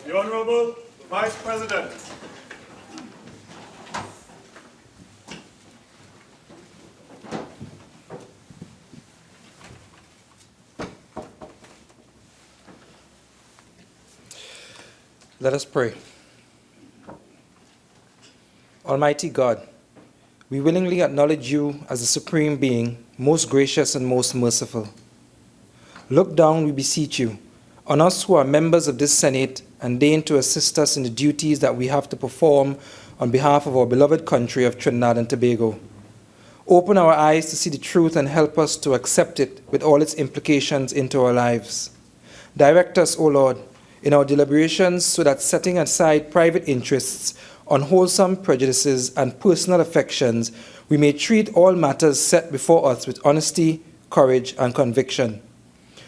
The Honorable Vice President. Let us pray. Almighty God, we willingly acknowledge you as the Supreme Being, most gracious and most merciful. Look down, we beseech you, on us who are members of this Senate, and deign to assist us in the duties that we have to perform on behalf of our beloved country of Trinidad and Tobago. Open our eyes to see the truth and help us to accept it with all its implications into our lives. Direct us, O Lord, in our deliberations so that setting aside private interests, unwholesome prejudices, and personal affections, we may treat all matters set before us with honesty, courage, and conviction.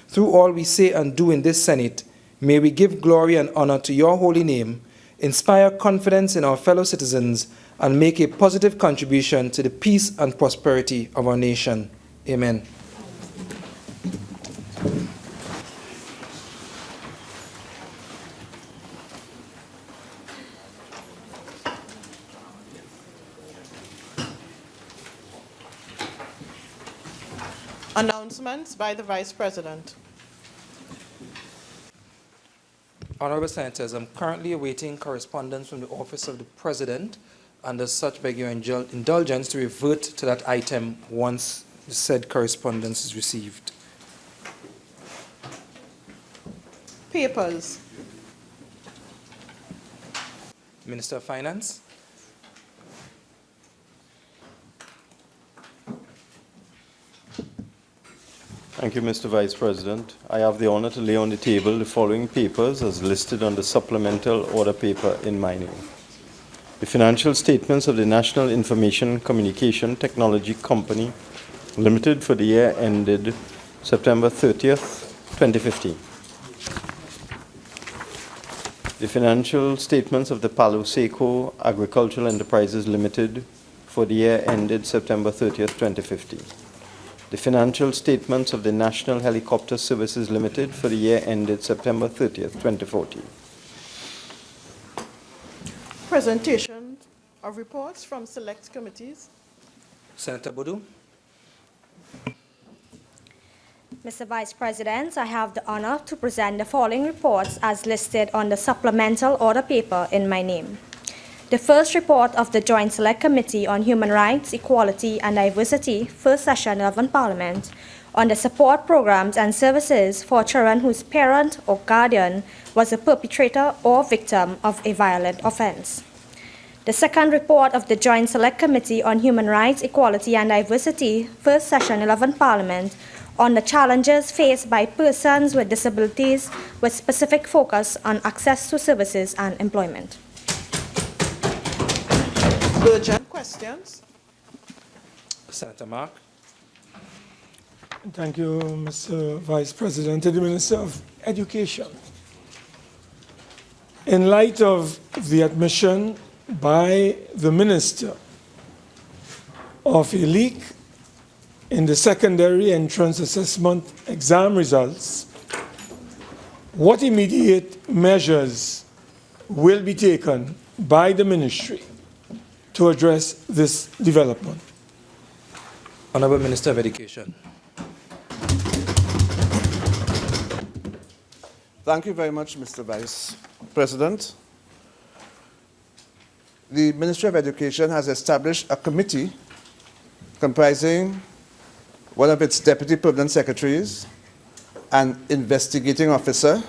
Through all we say and do in this Senate, may we give glory and honor to your holy name, inspire confidence in our fellow citizens, and make a positive contribution to the peace and prosperity of our nation. Amen. Announcements by the Vice President. Honorable Senators, I'm currently awaiting correspondence from the Office of the President, and as such, beg your indulgence to revert to that item once the said correspondence is received. Papers. Minister of Finance. Thank you, Mr. Vice President. I have the honor to lay on the table the following papers as listed on the supplemental order paper in my name. The financial statements of the National Information Communication Technology Company Limited for the year ended September 30th, 2015. The financial statements of the Palo Seco Agricultural Enterprises Limited for the year ended September 30th, 2015. The financial statements of the National Helicopter Services Limited for the year ended September 30th, 2014. Presentation of reports from select committees. Senator Bodu. Mr. Vice President, I have the honor to present the following reports as listed on the supplemental order paper in my name. The first report of the Joint Select Committee on Human Rights, Equality and Diversity, First Session 11 Parliament, on the support programs and services for children whose parent or guardian was a perpetrator or victim of a violent offense. The second report of the Joint Select Committee on Human Rights, Equality and Diversity, First Session 11 Parliament, on the challenges faced by persons with disabilities with specific focus on access to services and employment. Urgent questions. Senator Mark. Thank you, Mr. Vice President. To the Minister of Education. In light of the admission by the Minister of a leak in the secondary entrance assessment exam results, what immediate measures will be taken by the Ministry to address this development? Honorable Minister of Education. Thank you very much, Mr. Vice President. The Ministry of Education has established a committee comprising one of its Deputy Permanent Secretaries, an investigating officer,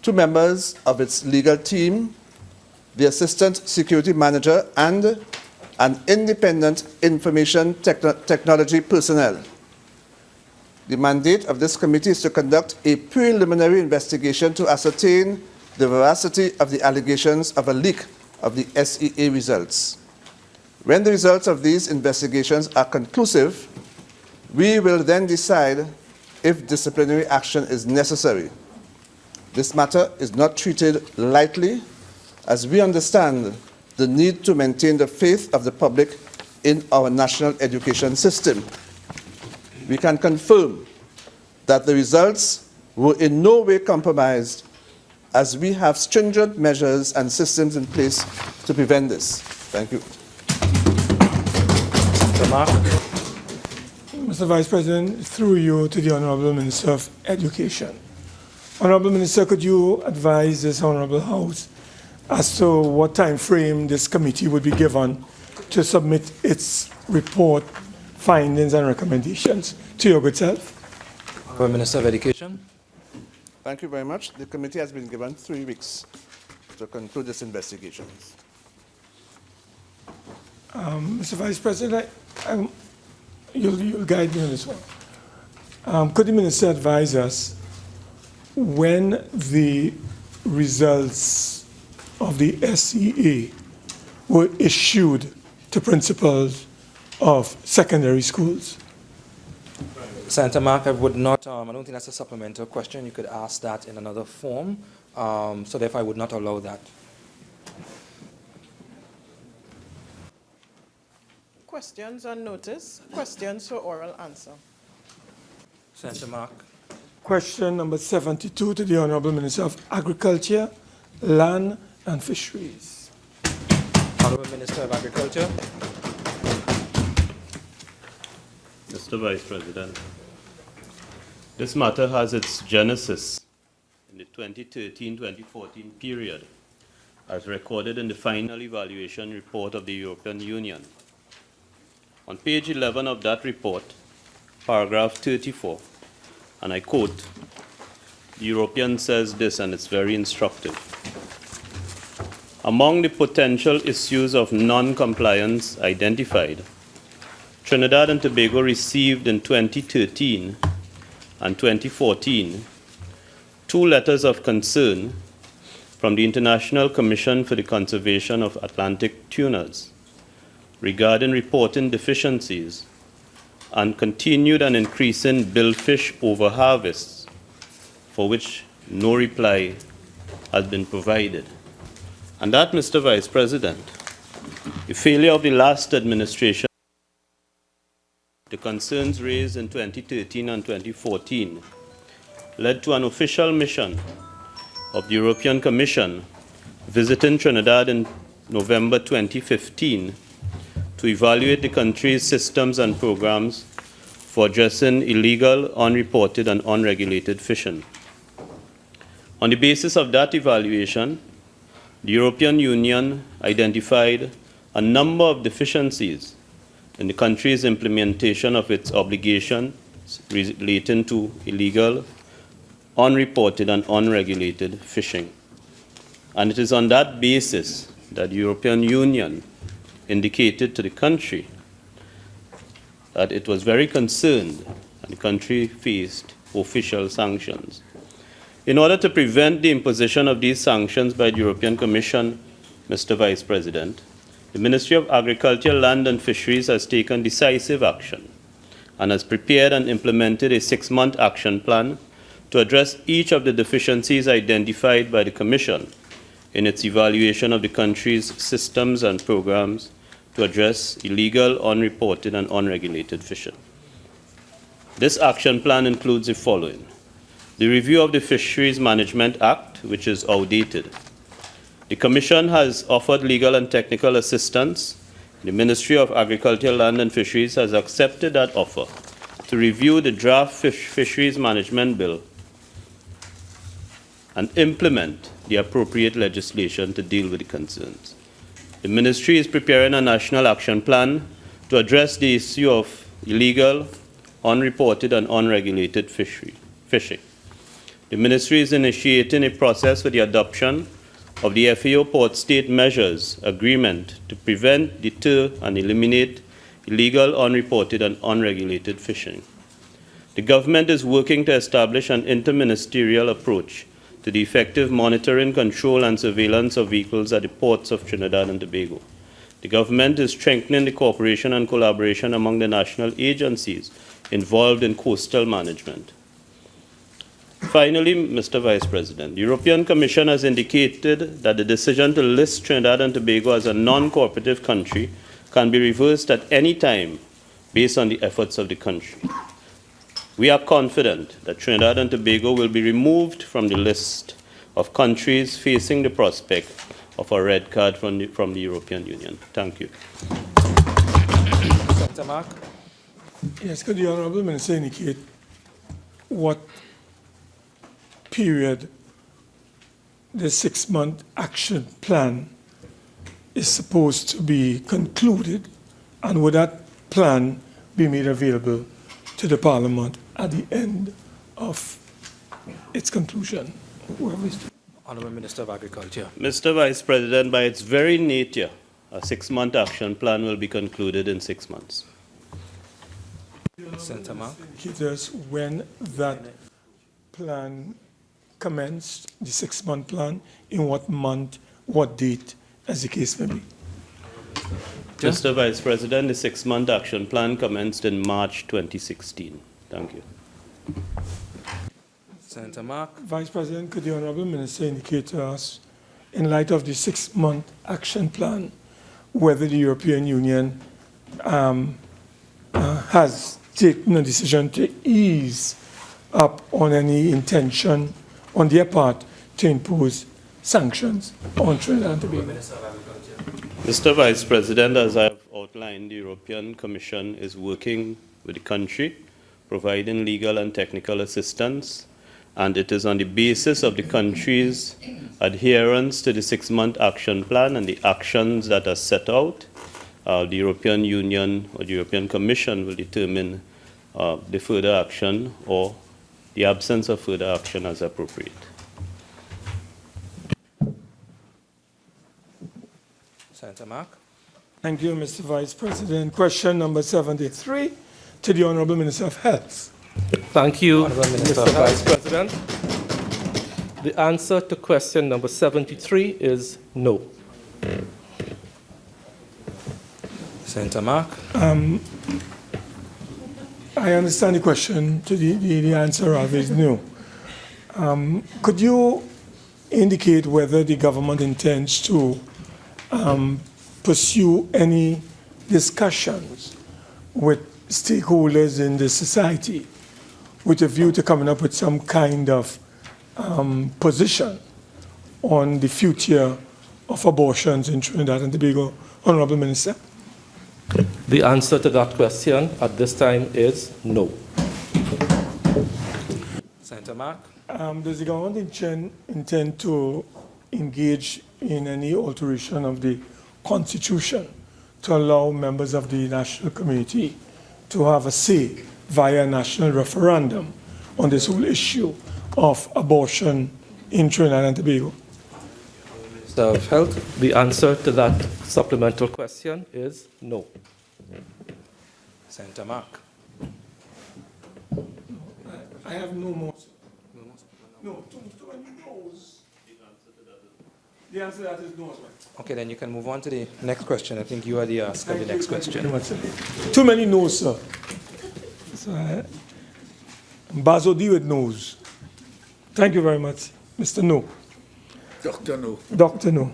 2 members of its legal team, the Assistant Security Manager, and an independent information technology personnel. The mandate of this committee is to conduct a preliminary investigation to ascertain the veracity of the allegations of a leak of the SEA results. When the results of these investigations are conclusive, we will then decide if disciplinary action is necessary. This matter is not treated lightly, as we understand the need to maintain the faith of the public in our national education system. We can confirm that the results were in no way compromised as we have stringent measures and systems in place to prevent this. Thank you. Mr. Mark. Mr. Vice President, through you to the Honorable Minister of Education. Honorable Minister, could you advise this Honorable House as to what time frame this committee would be given to submit its report, findings and recommendations to your good self? Honorable Minister of Education. Thank you very much. The committee has been given 3 weeks to conclude its investigations. Mr. Vice President, you'll guide me on this one. Could the Minister advise us when the results of the SEA were issued to principals of secondary schools? Senator Mark, I would not, I don't think that's a supplemental question. You could ask that in another form. So therefore I would not allow that. Questions on notice, questions for oral answer. Senator Mark. Question number 72 to the Honorable Minister of Agriculture, Land and Fisheries. Honorable Minister of Agriculture. Mr. Vice President, this matter has its genesis in the 2013-2014 period, as recorded in the final evaluation report of the European Union. On page 11 of that report, paragraph 34, and I quote, the European says this, and it's very instructive. Among the potential issues of non-compliance identified, Trinidad and Tobago received in 2013 and 2014 2 letters of concern from the International Commission for the Conservation of Atlantic Tunas regarding reporting deficiencies and continued and increasing billfish overharvests, for which no reply has been provided. And that, Mr. Vice President, the failure of the last administration, the concerns raised in 2013 and 2014 led to an official mission of the European Commission visiting Trinidad in November 2015 to evaluate the country's systems and programs for addressing illegal, unreported, and unregulated fishing. On the basis of that evaluation, the European Union identified a number of deficiencies in the country's implementation of its obligations relating to illegal, unreported, and unregulated fishing. And it is on that basis that the European Union indicated to the country that it was very concerned and the country faced official sanctions. In order to prevent the imposition of these sanctions by the European Commission, Mr. Vice President, the Ministry of Agriculture, Land and Fisheries has taken decisive action and has prepared and implemented a 6-month action plan to address each of the deficiencies identified by the Commission in its evaluation of the country's systems and programs to address illegal, unreported, and unregulated fishing. This action plan includes the following: the review of the Fisheries Management Act, which is outdated. The Commission has offered legal and technical assistance. The Ministry of Agriculture, Land and Fisheries has accepted that offer to review the draft Fisheries Management Bill and implement the appropriate legislation to deal with the concerns. The Ministry is preparing a national action plan to address the issue of illegal, unreported, and unregulated fishing. The Ministry is initiating a process for the adoption of the FAO Port State Measures Agreement to prevent, deter, and eliminate illegal, unreported, and unregulated fishing. The government is working to establish an interministerial approach to the effective monitoring, control, and surveillance of vehicles at the ports of Trinidad and Tobago. The government is strengthening the cooperation and collaboration among the national agencies involved in coastal management. Finally, Mr. Vice President, the European Commission has indicated that the decision to list Trinidad and Tobago as a non-cooperative country can be reversed at any time based on the efforts of the country. We are confident that Trinidad and Tobago will be removed from the list of countries facing the prospect of a red card from the European Union. Thank you. Senator Mark. Yes, could the Honourable Minister indicate what period the 6-month action plan is supposed to be concluded, and would that plan be made available to the Parliament at the end of its conclusion? Honourable Minister of Agriculture. Mr. Vice President, by its very nature, a 6-month action plan will be concluded in 6 months. Senator Mark. Indicate us when that plan commenced, the 6-month plan, in what month, what date, as the case may be. Mr. Vice President, the 6-month action plan commenced in March 2016. Thank you. Senator Mark. Vice President, could the Honourable Minister indicate to us, in light of the 6-month action plan, whether the European Union has taken a decision to ease up on any intention on their part to impose sanctions on Trinidad and Tobago? Mr. Vice President, as I have outlined, the European Commission is working with the country, providing legal and technical assistance, and it is on the basis of the country's adherence to the 6-month action plan and the actions that are set out, the European Union or the European Commission will determine the further action or the absence of further action as appropriate. Senator Mark. Thank you, Mr. Vice President. Question number 73 to the Honourable Minister of Health. Thank you, Honourable Minister Mr. of Vice President. The answer to question number 73 is no. Senator Mark. I understand the question. To the answer of is no. Could you indicate whether the government intends to pursue any discussions with stakeholders in the society with a view to coming up with some kind of position on the future of abortions in Trinidad and Tobago? Honourable Minister. The answer to that question at this time is no. Senator Mark. Does the government intend to engage in any alteration of the Constitution to allow members of the national community to have a say via a national referendum on this whole issue of abortion in Trinidad and Tobago? Minister of Health. The answer to that supplemental question is no. Senator Mark. I have no more. No, too many no's. The answer to that is no as well. Okay, then you can move on to the next question. I think you are the asker of the next question. Too many no's, sir. So, Bazo D with no's. Thank you very much, Mr. No. Dr. No. Dr. No.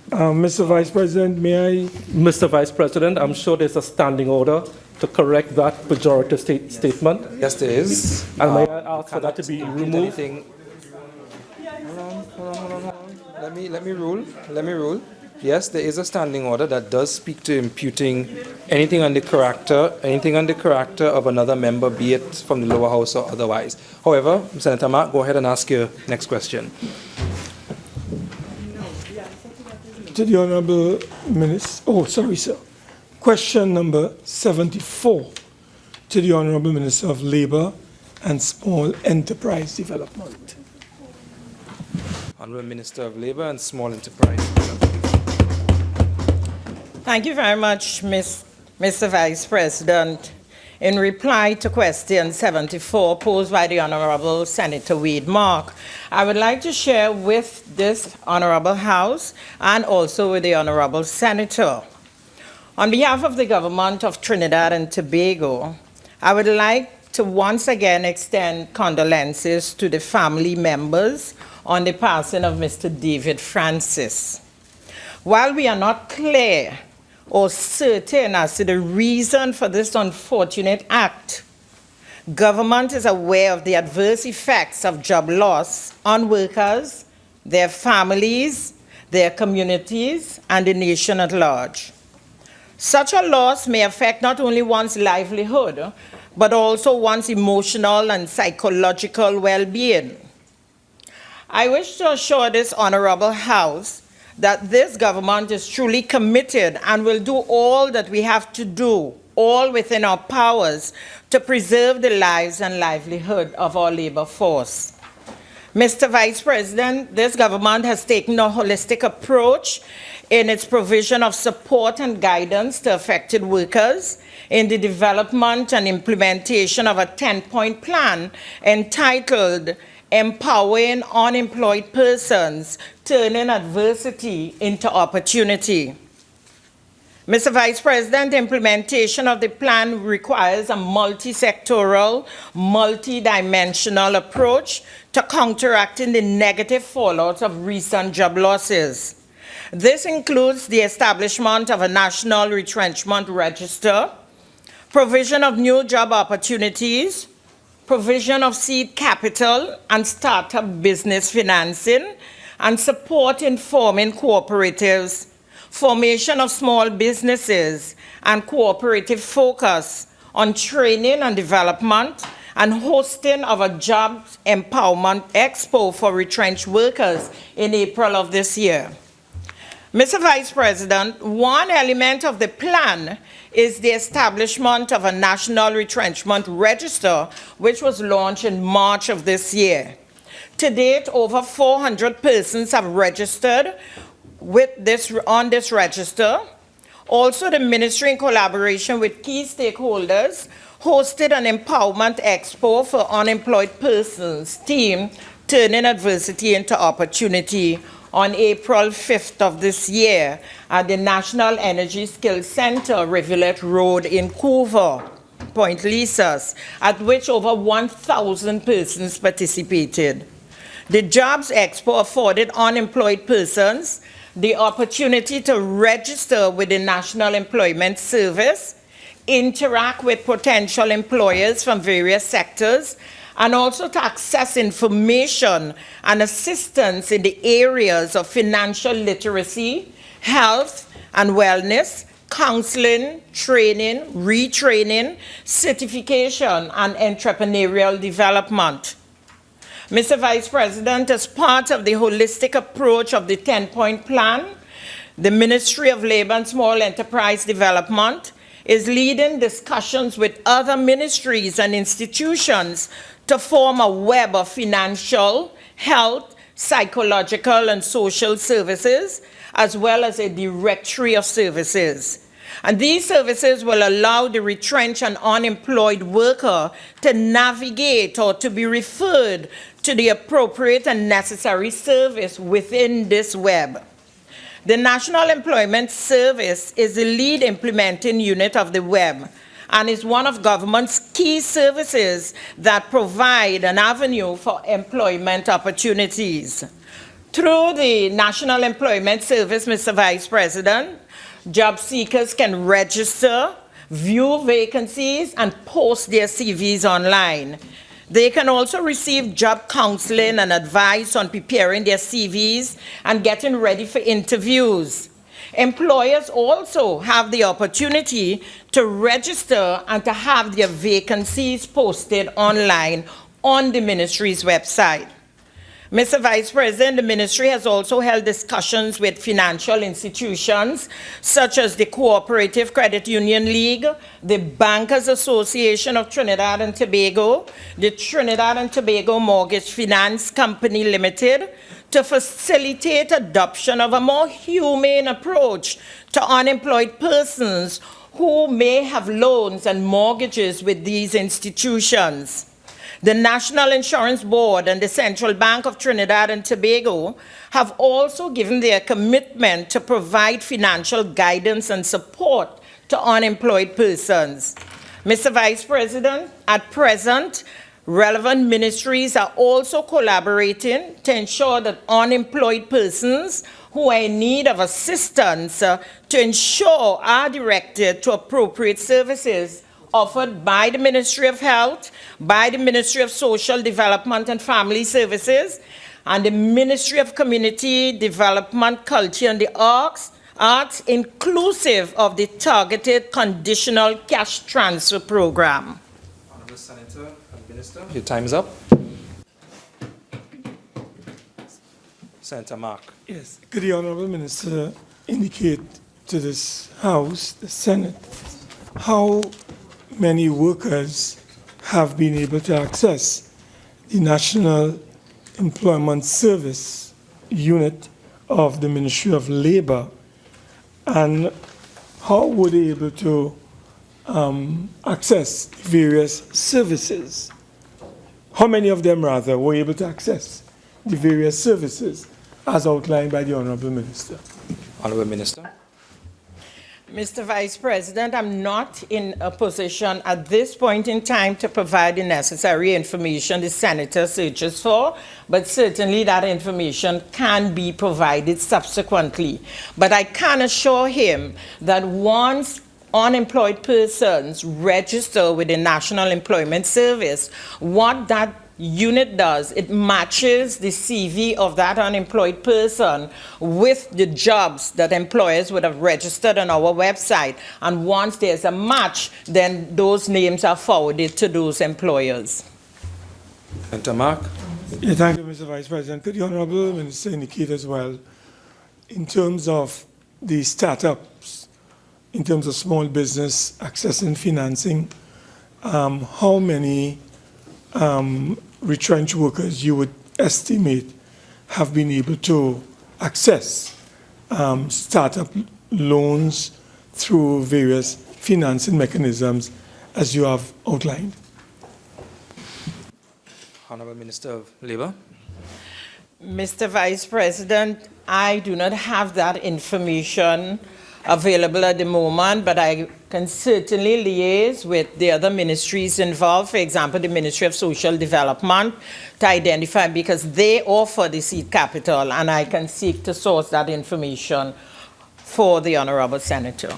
Mr. Vice President, may I? Mr. Vice President, I'm sure there's a standing order to correct that pejorative statement. Yes, there is. And may I ask for that to be removed? Anything. Hold on. Let me rule. Yes, there is a standing order that does speak to imputing anything on the character of another member, be it from the lower house or otherwise. However, Senator Mark, go ahead and ask your next question. To the Honourable Minister. Oh, sorry, sir. Question number 74 to the Honourable Minister of Labour and Small Enterprise Development. Honourable Minister of Labour and Small Enterprise. Thank you very much, Mr. Vice President. In reply to question 74 posed by the Honourable Senator Wade Mark, I would like to share with this Honourable House and also with the Honourable Senator. On behalf of the Government of Trinidad and Tobago, I would like to once again extend condolences to the family members on the passing of Mr. David Francis. While we are not clear or certain as to the reason for this unfortunate act, government is aware of the adverse effects of job loss on workers, their families, their communities, and the nation at large. Such a loss may affect not only one's livelihood, but also one's emotional and psychological well-being. I wish to assure this Honorable House that this government is truly committed and will do all that we have to do, all within our powers, to preserve the lives and livelihood of our labor force. Mr. Vice President, this government has taken a holistic approach in its provision of support and guidance to affected workers in the development and implementation of a 10-point plan entitled Empowering Unemployed Persons, Turning Adversity into Opportunity. Mr. Vice President, implementation of the plan requires a multi-sectoral, multi-dimensional approach to counteracting the negative fallout of recent job losses. This includes the establishment of a national retrenchment register, provision of new job opportunities, provision of seed capital and startup business financing, and support in forming cooperatives, formation of small businesses, and cooperative focus on training and development, and hosting of a Jobs Empowerment Expo for retrenched workers in April of this year. Mr. Vice President, one element of the plan is the establishment of a national retrenchment register, which was launched in March of this year. To date, over 400 persons have registered on this register. Also, the ministry, in collaboration with key stakeholders, hosted an Empowerment Expo for Unemployed Persons team, Turning Adversity into Opportunity, on April 5th of this year at the National Energy Skills Center, Rivulet Road in Couver, Point Lisas, at which over 1,000 persons participated. The Jobs Expo afforded unemployed persons the opportunity to register with the National Employment Service, interact with potential employers from various sectors, and also to access information and assistance in the areas of financial literacy, health and wellness, counseling, training, retraining, certification, and entrepreneurial development. Mr. Vice President, as part of the holistic approach of the 10-point plan, the Ministry of Labor and Small Enterprise Development is leading discussions with other ministries and institutions to form a web of financial, health, psychological, and social services, as well as a directory of services. And these services will allow the retrenched and unemployed worker to navigate or to be referred to the appropriate and necessary service within this web. The National Employment Service is the lead implementing unit of the web and is one of government's key services that provide an avenue for employment opportunities. Through the National Employment Service, Mr. Vice President, job seekers can register, view vacancies, and post their CVs online. They can also receive job counseling and advice on preparing their CVs and getting ready for interviews. Employers also have the opportunity to register and to have their vacancies posted online on the ministry's website. Mr. Vice President, the ministry has also held discussions with financial institutions such as the Cooperative Credit Union League, the Bankers Association of Trinidad and Tobago, the Trinidad and Tobago Mortgage Finance Company Limited, to facilitate adoption of a more humane approach to unemployed persons who may have loans and mortgages with these institutions. The National Insurance Board and the Central Bank of Trinidad and Tobago have also given their commitment to provide financial guidance and support to unemployed persons. Mr. Vice President, at present, relevant ministries are also collaborating to ensure that unemployed persons who are in need of assistance to ensure are directed to appropriate services offered by the Ministry of Health, by the Ministry of Social Development and Family Services, and the Ministry of Community Development, Culture and the Arts, inclusive of the targeted conditional cash transfer program. Honorable Senator and Minister, your time is up. Senator Mark. Yes. Could the Honorable Minister indicate to this House, the Senate, how many workers have been able to access the National Employment Service unit of the Ministry of Labor, and how were they able to access various services? How many of them, rather, were able to access the various services as outlined by the Honorable Minister? Honorable Minister. Mr. Vice President, I'm not in a position at this point in time to provide the necessary information the Senator searches for, but certainly that information can be provided subsequently. But I can assure him that once unemployed persons register with the National Employment Service, what that unit does, it matches the CV of that unemployed person with the jobs that employers would have registered on our website. And once there's a match, then those names are forwarded to those employers. Senator Mark. Yeah, thank you, Mr. Vice President. Could the Honorable Minister indicate as well, in terms of the startups, in terms of small business accessing financing, how many retrenched workers you would estimate have been able to access startup loans through various financing mechanisms as you have outlined? Honorable Minister of Labor. Mr. Vice President, I do not have that information available at the moment, but I can certainly liaise with the other ministries involved, for example, the Ministry of Social Development, to identify, because they offer the seed capital, and I can seek to source that information for the Honorable Senator.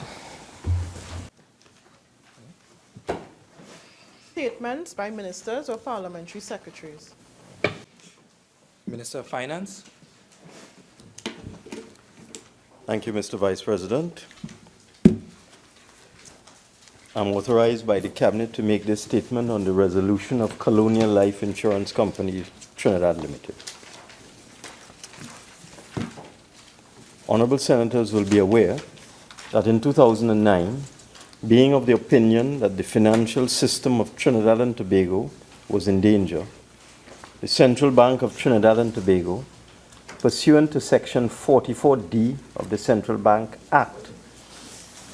Statements by ministers or parliamentary secretaries. Minister of Finance. Thank you, Mr. Vice President. I'm authorized by the Cabinet to make this statement on the resolution of Colonial Life Insurance Company, Trinidad Limited. Honorable Senators will be aware that in 2009, being of the opinion that the financial system of Trinidad and Tobago was in danger, the Central Bank of Trinidad and Tobago, pursuant to Section 44D of the Central Bank Act,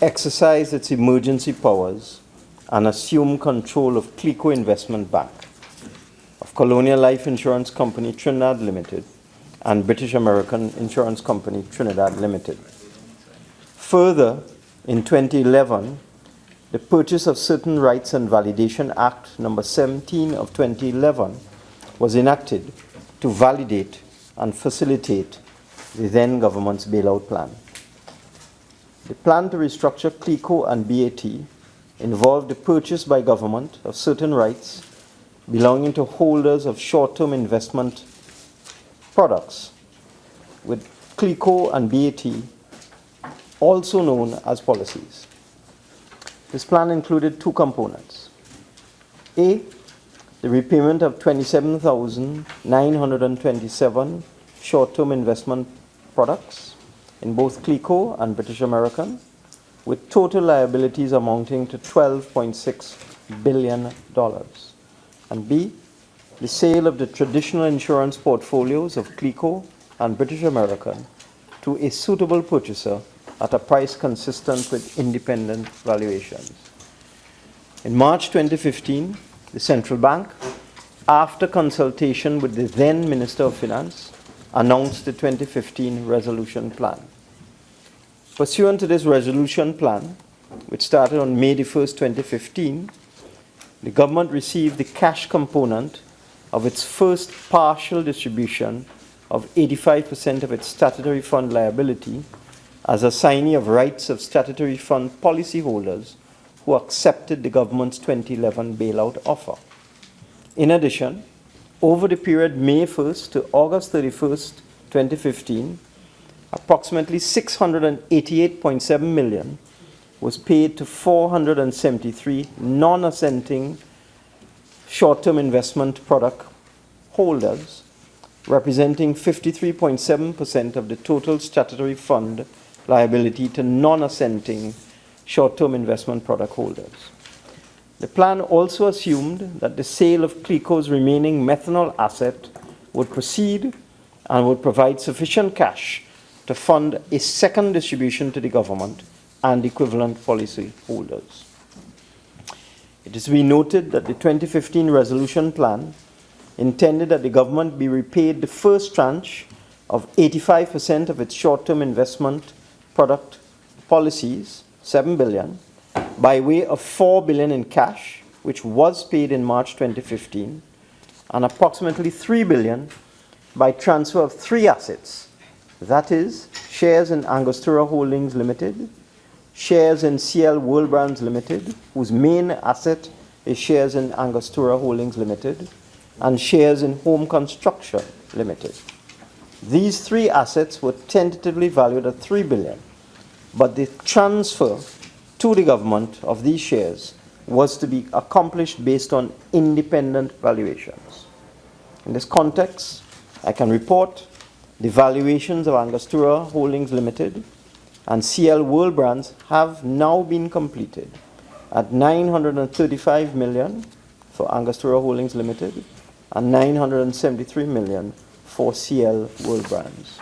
exercised its emergency powers and assumed control of Clico Investment Bank, of Colonial Life Insurance Company Trinidad Limited, and British American Insurance Company Trinidad Limited. Further, in 2011, the Purchase of Certain Rights and Validation Act number 17 of 2011 was enacted to validate and facilitate the then government's bailout plan. The plan to restructure Clico and BAT involved the purchase by government of certain rights belonging to holders of short-term investment products, with Clico and BAT also known as policies. This plan included two components. A, the repayment of 27,927 short-term investment products in both Clico and British American, with total liabilities amounting to $12.6 billion. And B, the sale of the traditional insurance portfolios of Clico and British American to a suitable purchaser at a price consistent with independent valuations. In March 2015, the Central Bank, after consultation with the then Minister of Finance, announced the 2015 resolution plan. Pursuant to this resolution plan, which started on May 1st, 2015, the government received the cash component of its first partial distribution of 85% of its statutory fund liability as assignee of rights of statutory fund policyholders who accepted the government's 2011 bailout offer. In addition, over the period May 1st to August 31st, 2015, approximately 688.7 million was paid to 473 non-assenting short-term investment product holders, representing 53.7% of the total statutory fund liability to non-assenting short-term investment product holders. The plan also assumed that the sale of CLECO's remaining methanol asset would proceed and would provide sufficient cash to fund a second distribution to the government and equivalent policy holders. It is to be noted that the 2015 resolution plan intended that the government be repaid the first tranche of 85% of its short-term investment product policies, 7 billion, by way of 4 billion in cash, which was paid in March 2015, and approximately 3 billion by transfer of 3 assets, that is, shares in Angostura Holdings Limited, shares in CL World Brands Limited, whose main asset is shares in Angostura Holdings Limited, and shares in Home Construction Limited. These 3 assets were tentatively valued at 3 billion, but the transfer to the government of these shares was to be accomplished based on independent valuations. In this context, I can report the valuations of Angostura Holdings Limited and CL World Brands have now been completed at 935 million for Angostura Holdings Limited and 973 million for CL World Brands.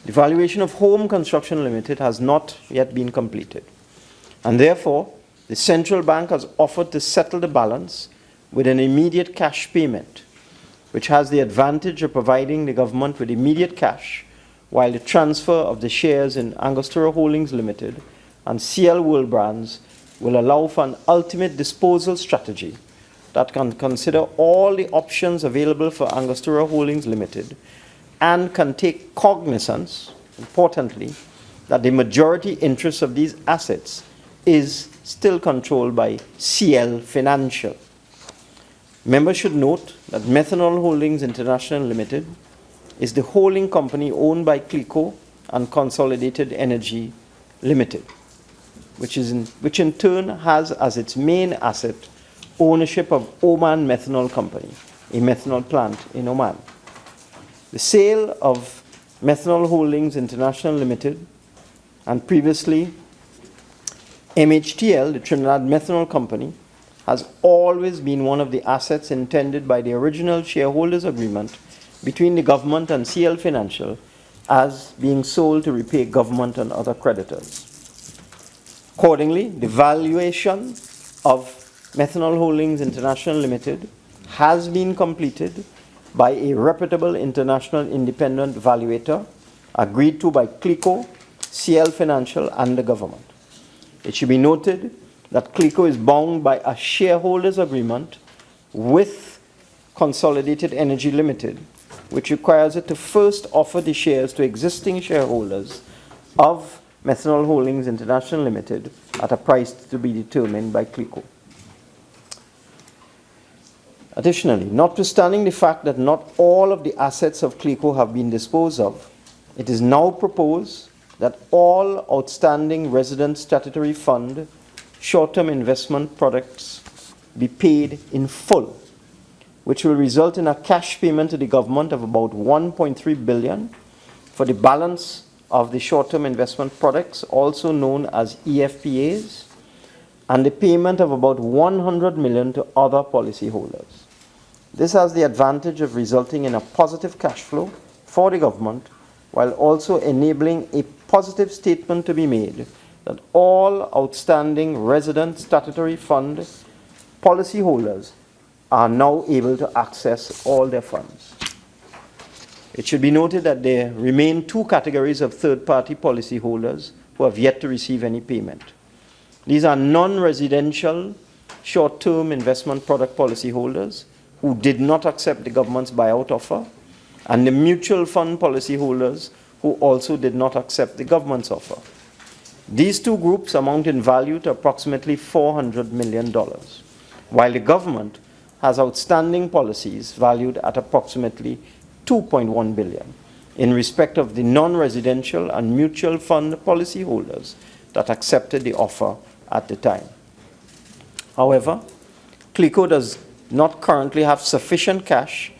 The valuation of Home Construction Limited has not yet been completed, and therefore the central bank has offered to settle the balance with an immediate cash payment, which has the advantage of providing the government with immediate cash, while the transfer of the shares in Angostura Holdings Limited and CL World Brands will allow for an ultimate disposal strategy that can consider all the options available for Angostura Holdings Limited and can take cognizance, importantly, that the majority interest of these assets is still controlled by CL Financial. Members should note that Methanol Holdings International Limited is the holding company owned by CLECO and Consolidated Energy Limited, which in turn has as its main asset ownership of Oman Methanol Company, a methanol plant in Oman. The sale of Methanol Holdings International Limited and previously MHTL, the Trinidad Methanol Company, has always been one of the assets intended by the original shareholders' agreement between the government and CL Financial as being sold to repay government and other creditors. Accordingly, the valuation of Methanol Holdings International Limited has been completed by a reputable international independent valuator agreed to by CLECO, CL Financial, and the government. It should be noted that CLECO is bound by a shareholders' agreement with Consolidated Energy Limited, which requires it to first offer the shares to existing shareholders of Methanol Holdings International Limited at a price to be determined by CLECO. Additionally, notwithstanding the fact that not all of the assets of CLECO have been disposed of, it is now proposed that all outstanding resident statutory fund short-term investment products be paid in full, which will result in a cash payment to the government of about 1.3 billion for the balance of the short-term investment products, also known as EFPAs, and the payment of about 100 million to other policyholders. This has the advantage of resulting in a positive cash flow for the government, while also enabling a positive statement to be made that all outstanding resident statutory fund policyholders are now able to access all their funds. It should be noted that there remain 2 categories of third-party policyholders who have yet to receive any payment. These are non-residential short-term investment product policyholders who did not accept the government's buyout offer, and the mutual fund policyholders who also did not accept the government's offer. These 2 groups amount in value to approximately $400 million, while the government has outstanding policies valued at approximately $2.1 billion in respect of the non-residential and mutual fund policyholders that accepted the offer at the time. However, CLICO does not currently have sufficient cash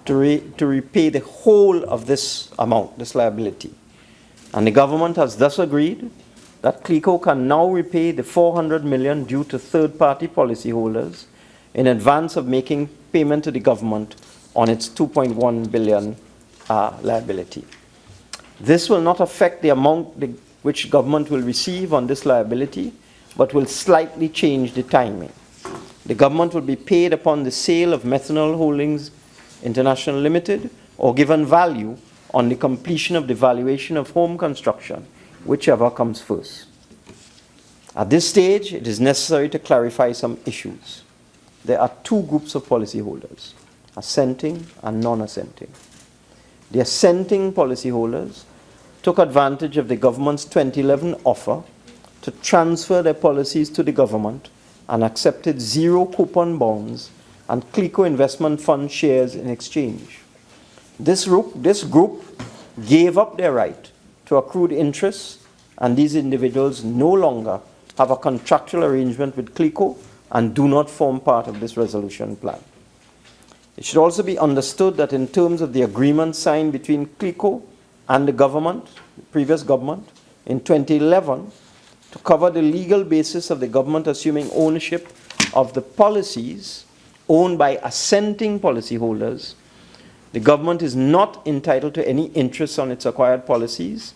to repay the whole of this amount, this liability. And the government has thus agreed that CLICO can now repay the $400 million due to third-party policyholders in advance of making payment to the government on its $2.1 billion liability. This will not affect the amount which government will receive on this liability, but will slightly change the timing. The government will be paid upon the sale of Methanol Holdings International Limited or given value on the completion of the valuation of home construction, whichever comes first. At this stage, it is necessary to clarify some issues. There are two groups of policyholders, assenting and non-assenting. The assenting policyholders took advantage of the government's 2011 offer to transfer their policies to the government and accepted zero coupon bonds and CLICO investment fund shares in exchange. This group gave up their right to accrued interest, and these individuals no longer have a contractual arrangement with CLICO and do not form part of this resolution plan. It should also be understood that in terms of the agreement signed between CLICO and the government, the previous government, in 2011, to cover the legal basis of the government assuming ownership of the policies owned by assenting policyholders, the government is not entitled to any interest on its acquired policies,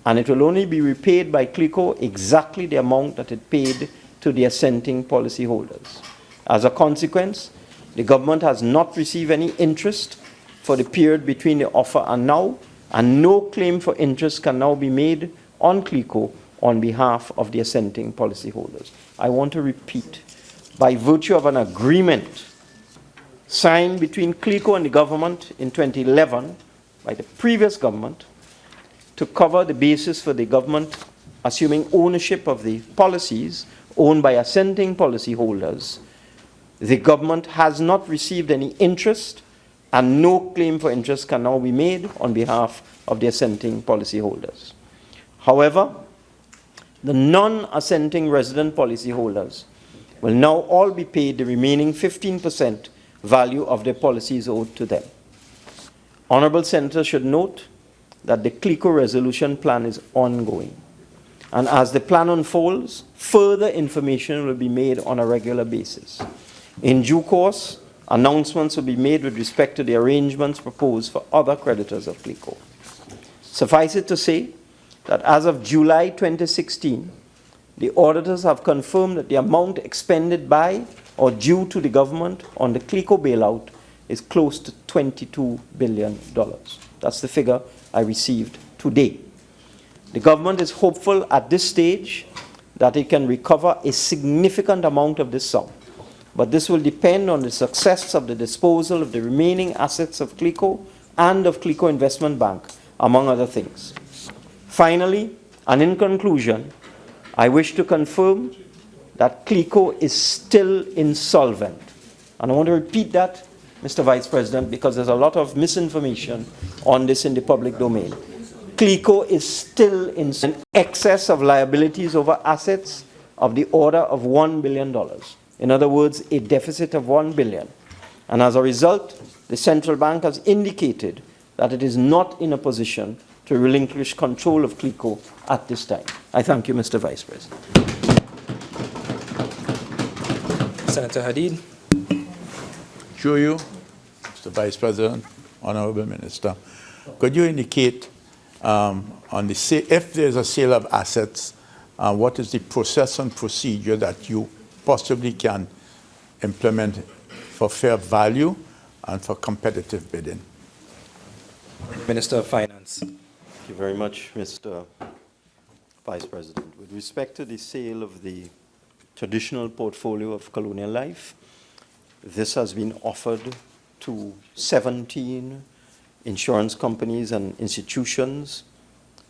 and it will only be repaid by CLICO exactly the amount that it paid to the assenting policyholders. As a consequence, the government has not received any interest for the period between the offer and now, and no claim for interest can now be made on CLICO on behalf of the assenting policyholders. I want to repeat, by virtue of an agreement signed between CLICO and the government in 2011 by the previous government to cover the basis for the government assuming ownership of the policies owned by assenting policyholders, the government has not received any interest and no claim for interest can now be made on behalf of the assenting policyholders. However, the non-assenting resident policyholders will now all be paid the remaining 15% value of their policies owed to them. Honorable Senators should note that the CLICO resolution plan is ongoing, and as the plan unfolds, further information will be made on a regular basis. In due course, announcements will be made with respect to the arrangements proposed for other creditors of CLICO. Suffice it to say that as of July 2016, the auditors have confirmed that the amount expended by or due to the government on the CLICO bailout is close to $22 billion. That's the figure I received today. The government is hopeful at this stage that it can recover a significant amount of this sum, but this will depend on the success of the disposal of the remaining assets of CLICO and of CLICO Investment Bank, among other things. Finally, and in conclusion, I wish to confirm that CLICO is still insolvent. And I want to repeat that, Mr. Vice President, because there's a lot of misinformation on this in the public domain. CLICO is still in excess of liabilities over assets of the order of $1 billion. In other words, a deficit of $1 billion. And as a result, the central bank has indicated that it is not in a position to relinquish control of CLICO at this time. I thank you, Mr. Vice President. Senator Hadid. Through you, Mr. Vice President, Honorable Minister, could you indicate on the if there's a sale of assets, what is the process and procedure that you possibly can implement for fair value and for competitive bidding? Minister of Finance. Thank you very much, Mr. Vice President. With respect to the sale of the traditional portfolio of Colonial Life, this has been offered to 17 insurance companies and institutions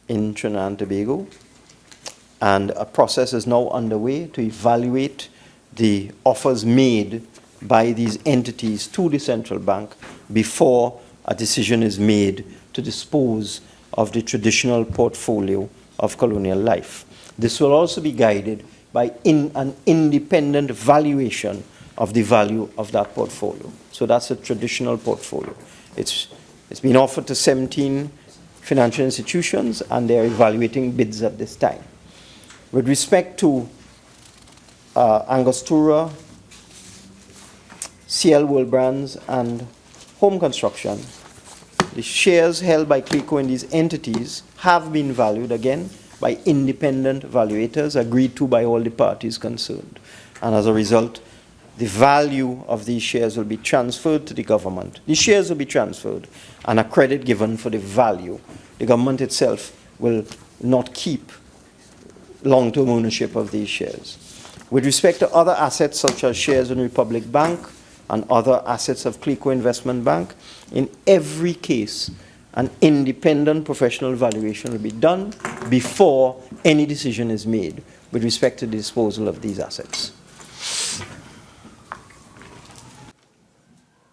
in Trinidad and Tobago, and a process is now underway to evaluate the offers made by these entities to the central bank before a decision is made to dispose of the traditional portfolio of colonial life. This will also be guided by an independent valuation of the value of that portfolio. So that's a traditional portfolio. It's been offered to 17 financial institutions, and they're evaluating bids at this time. With respect to Angostura, CL World Brands, and Home Construction, the shares held by CLECO in these entities have been valued again by independent valuators agreed to by all the parties concerned. And as a result, the value of these shares will be transferred to the government. The shares will be transferred and a credit given for the value. The government itself will not keep long-term ownership of these shares. With respect to other assets such as shares in Republic Bank and other assets of CLECO Investment Bank, in every case, an independent professional valuation will be done before any decision is made with respect to the disposal of these assets.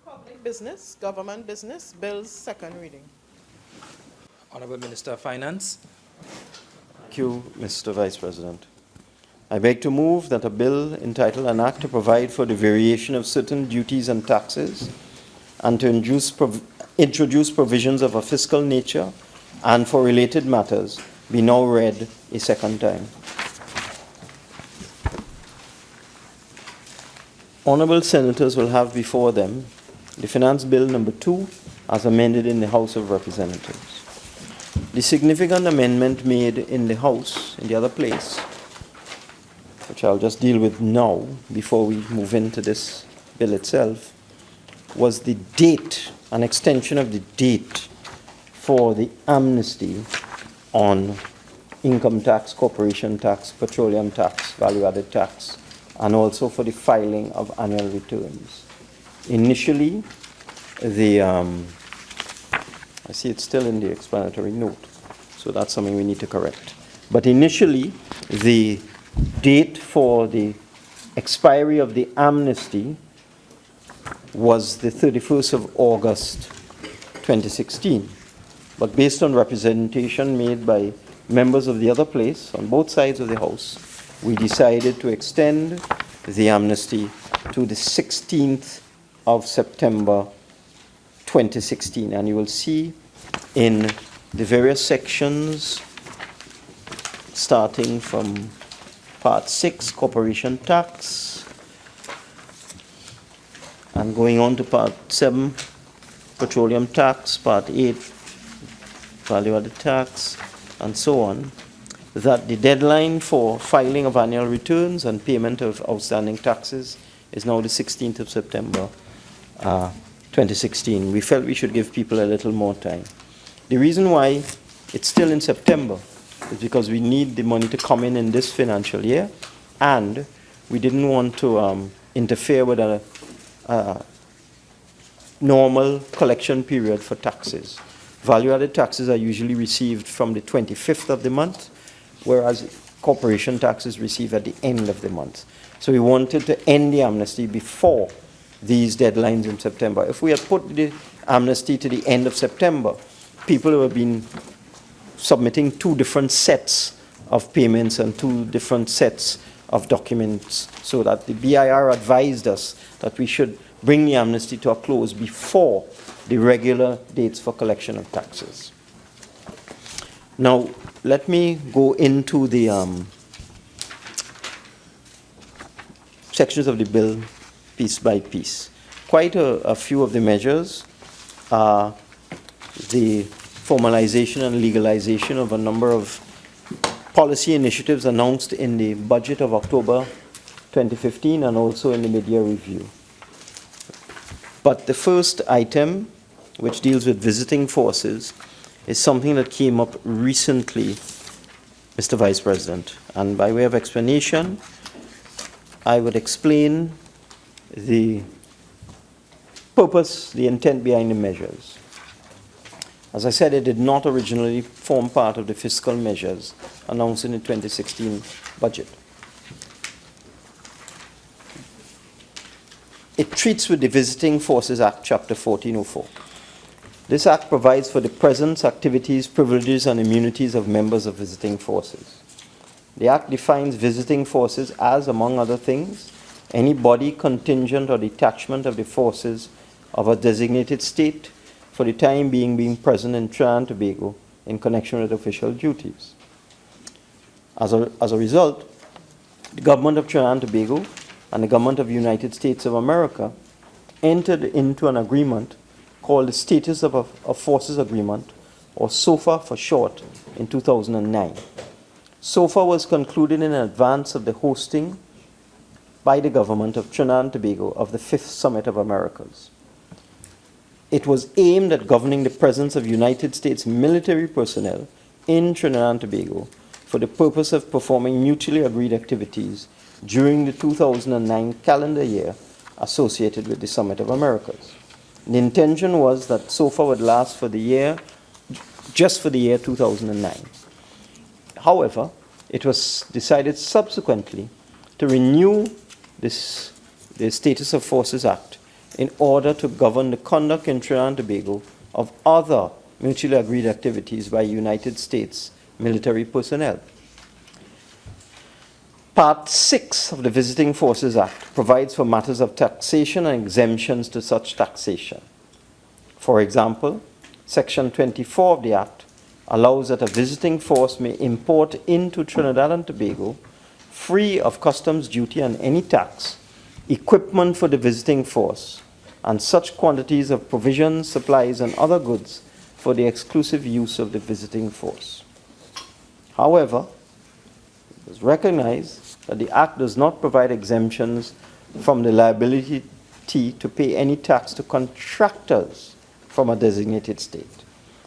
Public business, government business, bills, second reading. Honorable Minister of Finance. Thank you, Mr. Vice President. I beg to move that a bill entitled An Act to Provide for the Variation of Certain Duties and Taxes and to introduce provisions of a fiscal nature and for related matters be now read a second time. Honourable Senators will have before them the Finance Bill number 2 as amended in the House of Representatives. The significant amendment made in the House, in the other place, which I'll just deal with now before we move into this bill itself, was the date, an extension of the date for the amnesty on income tax, corporation tax, petroleum tax, value-added tax, and also for the filing of annual returns. Initially, I see it's still in the explanatory note, so that's something we need to correct. But initially, the date for the expiry of the amnesty was the 31st of August 2016. But based on representation made by members of the other place on both sides of the House, we decided to extend the amnesty to the 16th of September 2016. And you will see in the various sections, starting from Part 6, Corporation Tax, and going on to Part 7, Petroleum Tax, Part 8, Value-Added Tax, and so on, that the deadline for filing of annual returns and payment of outstanding taxes is now the 16th of September 2016. We felt we should give people a little more time. The reason why it's still in September is because we need the money to come in this financial year, and we didn't want to interfere with a normal collection period for taxes. Value-added taxes are usually received from the 25th of the month, whereas corporation taxes receive at the end of the month. So we wanted to end the amnesty before these deadlines in September. If we had put the amnesty to the end of September, people who have been submitting 2 different sets of payments and 2 different sets of documents, so that the BIR advised us that we should bring the amnesty to a close before the regular dates for collection of taxes. Now, let me go into the sections of the bill piece by piece. Quite a few of the measures are the formalization and legalization of a number of policy initiatives announced in the budget of October 2015 and also in the mid-year review. But the first item, which deals with visiting forces, is something that came up recently, Mr. Vice President. And by way of explanation, I would explain the purpose, the intent behind the measures. As I said, it did not originally form part of the fiscal measures announced in the 2016 budget. it treats with the Visiting Forces Act, Chapter 1404. This act provides for the presence, activities, privileges, and immunities of members of visiting forces. The act defines visiting forces as, among other things, any body, contingent, or detachment of the forces of a designated state for the time being present in Trinidad and Tobago in connection with official duties. As a result, the government of Trinidad and Tobago and the government of the United States of America entered into an agreement called the Status of Forces Agreement, or SOFA for short, in 2009. SOFA was concluded in advance of the hosting by the government of Trinidad and Tobago of the 5th Summit of Americas. It was aimed at governing the presence of United States military personnel in Trinidad and Tobago for the purpose of performing mutually agreed activities during the 2009 calendar year associated with the Summit of Americas. The intention was that SOFA would last for the year, just for the year 2009. However, it was decided subsequently to renew the Status of Forces Act in order to govern the conduct in Trinidad and Tobago of other mutually agreed activities by United States military personnel. Part 6 of the Visiting Forces Act provides for matters of taxation and exemptions to such taxation. For example, Section 24 of the Act allows that a visiting force may import into Trinidad and Tobago, free of customs duty and any tax, equipment for the visiting force, and such quantities of provisions, supplies, and other goods for the exclusive use of the visiting force. However, it was recognized that the Act does not provide exemptions from the liability to pay any tax to contractors from a designated state.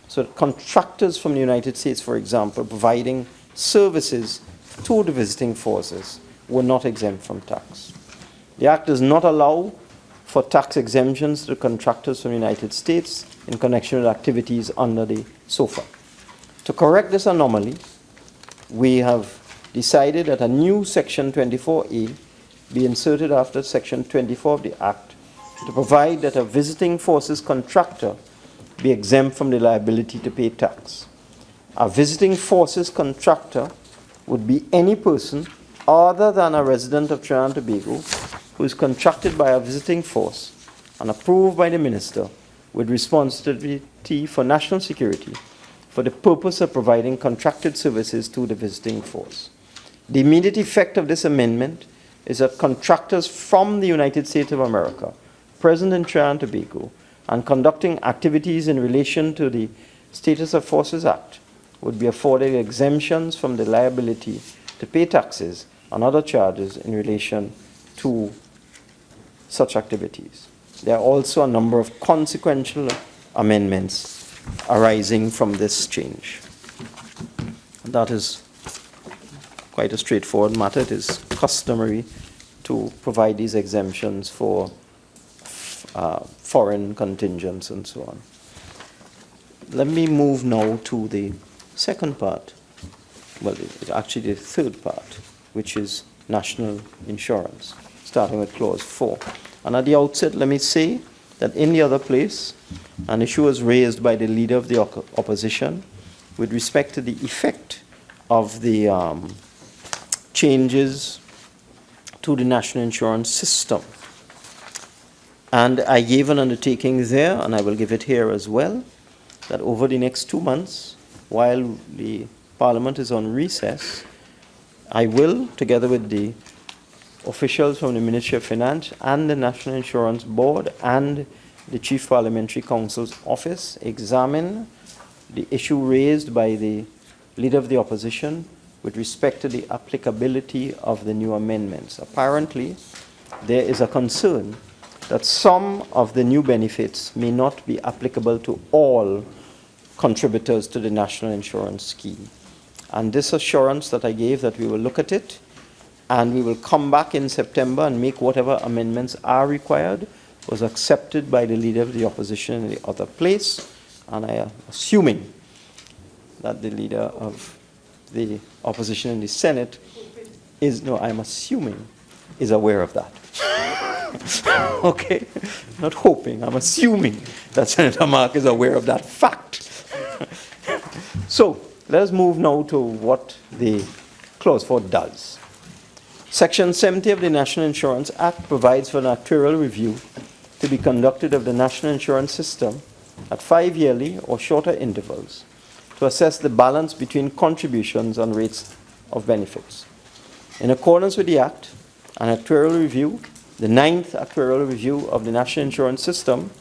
So contractors from the United States, for example, providing services to the visiting forces were not exempt from tax. The Act does not allow for tax exemptions to contractors from the United States in connection with activities under the SOFA. To correct this anomaly, we have decided that a new Section 24A be inserted after Section 24 of the Act to provide that a visiting forces contractor be exempt from the liability to pay tax. A visiting forces contractor would be any person other than a resident of Trinidad and Tobago who is contracted by a visiting force and approved by the minister with responsibility for national security for the purpose of providing contracted services to the visiting force. The immediate effect of this amendment is that contractors from the United States of America present in Trinidad and Tobago and conducting activities in relation to the Status of Forces Act would be afforded exemptions from the liability to pay taxes and other charges in relation to such activities. There are also a number of consequential amendments arising from this change. That is quite a straightforward matter. It is customary to provide these exemptions for foreign contingents and so on. Let me move now to the second part, well, actually the third part, which is national insurance, starting with Clause 4. And at the outset, let me say that in the other place, an issue was raised by the leader of the opposition with respect to the effect of the changes to the national insurance system. And I gave an undertaking there, and I will give it here as well, that over the next 2 months, while the Parliament is on recess, I will, together with the officials from the Ministry of Finance and the National Insurance Board and the Chief Parliamentary Counsel's Office, examine the issue raised by the Leader of the Opposition with respect to the applicability of the new amendments. Apparently, there is a concern that some of the new benefits may not be applicable to all contributors to the national insurance scheme. And this assurance that I gave that we will look at it and we will come back in September and make whatever amendments are required was accepted by the Leader of the Opposition in the other place. And I am assuming that the Leader of the Opposition in the Senate is, no, I'm assuming, is aware of that. Okay? Not hoping, I'm assuming that Senator Mark is aware of that fact. So, let us move now to what the Clause 4 does. Section 70 of the National Insurance Act provides for an actuarial review to be conducted of the national insurance system at 5-yearly or shorter intervals to assess the balance between contributions and rates of benefits. In accordance with the Act, an actuarial review, the 9th actuarial review of the national insurance system,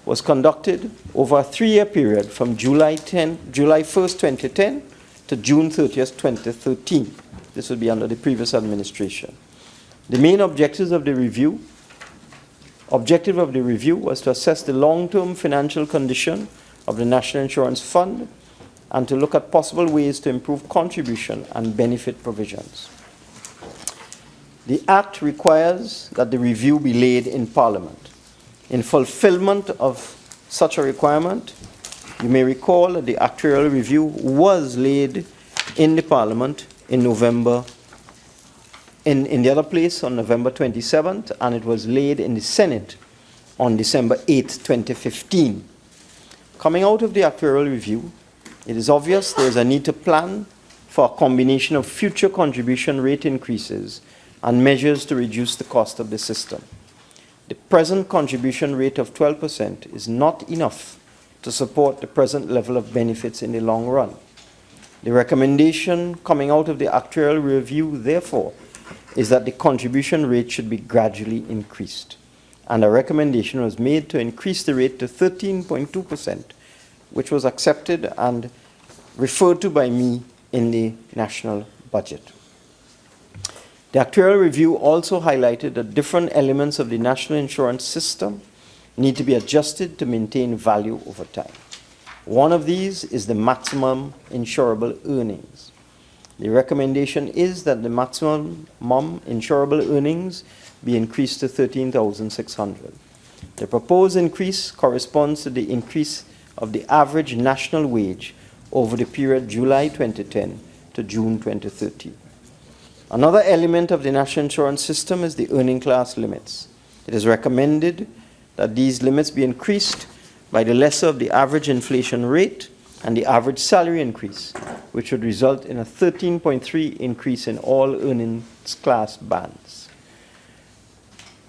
was conducted over a 3-year period from July 1st, 2010 to June 30th, 2013. This will be under the previous administration. The main objective of the review was to assess the long-term financial condition of the National Insurance Fund and to look at possible ways to improve contribution and benefit provisions. The Act requires that the review be laid in Parliament. In fulfillment of such a requirement, you may recall that the actuarial review was laid in the Parliament in November, in the other place on November 27th, and it was laid in the Senate on December 8th, 2015. Coming out of the actuarial review, it is obvious there is a need to plan for a combination of future contribution rate increases and measures to reduce the cost of the system. The present contribution rate of 12% is not enough to support the present level of benefits in the long run. The recommendation coming out of the actuarial review, therefore, is that the contribution rate should be gradually increased. And a recommendation was made to increase the rate to 13.2%, which was accepted and referred to by me in the national budget. The actuarial review also highlighted that different elements of the national insurance system need to be adjusted to maintain value over time. One of these is the maximum insurable earnings. The recommendation is that the maximum insurable earnings be increased to $13,600. The proposed increase corresponds to the increase of the average national wage over the period July 2010 to June 2013. Another element of the national insurance system is the earning class limits. It is recommended that these limits be increased by the lesser of the average inflation rate and the average salary increase, which would result in a 13.3% increase in all earnings class bands.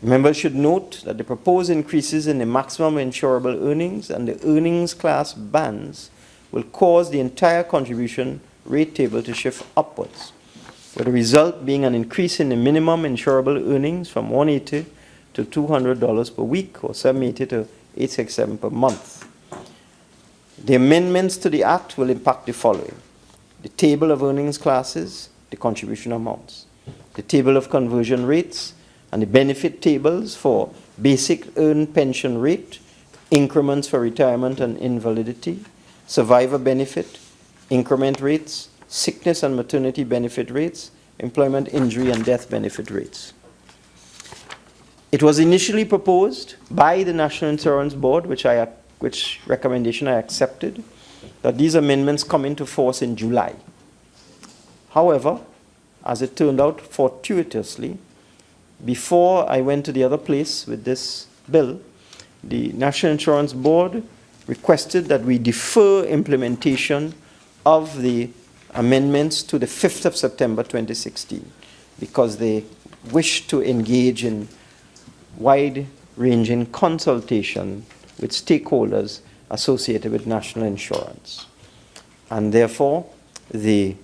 Members should note that the proposed increases in the maximum insurable earnings and the earnings class bands will cause the entire contribution rate table to shift upwards, with the result being an increase in the minimum insurable earnings from $180 to $200 per week, or $780 to $867 per month. The amendments to the Act will impact the following: the table of earnings classes, the contribution amounts, the table of conversion rates, and the benefit tables for basic earned pension rate, increments for retirement and invalidity, survivor benefit, increment rates, sickness and maternity benefit rates, employment injury and death benefit rates. It was initially proposed by the National Insurance Board, which recommendation I accepted, that these amendments come into force in July. However, as it turned out fortuitously, before I went to the other place with this bill, the National Insurance Board requested that we defer implementation of the amendments to the 5th of September 2016 because they wish to engage in wide-ranging consultation with stakeholders associated with national insurance. And therefore, the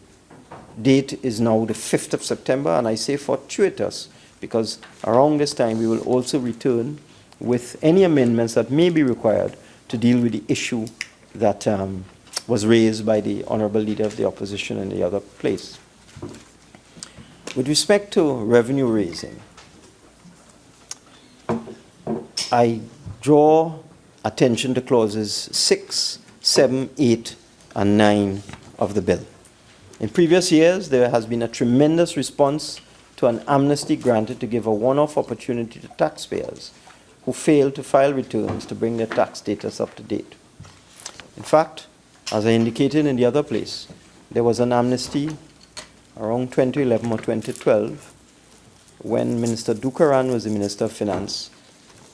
date is now the 5th of September, and I say fortuitous because around this time we will also return with any amendments that may be required to deal with the issue that was raised by the Honorable Leader of the Opposition in the other place. With respect to revenue raising, I draw attention to clauses 6, 7, 8, and 9 of the bill. In previous years, there has been a tremendous response to an amnesty granted to give a one-off opportunity to taxpayers who fail to file returns to bring their tax status up to date. In fact, as I indicated in the other place, there was an amnesty around 2011 or 2012 when Minister Dukaran was the Minister of Finance,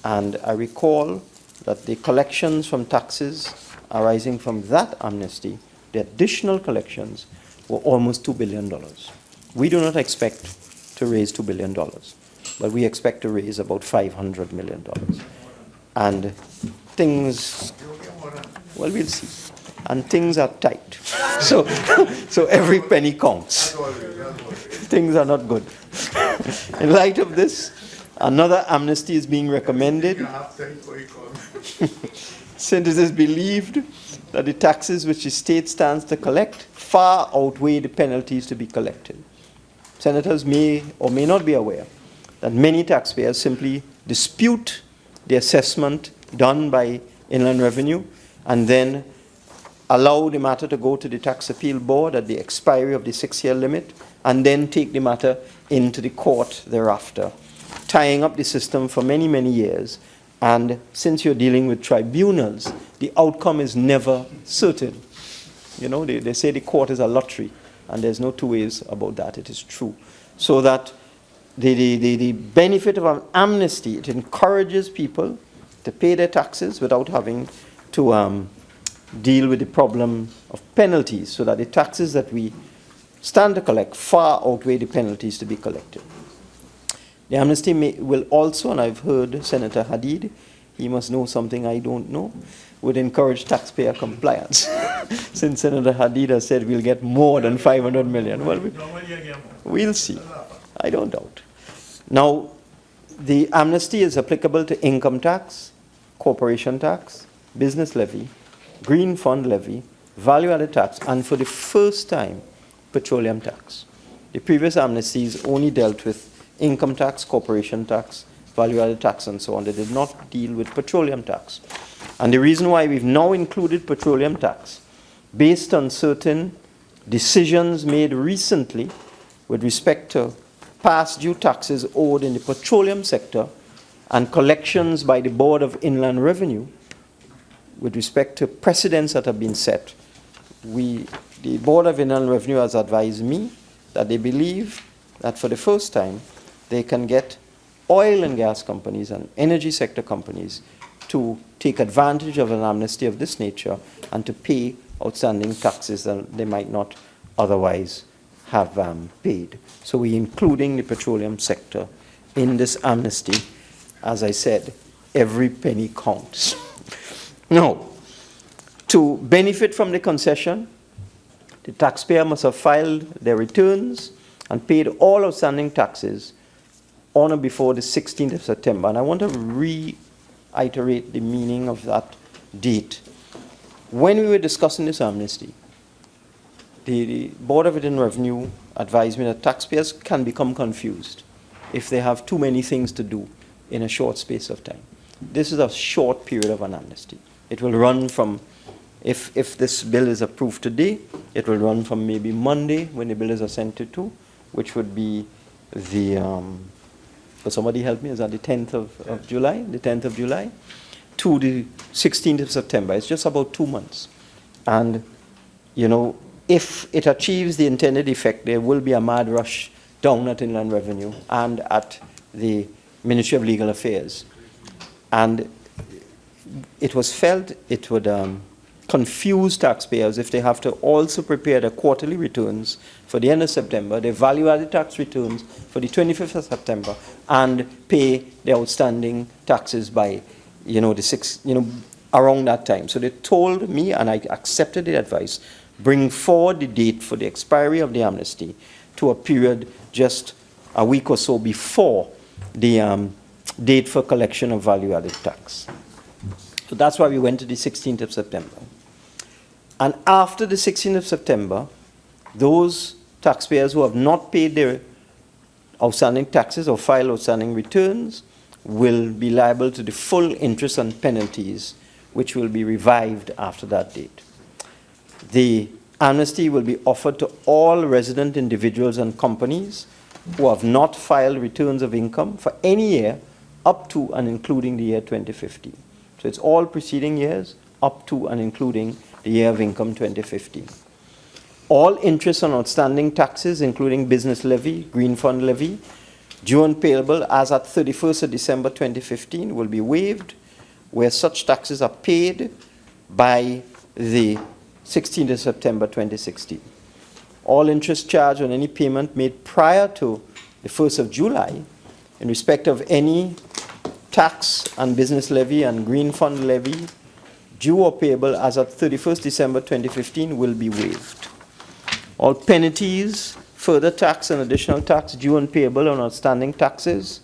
and I recall that the collections from taxes arising from that amnesty, the additional collections, were almost $2 billion. We do not expect to raise $2 billion, but we expect to raise about $500 million. And things, well, we'll see. And things are tight. So every penny counts. Things are not good. In light of this, another amnesty is being recommended, since it is believed that the taxes which the state stands to collect far outweigh the penalties to be collected. Senators may or may not be aware that many taxpayers simply dispute the assessment done by Inland Revenue and then allow the matter to go to the Tax Appeal Board at the expiry of the 6-year limit, and then take the matter into the court thereafter, tying up the system for many, many years. And since you're dealing with tribunals, the outcome is never certain. You know, they say the court is a lottery, and there's no two ways about that. It is true. So that the benefit of an amnesty, it encourages people to pay their taxes without having to deal with the problem of penalties, so that the taxes that we stand to collect far outweigh the penalties to be collected. The amnesty will also, and I've heard Senator Hadid, he must know something I don't know, would encourage taxpayer compliance. Since Senator Hadid has said we'll get more than 500 million. Well, we'll see. I don't doubt. Now, the amnesty is applicable to income tax, corporation tax, business levy, green fund levy, value-added tax, and for the first time, petroleum tax. The previous amnesties only dealt with income tax, corporation tax, value-added tax, and so on. They did not deal with petroleum tax. And the reason why we've now included petroleum tax, based on certain decisions made recently with respect to past due taxes owed in the petroleum sector and collections by the Board of Inland Revenue, with respect to precedents that have been set, the Board of Inland Revenue has advised me that they believe that for the first time, they can get oil and gas companies and energy sector companies to take advantage of an amnesty of this nature and to pay outstanding taxes that they might not otherwise have paid. So we're including the petroleum sector in this amnesty. As I said, every penny counts. Now, to benefit from the concession, the taxpayer must have filed their returns and paid all outstanding taxes on or before the 16th of September. And I want to reiterate the meaning of that date. When we were discussing this amnesty, the Board of Inland Revenue advised me that taxpayers can become confused if they have too many things to do in a short space of time. This is a short period of an amnesty. It will run from, if this bill is approved today, it will run from maybe Monday when the bill is assented to, which would be the, could somebody help me, is that the 10th of July? The 10th of July? To the 16th of September. It's just about 2 months. And, you know, if it achieves the intended effect, there will be a mad rush down at Inland Revenue and at the Ministry of Legal Affairs. And it was felt it would confuse taxpayers if they have to also prepare their quarterly returns for the end of September, their value-added tax returns for the 25th of September, and pay their outstanding taxes by, you know, the 6th, you know, around that time. So they told me, and I accepted the advice, bring forward the date for the expiry of the amnesty to a period just a week or so before the date for collection of value-added tax. So that's why we went to the 16th of September. And after the 16th of September, those taxpayers who have not paid their outstanding taxes or filed outstanding returns will be liable to the full interest and penalties, which will be revived after that date. The amnesty will be offered to all resident individuals and companies who have not filed returns of income for any year up to and including the year 2015. So it's all preceding years up to and including the year of income 2015. All interest on outstanding taxes, including business levy, green fund levy, due and payable as at 31st of December 2015 will be waived where such taxes are paid by the 16th of September 2016. All interest charged on any payment made prior to the 1st of July in respect of any tax and business levy and green fund levy due or payable as at 31st December 2015 will be waived. All penalties, further tax and additional tax due and payable on outstanding taxes,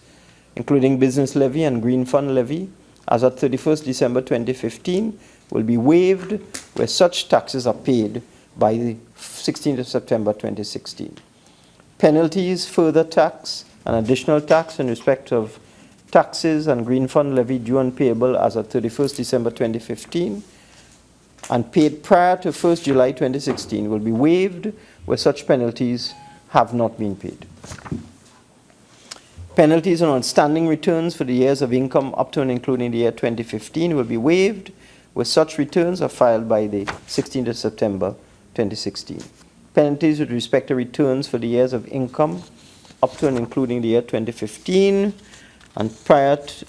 including business levy and green fund levy, as at 31st December 2015, will be waived where such taxes are paid by the 16th of September 2016. Penalties, further tax, and additional tax in respect of taxes and green fund levy due and payable as at 31st December 2015 and paid prior to 1st July 2016 will be waived where such penalties have not been paid. Penalties on outstanding returns for the years of income up to and including the year 2015 will be waived where such returns are filed by the 16th of September 2016. Penalties with respect to returns for the years of income up to and including the year 2015 and filed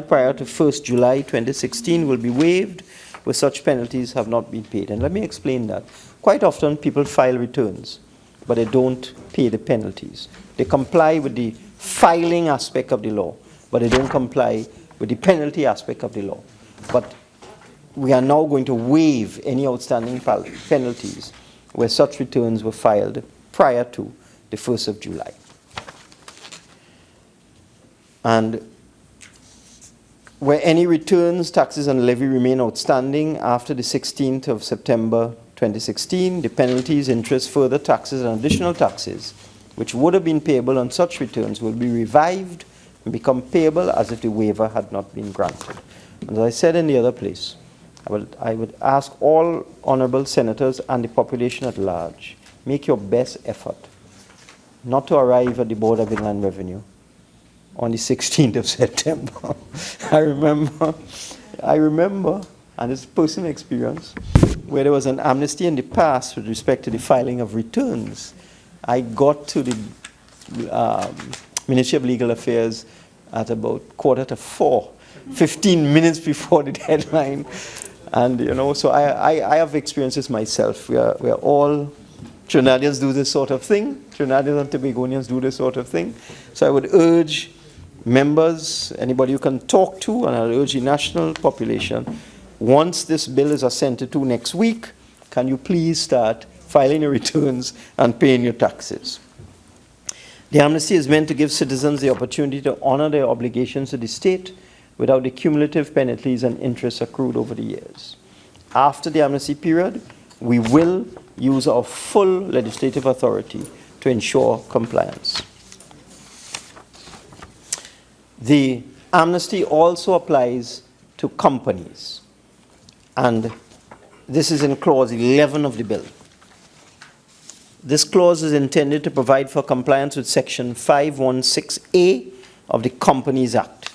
prior to 1st July 2016 will be waived where such penalties have not been paid. And let me explain that. Quite often people file returns, but they don't pay the penalties. They comply with the filing aspect of the law, but they don't comply with the penalty aspect of the law. But we are now going to waive any outstanding penalties where such returns were filed prior to the 1st of July. And where any returns, taxes, and levy remain outstanding after the 16th of September 2016, the penalties, interest, further taxes, and additional taxes which would have been payable on such returns will be revived and become payable as if the waiver had not been granted. And as I said in the other place, I would ask all honorable senators and the population at large, make your best effort not to arrive at the Board of Inland Revenue on the 16th of September. I remember, and it's personal experience, where there was an amnesty in the past with respect to the filing of returns. I got to the Ministry of Legal Affairs at about 3:45, 15 minutes before the deadline. And, you know, so I have experienced this myself. We are all, Trinidadians do this sort of thing. Trinidadians and Tobagonians do this sort of thing. So I would urge members, anybody you can talk to, and I'll urge the national population, once this bill is assented to next week, can you please start filing your returns and paying your taxes. The amnesty is meant to give citizens the opportunity to honor their obligations to the state without the cumulative penalties and interest accrued over the years. After the amnesty period, we will use our full legislative authority to ensure compliance. The amnesty also applies to companies, and this is in clause 11 of the bill. This clause is intended to provide for compliance with section 516A of the Companies Act.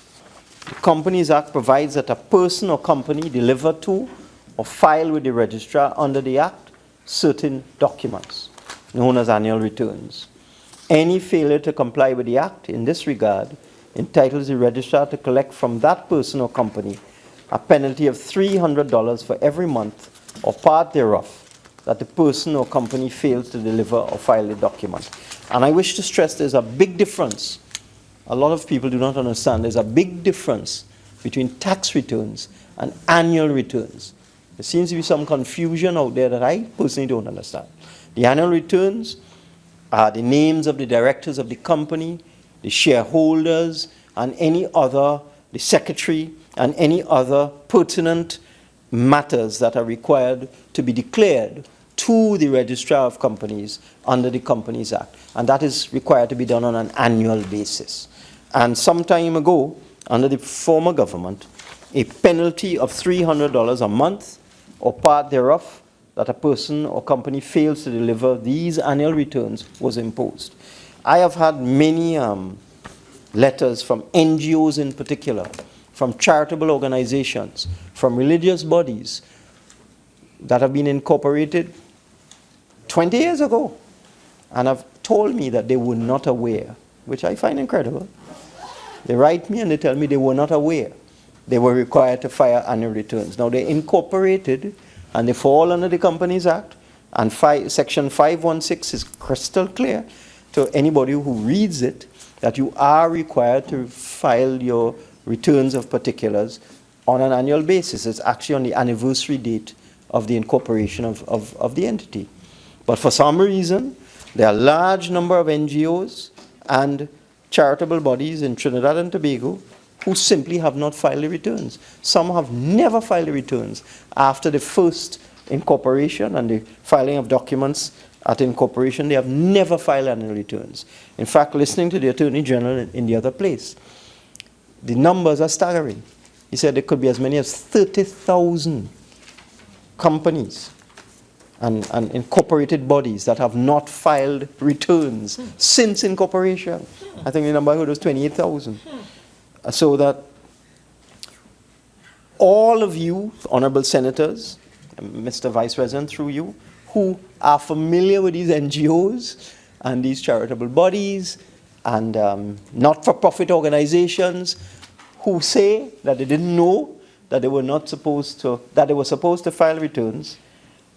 The Companies Act provides that a person or company deliver to or file with the registrar under the Act certain documents known as annual returns. Any failure to comply with the Act in this regard entitles the registrar to collect from that person or company a penalty of $300 for every month or part thereof that the person or company fails to deliver or file the document. And I wish to stress there's a big difference. A lot of people do not understand there's a big difference between tax returns and annual returns. There seems to be some confusion out there that I personally don't understand. The annual returns are the names of the directors of the company, the shareholders, and any other, the secretary, and any other pertinent matters that are required to be declared to the Registrar of Companies under the Companies Act. And that is required to be done on an annual basis. And some time ago, under the former government, a penalty of $300 a month or part thereof that a person or company fails to deliver these annual returns was imposed. I have had many letters from NGOs in particular, from charitable organizations, from religious bodies that have been incorporated 20 years ago and have told me that they were not aware, which I find incredible. They write me and they tell me they were not aware they were required to file annual returns. Now, they're incorporated and they fall under the Companies Act, and Section 516 is crystal clear to anybody who reads it that you are required to file your returns of particulars on an annual basis. It's actually on the anniversary date of the incorporation of the entity. But for some reason, there are a large number of NGOs and charitable bodies in Trinidad and Tobago who simply have not filed the returns. Some have never filed the returns after the first incorporation and the filing of documents at incorporation. They have never filed annual returns. In fact, listening to the Attorney General in the other place, the numbers are staggering. He said there could be as many as 30,000 companies and incorporated bodies that have not filed returns since incorporation. I think the number I heard was 28,000. So that all of you, honorable senators, Mr. Vice President, through you, who are familiar with these NGOs and these charitable bodies and not-for-profit organizations who say that they didn't know that they were not supposed to, that they were supposed to file returns,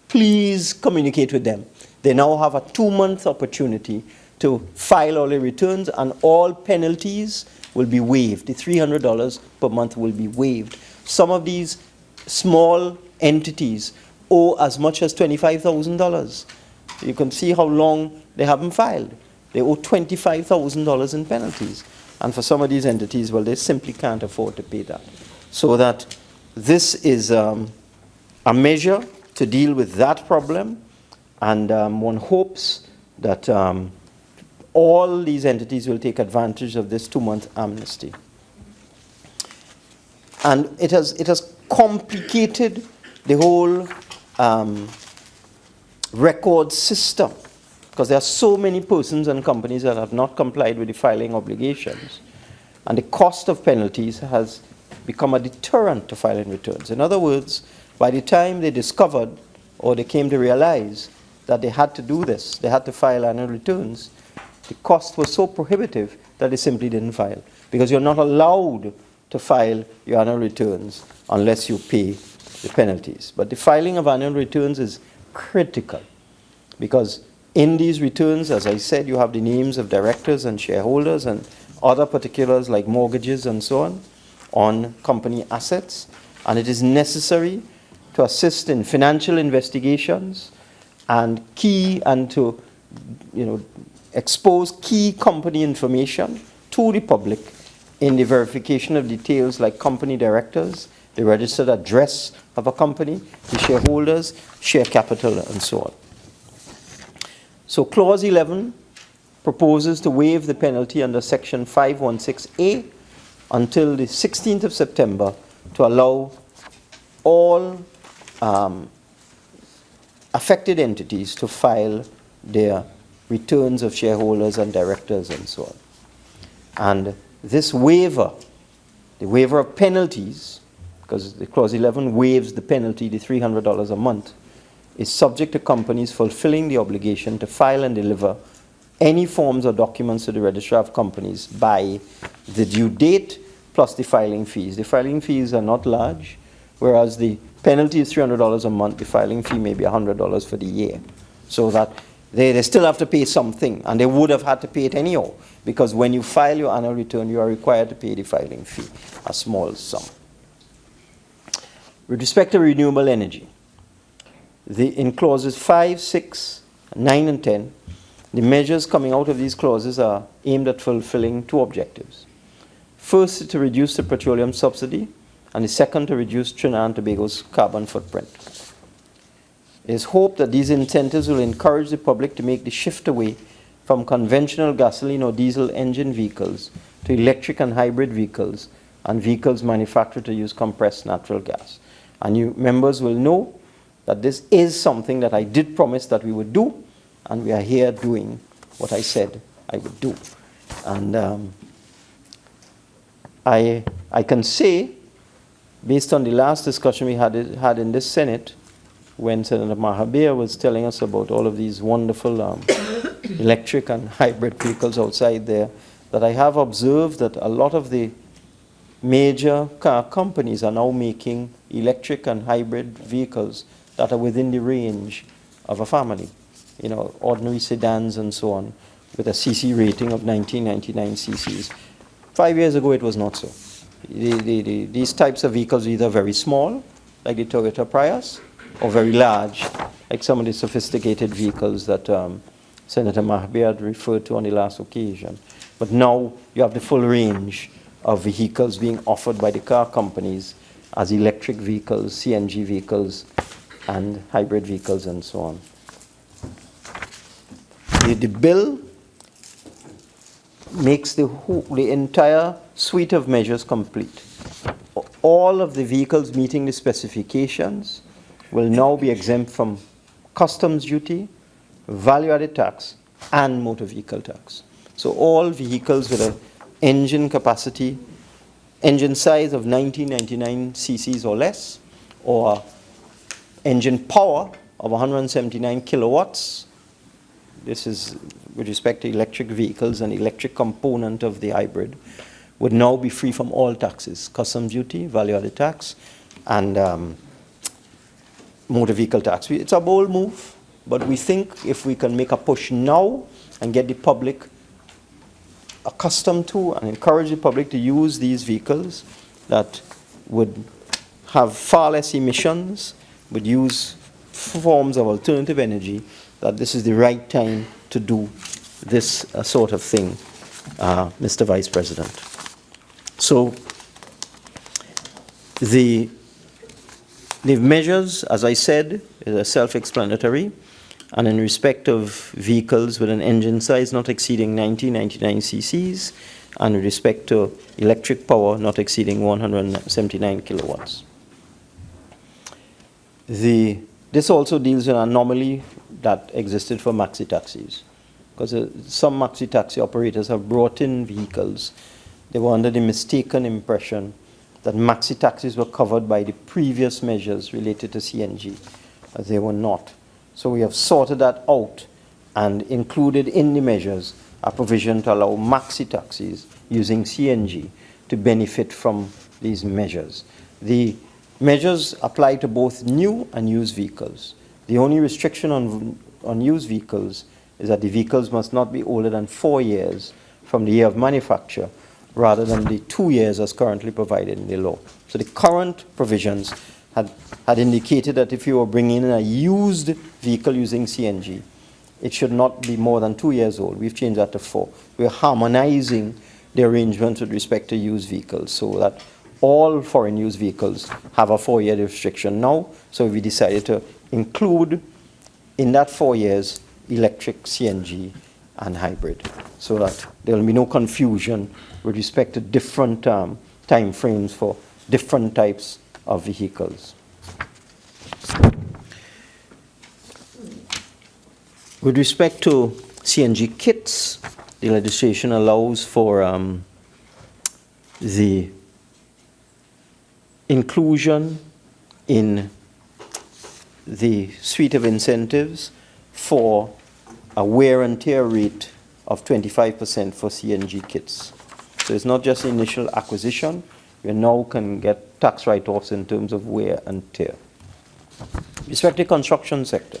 please communicate with them. They now have a 2-month opportunity to file all the returns, and all penalties will be waived. The $300 per month will be waived. Some of these small entities owe as much as $25,000. You can see how long they haven't filed. They owe $25,000 in penalties. And for some of these entities, well, they simply can't afford to pay that. So that this is a measure to deal with that problem, and one hopes that all these entities will take advantage of this 2-month amnesty. And it has complicated the whole record system, because there are so many persons and companies that have not complied with the filing obligations, and the cost of penalties has become a deterrent to filing returns. In other words, by the time they discovered or they came to realize that they had to do this, they had to file annual returns, the cost was so prohibitive that they simply didn't file, because you're not allowed to file your annual returns unless you pay the penalties. But the filing of annual returns is critical, because in these returns, as I said, you have the names of directors and shareholders and other particulars like mortgages and so on company assets, and it is necessary to assist in financial investigations and to expose key company information to the public in the verification of details like company directors, the registered address of a company, the shareholders, share capital, and so on. So Clause 11 proposes to waive the penalty under Section 516A until the 16th of September to allow all affected entities to file their returns of shareholders and directors and so on. And this waiver, the waiver of penalties, because the Clause 11 waives the penalty, the $300 a month, is subject to companies fulfilling the obligation to file and deliver any forms or documents to the Registrar of Companies by the due date plus the filing fees. The filing fees are not large, whereas the penalty is $300 a month, the filing fee may be $100 for the year. So that they still have to pay something, and they would have had to pay it anyhow, because when you file your annual return, you are required to pay the filing fee, a small sum. With respect to renewable energy, in clauses 5, 6, 9, and 10, the measures coming out of these clauses are aimed at fulfilling 2 objectives. First is to reduce the petroleum subsidy, and the second to reduce Trinidad and Tobago's carbon footprint. It is hoped that these incentives will encourage the public to make the shift away from conventional gasoline or diesel engine vehicles to electric and hybrid vehicles and vehicles manufactured to use compressed natural gas. And you members will know that this is something that I did promise that we would do, and we are here doing what I said I would do. And I can say, based on the last discussion we had in this Senate, when Senator Mahabir was telling us about all of these wonderful electric and hybrid vehicles outside there, that I have observed that a lot of the major car companies are now making electric and hybrid vehicles that are within the range of a family. You know, ordinary sedans and so on, with a CC rating of 1999 cc's. 5 years ago, it was not so. These types of vehicles are either very small, like the Toyota Prius, or very large, like some of the sophisticated vehicles that Senator Mahabir had referred to on the last occasion. But now you have the full range of vehicles being offered by the car companies as electric vehicles, CNG vehicles, and hybrid vehicles, and so on. The bill makes the entire suite of measures complete. All of the vehicles meeting the specifications will now be exempt from customs duty, value-added tax, and motor vehicle tax. So all vehicles with an engine capacity, engine size of 1999 cc's or less, or engine power of 179 kilowatts, this is with respect to electric vehicles and electric component of the hybrid, would now be free from all taxes, customs duty, value-added tax, and motor vehicle tax. It's a bold move, but we think if we can make a push now and get the public accustomed to and encourage the public to use these vehicles that would have far less emissions, would use forms of alternative energy, that this is the right time to do this sort of thing, Mr. Vice President. So the measures, as I said, are self-explanatory, and in respect of vehicles with an engine size not exceeding 1999 cc's, and with respect to electric power not exceeding 179 kilowatts. This also deals with an anomaly that existed for maxi taxis, because some maxi taxi operators have brought in vehicles. They were under the mistaken impression that maxi taxis were covered by the previous measures related to CNG, as they were not. So we have sorted that out and included in the measures a provision to allow maxi taxis using CNG to benefit from these measures. The measures apply to both new and used vehicles. The only restriction on used vehicles is that the vehicles must not be older than 4 years from the year of manufacture, rather than the 2 years as currently provided in the law. So the current provisions had indicated that if you were bringing in a used vehicle using CNG, it should not be more than 2 years old. We've changed that to 4. We're harmonizing the arrangements with respect to used vehicles so that all foreign used vehicles have a 4-year restriction now. So we decided to include in that 4 years electric, CNG, and hybrid, so that there will be no confusion with respect to different time frames for different types of vehicles. With respect to CNG kits, the legislation allows for the inclusion in the suite of incentives for a wear and tear rate of 25% for CNG kits. So it's not just initial acquisition, you now can get tax write-offs in terms of wear and tear. With respect to the construction sector,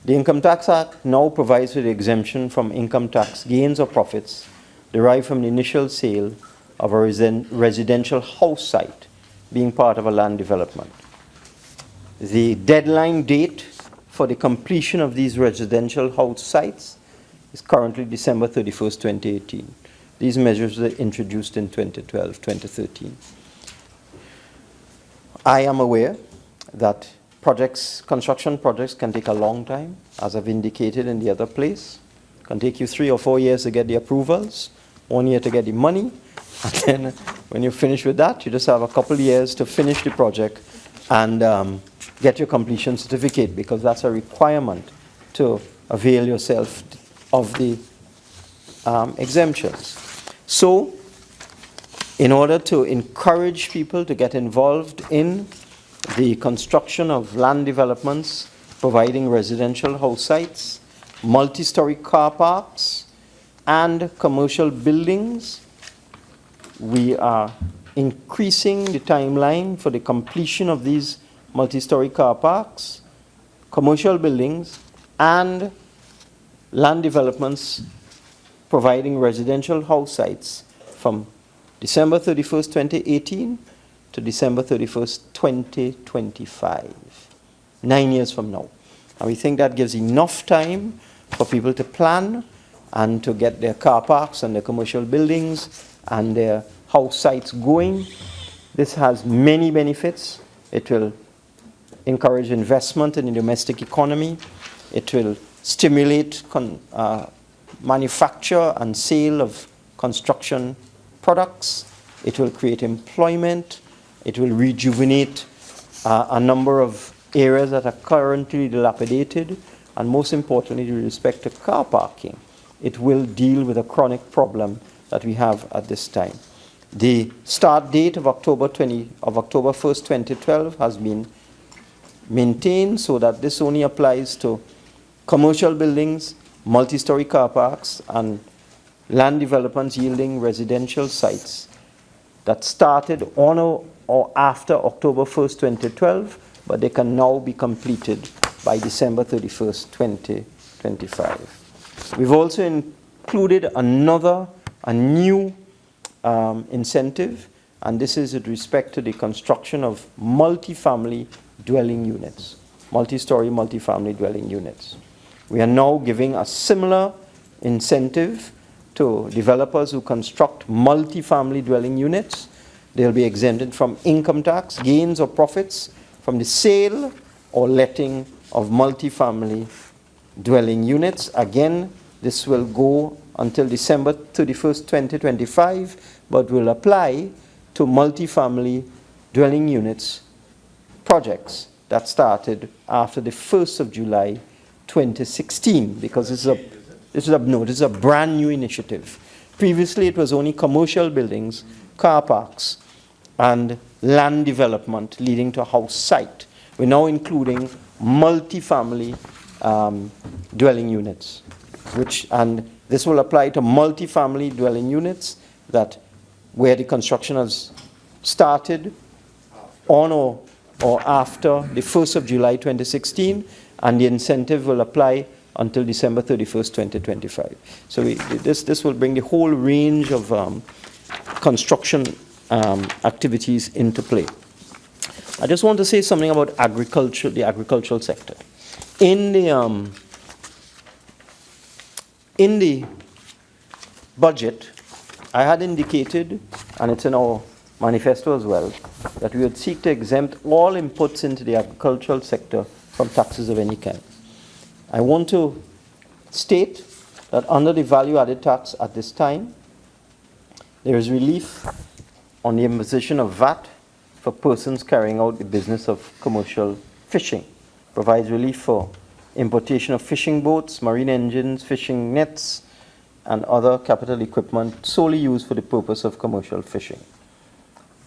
the Income Tax Act now provides for the exemption from income tax gains or profits derived from the initial sale of a residential house site being part of a land development. The deadline date for the completion of these residential house sites is currently December 31st, 2018. These measures were introduced in 2012, 2013. I am aware that construction projects can take a long time, as I've indicated in the other place. It can take you 3 or 4 years to get the approvals, 1 year to get the money, and then when you finish with that, you just have a couple of years to finish the project and get your completion certificate, because that's a requirement to avail yourself of the exemptions. So, in order to encourage people to get involved in the construction of land developments, providing residential house sites, multi-story car parks, and commercial buildings. We are increasing the timeline for the completion of these multi-story car parks, commercial buildings, and land developments providing residential house sites from December 31st, 2018 to December 31st, 2025, 9 years from now. And we think that gives enough time for people to plan and to get their car parks and their commercial buildings and their house sites going. This has many benefits. It will encourage investment in the domestic economy. It will stimulate manufacture and sale of construction products. It will create employment. It will rejuvenate a number of areas that are currently dilapidated. And most importantly, with respect to car parking, it will deal with a chronic problem that we have at this time. The start date of October 1st, 2012 has been maintained so that this only applies to commercial buildings, multi-story car parks, and land developments yielding residential sites that started on or after October 1st, 2012, but they can now be completed by December 31st, 2025. We've also included a new incentive, and this is with respect to the construction of multi-family dwelling units, multi-story, multi-family dwelling units. We are now giving a similar incentive to developers who construct multi-family dwelling units. They'll be exempted from income tax, gains or profits from the sale or letting of multi-family dwelling units. Again, this will go until December 31st, 2025, but will apply to multi-family dwelling units projects that started after the 1st of July 2016, because this is a brand new initiative. Previously, it was only commercial buildings, car parks, and land development leading to a house site. We're now including multi-family dwelling units, and this will apply to multi-family dwelling units where the construction has started on or after the 1st of July 2016, and the incentive will apply until December 31st, 2025. So this will bring the whole range of construction activities into play. I just want to say something about agriculture, the agricultural sector. In the budget, I had indicated, and it's in our manifesto as well, that we would seek to exempt all inputs into the agricultural sector from taxes of any kind. I want to state that under the value-added tax at this time, there is relief on the imposition of VAT for persons carrying out the business of commercial fishing. Provides relief for importation of fishing boats, marine engines, fishing nets, and other capital equipment solely used for the purpose of commercial fishing.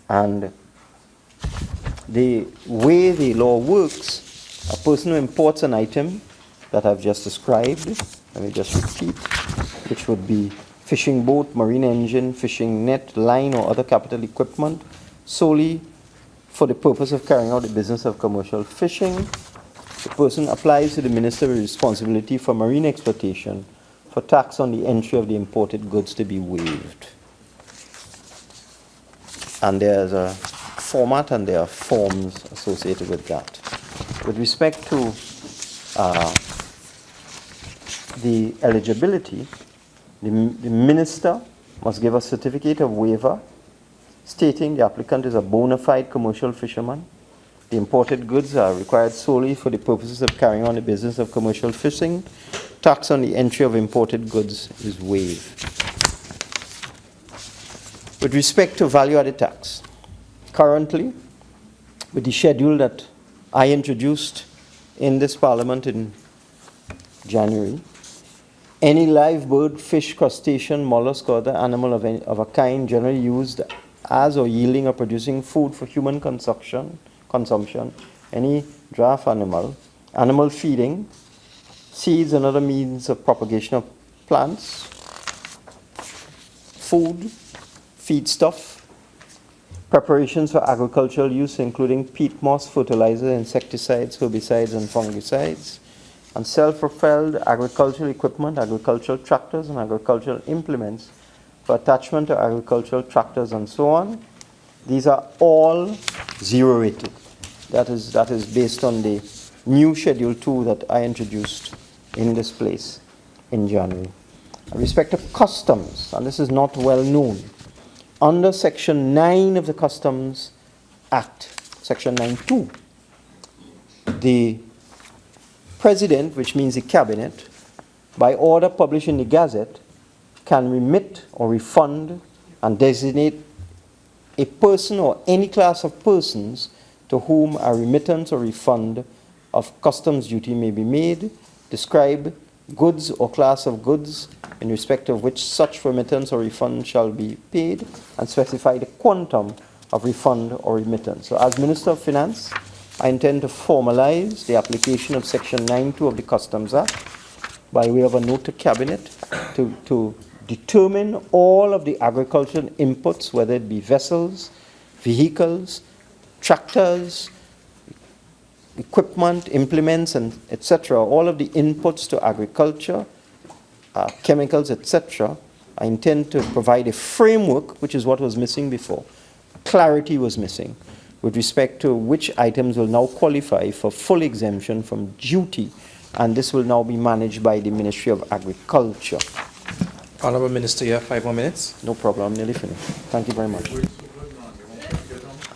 And the way the law works, a person who imports an item that I've just described, let me just repeat, which would be fishing boat, marine engine, fishing net, line, or other capital equipment, solely for the purpose of carrying out the business of commercial fishing, the person applies to the Minister with responsibility for marine exploitation for tax on the entry of the imported goods to be waived. And there's a format and there are forms associated with that. With respect to the eligibility, the Minister must give a certificate of waiver stating the applicant is a bona fide commercial fisherman. The imported goods are required solely for the purposes of carrying on the business of commercial fishing. Tax on the entry of imported goods is waived. With respect to value-added tax, currently, with the schedule that I introduced in this Parliament in January, any live bird, fish, crustacean, mollusk, or other animal of a kind generally used as or yielding or producing food for human consumption, any draft animal feeding, seeds and other means of propagation of plants, food, feedstuff, preparations for agricultural use, including peat moss, fertilizer, insecticides, herbicides, and fungicides, and self-propelled agricultural equipment, agricultural tractors, and agricultural implements for attachment to agricultural tractors, and so on. These are all zero rated. That is based on the new Schedule 2 that I introduced in this place in January. With respect to customs, and this is not well known, under Section 9 of the Customs Act, Section 9.2, the President, which means the Cabinet, by order published in the Gazette, can remit or refund and designate a person or any class of persons to whom a remittance or refund of customs duty may be made, describe goods or class of goods in respect of which such remittance or refund shall be paid, and specify the quantum of refund or remittance. So as Minister of Finance, I intend to formalize the application of Section 9.2 of the Customs Act by way of a note to Cabinet to determine all of the agricultural inputs, whether it be vessels, vehicles, tractors, equipment, implements, and etc., all of the inputs to agriculture, chemicals, etc. I intend to provide a framework, which is what was missing before. Clarity was missing with respect to which items will now qualify for full exemption from duty, and this will now be managed by the Ministry of Agriculture. Honourable Minister, you have 5 more minutes. No problem, I'm nearly finished. Thank you very much.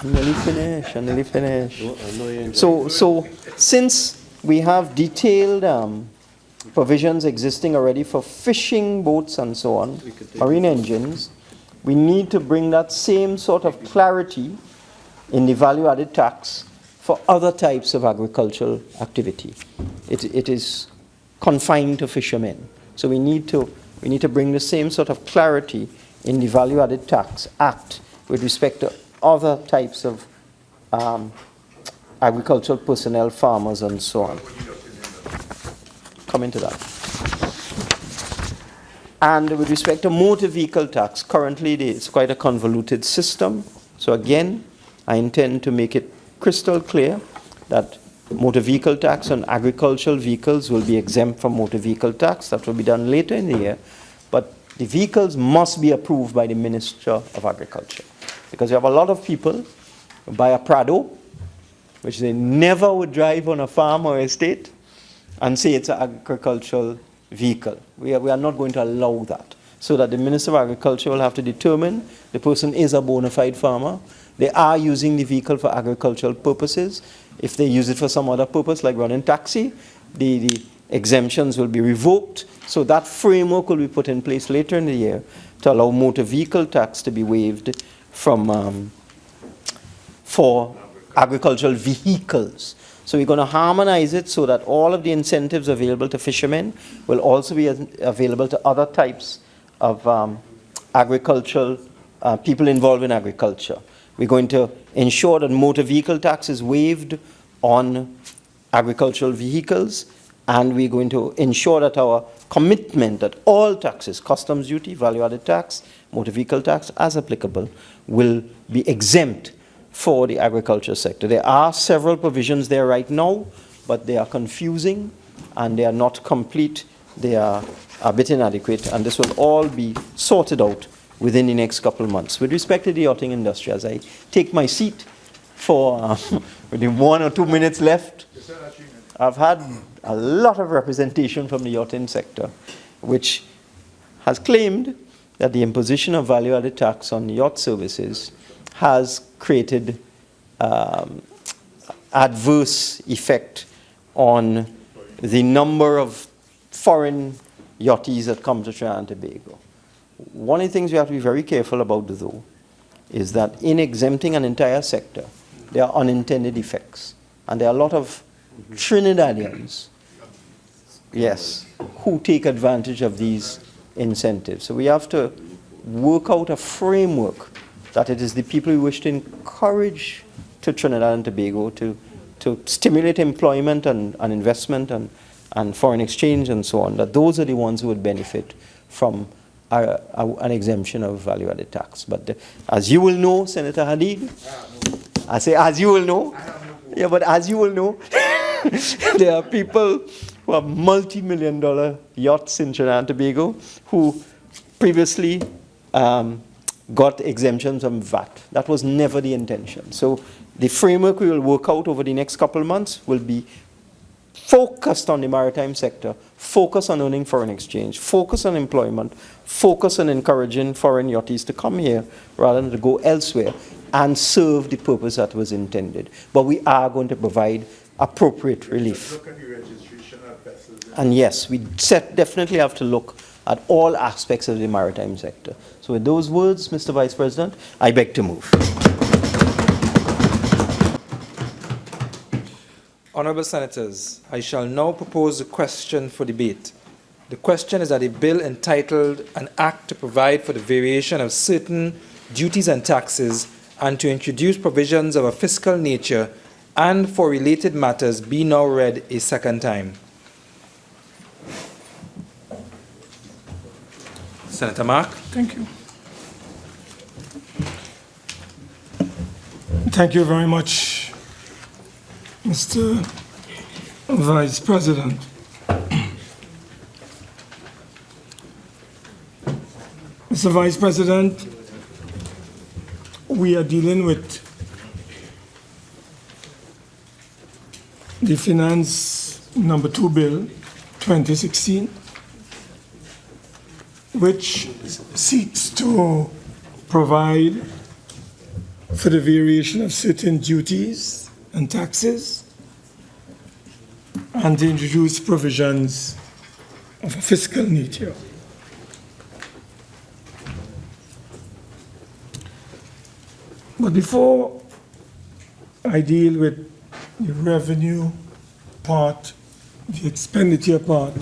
I'm nearly finished. So since we have detailed provisions existing already for fishing boats and so on, marine engines, we need to bring that same sort of clarity in the value-added tax for other types of agricultural activity. It is confined to fishermen. So we need to bring the same sort of clarity in the Value-Added Tax Act with respect to other types of agricultural personnel, farmers, and so on. Come into that. And with respect to motor vehicle tax, currently it's quite a convoluted system. So again, I intend to make it crystal clear that motor vehicle tax on agricultural vehicles will be exempt from motor vehicle tax. That will be done later in the year. But the vehicles must be approved by the Minister of Agriculture. Because you have a lot of people who buy a Prado, which they never would drive on a farm or estate, and say it's an agricultural vehicle. We are not going to allow that. So that the Minister of Agriculture will have to determine the person is a bona fide farmer. They are using the vehicle for agricultural purposes. If they use it for some other purpose, like running taxi, the exemptions will be revoked. So that framework will be put in place later in the year to allow motor vehicle tax to be waived from for agricultural vehicles. So we're going to harmonize it so that all of the incentives available to fishermen will also be available to other types of agricultural people involved in agriculture. We're going to ensure that motor vehicle tax is waived on agricultural vehicles, and we're going to ensure that our commitment that all taxes, customs duty, value-added tax, motor vehicle tax, as applicable, will be exempt for the agriculture sector. There are several provisions there right now, but they are confusing and they are not complete. They are a bit inadequate, and this will all be sorted out within the next couple of months. With respect to the yachting industry, as I take my seat for within 1 or 2 minutes left, I've had a lot of representation from the yachting sector, which has claimed that the imposition of value-added tax on yacht services has created adverse effect on the number of foreign yachties that come to Trinidad and Tobago. One of the things we have to be very careful about, though, is that in exempting an entire sector, there are unintended effects. And there are a lot of Trinidadians, yes, who take advantage of these incentives. So we have to work out a framework that it is the people we wish to encourage to Trinidad and Tobago to stimulate employment and investment and and foreign exchange and so on, that those are the ones who would benefit from an exemption of value-added tax. But as you will know, Senator Hadid, I say as you will know, yeah, but as you will know, there are people who have multi-million-dollar yachts in Trinidad and Tobago who previously got exemptions from VAT. That was never the intention. So the framework we will work out over the next couple of months will be focused on the maritime sector, focus on earning foreign exchange, focus on employment, focus on encouraging foreign yachties to come here rather than to go elsewhere and serve the purpose that was intended. But we are going to provide appropriate relief. Look at the registration of vessels. And yes, we definitely have to look at all aspects of the maritime sector. So with those words, Mr. Vice President, I beg to move. Honourable Senators, I shall now propose a question for debate. The question is that a bill entitled An Act to Provide for the Variation of Certain Duties and Taxes and to introduce provisions of a fiscal nature and for related matters be now read a second time. Senator Mark. Thank you. Thank you very much, Mr. Vice President. Mr. Vice President, we are dealing with the Finance Number 2 Bill 2016, which seeks to provide for the variation of certain duties and taxes and to introduce provisions of a fiscal nature. But before I deal with the revenue part, the expenditure part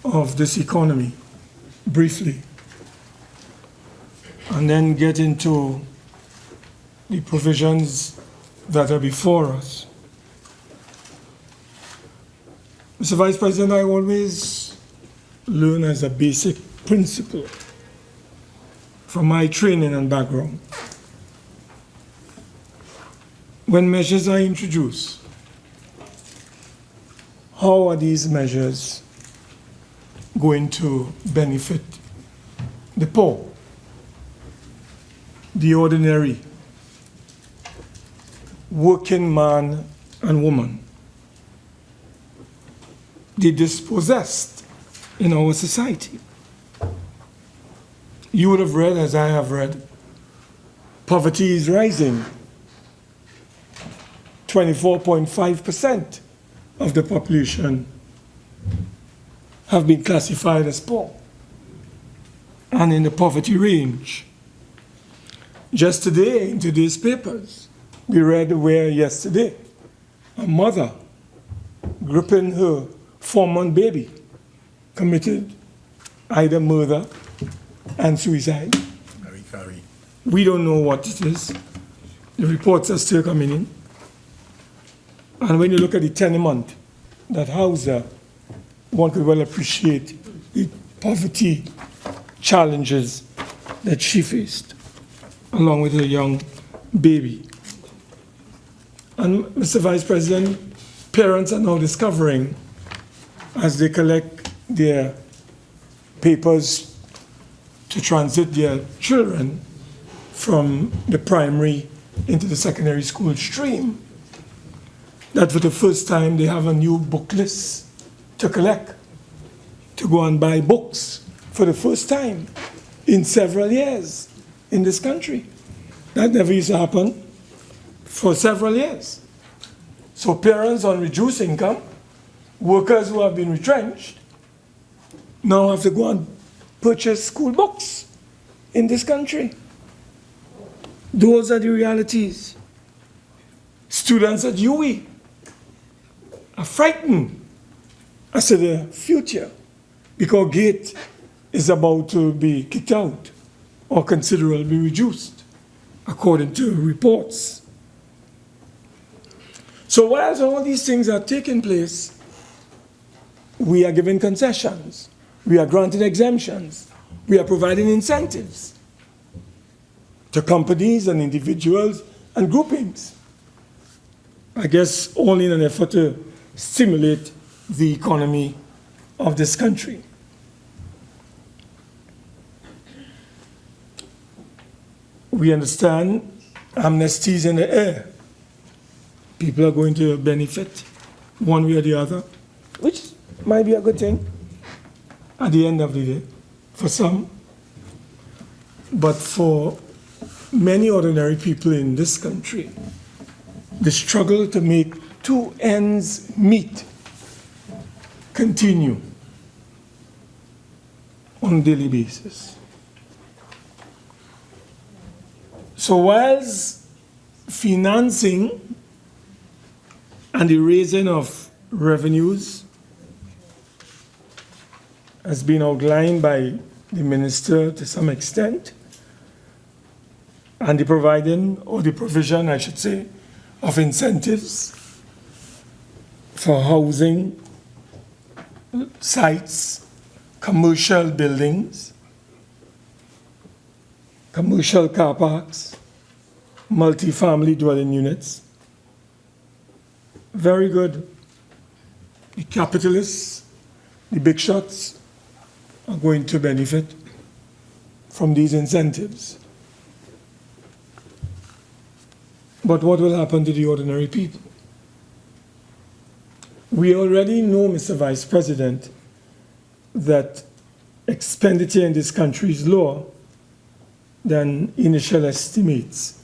of this economy, briefly, and then get into the provisions that are before us. Mr. Vice President, I always learn as a basic principle from my training and background. When measures are introduced, how are these measures going to benefit the poor, the ordinary working man and woman, the dispossessed in our society? You would have read, as I have read, poverty is rising. 24.5% of the population have been classified as poor and in the poverty range. Just today, in today's papers, we read where yesterday a mother gripping her 4-month baby committed either murder and suicide. We don't know what it is. The reports are still coming in. And when you look at the tenement that housed her, one could well appreciate the poverty challenges that she faced, along with her young baby. And Mr. Vice President, parents are now discovering, as they collect their papers to transit their children from the primary into the secondary school stream, that for the first time they have a new book list to collect, to go and buy books for the first time in several years in this country. That never used to happen for several years. So parents on reduced income, workers who have been retrenched, now have to go and purchase school books in this country. Those are the realities. Students at UWI are frightened as to the future because GATE is about to be kicked out or considerably reduced, according to reports. So while all these things are taking place, we are giving concessions, we are granting exemptions, we are providing incentives to companies and individuals and groupings. I guess all in an effort to stimulate the economy of this country. We understand amnesty is in the air. People are going to benefit one way or the other, which might be a good thing at the end of the day for some. But for many ordinary people in this country, the struggle to make two ends meet continue on a daily basis. So whilst financing and the raising of revenues has been outlined by the minister to some extent, and the providing, or the provision, I should say, of incentives for housing sites, commercial buildings, commercial car parks, multi-family dwelling units. Very good. The capitalists, the big shots, are going to benefit from these incentives. But what will happen to the ordinary people? We already know, Mr. Vice President, that expenditure in this country is lower than initial estimates.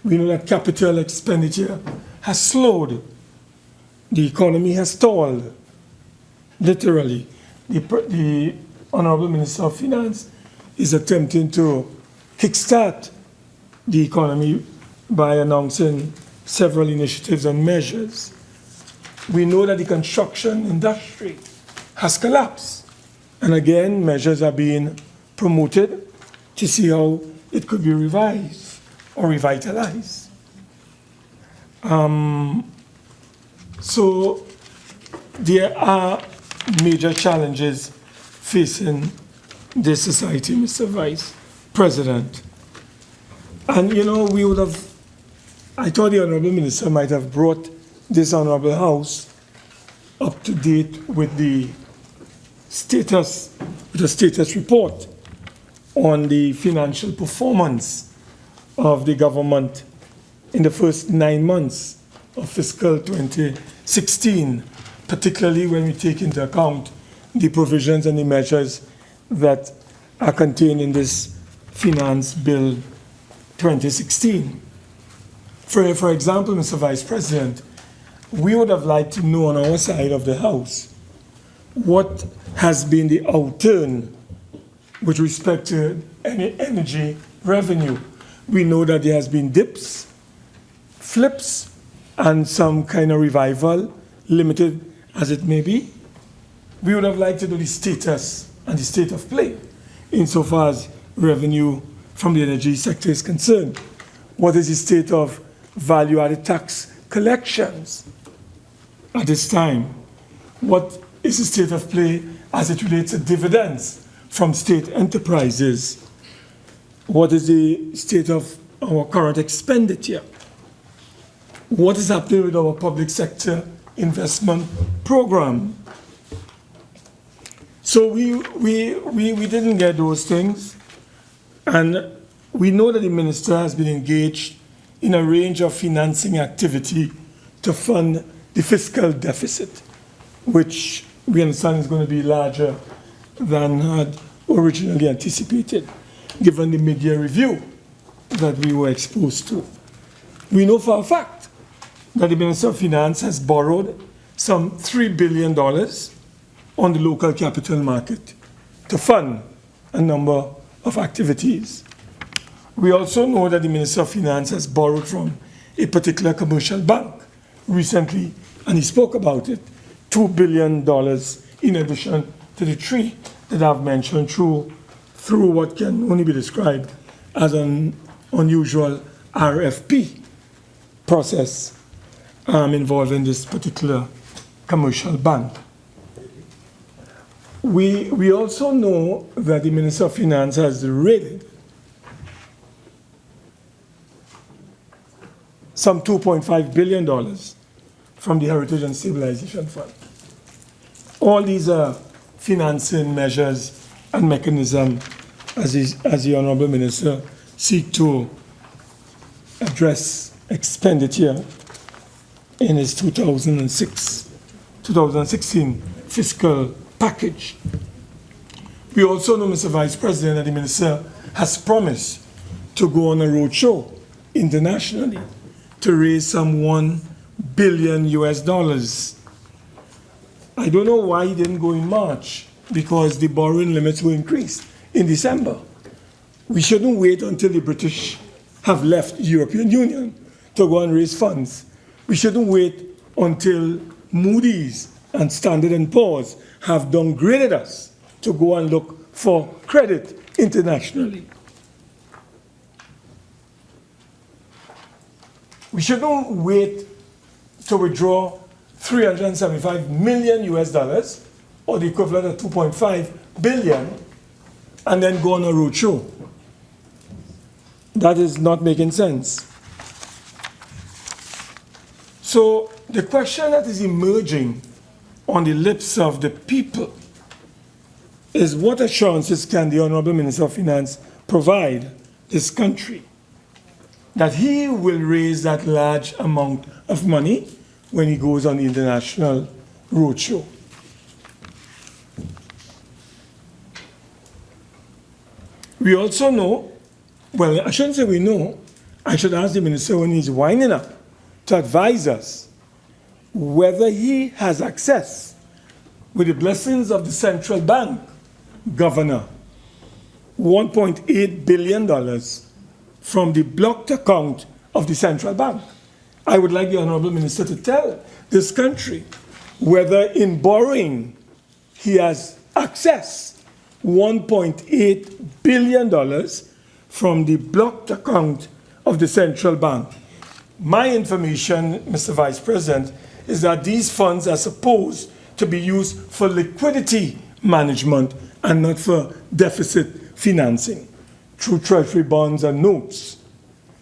We know that capital expenditure has slowed. The economy has stalled, literally. The Honorable Minister of Finance is attempting to kickstart the economy by announcing several initiatives and measures. We know that the construction industry has collapsed. And again, measures are being promoted to see how it could be revised or revitalized. So there are major challenges facing this society, Mr. Vice President. And you know, we would have, I thought the Honorable Minister might have brought this Honorable House up to date with the status report on the financial performance of the government in the first 9 months of fiscal 2016, particularly when we take into account the provisions and the measures that are contained in this Finance Bill 2016. For example, Mr. Vice President, we would have liked to know on our side of the House what has been the outturn with respect to any energy revenue. We know that there has been dips, flips, and some kind of revival, limited as it may be. We would have liked to know the status and the state of play insofar as revenue from the energy sector is concerned. What is the state of value-added tax collections at this time? What is the state of play as it relates to dividends from state enterprises? What is the state of our current expenditure? What is happening with our public sector investment program? So we didn't get those things. And we know that the minister has been engaged in a range of financing activity to fund the fiscal deficit, which we understand is going to be larger than had originally anticipated, given the mid-year review that we were exposed to. We know for a fact that the Minister of Finance has borrowed some $3 billion on the local capital market to fund a number of activities. We also know that the Minister of Finance has borrowed from a particular commercial bank recently, and he spoke about it, $2 billion in addition to the three that I've mentioned through what can only be described as an unusual RFP process involving this particular commercial bank. We also know that the Minister of Finance has raided some $2.5 billion from the Heritage and Stabilization Fund. All these are financing measures and mechanisms as the Honorable Minister seek to address expenditure in his 2016 fiscal package. We also know, Mr. Vice President, that the Minister has promised to go on a roadshow internationally to raise some $1 billion US. I don't know why he didn't go in March, because the borrowing limits were increased in December. We shouldn't wait until the British have left the European Union to go and raise funds. We shouldn't wait until Moody's and Standard & Poor's have downgraded us to go and look for credit internationally. We shouldn't wait to withdraw $375 million US, or the equivalent of 2.5 billion, and then go on a roadshow. That is not making sense. So the question that is emerging on the lips of the people is, what assurances can the Honorable Minister of Finance provide this country that he will raise that large amount of money when he goes on the international roadshow? We also know, well, I shouldn't say we know, I should ask the Minister when he's winding up to advise us whether he has access, with the blessings of the central bank governor, $1.8 billion from the blocked account of the central bank. I would like the Honorable Minister to tell this country whether in borrowing he has access $1.8 billion from the blocked account of the central bank. My information, Mr. Vice President, is that these funds are supposed to be used for liquidity management and not for deficit financing through treasury bonds and notes.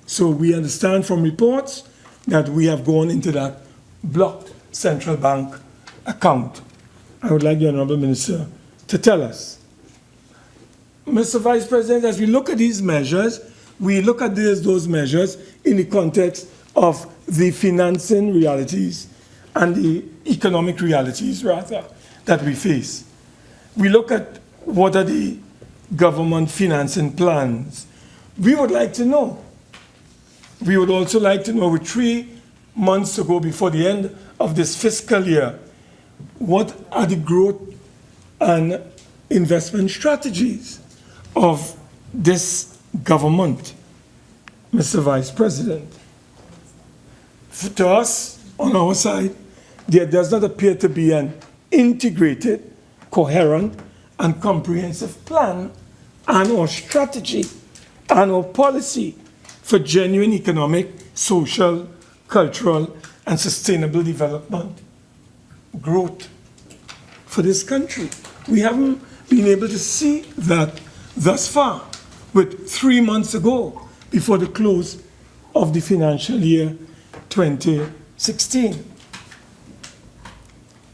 So we understand from reports that we have gone into that blocked central bank account. I would like the Honorable Minister to tell us. Mr. Vice President, as we look at these measures, we look at those measures in the context of the financing realities and the economic realities, rather, that we face. We look at what are the government financing plans. We would like to know. We would also like to know, with 3 months to go before the end of this fiscal year, what are the growth and investment strategies of this government, Mr. Vice President? To us, on our side, there does not appear to be an integrated, coherent, and comprehensive plan and or strategy and or policy for genuine economic, social, cultural, and sustainable development, growth for this country. We haven't been able to see that thus far, with 3 months ago before the close of the financial year 2016.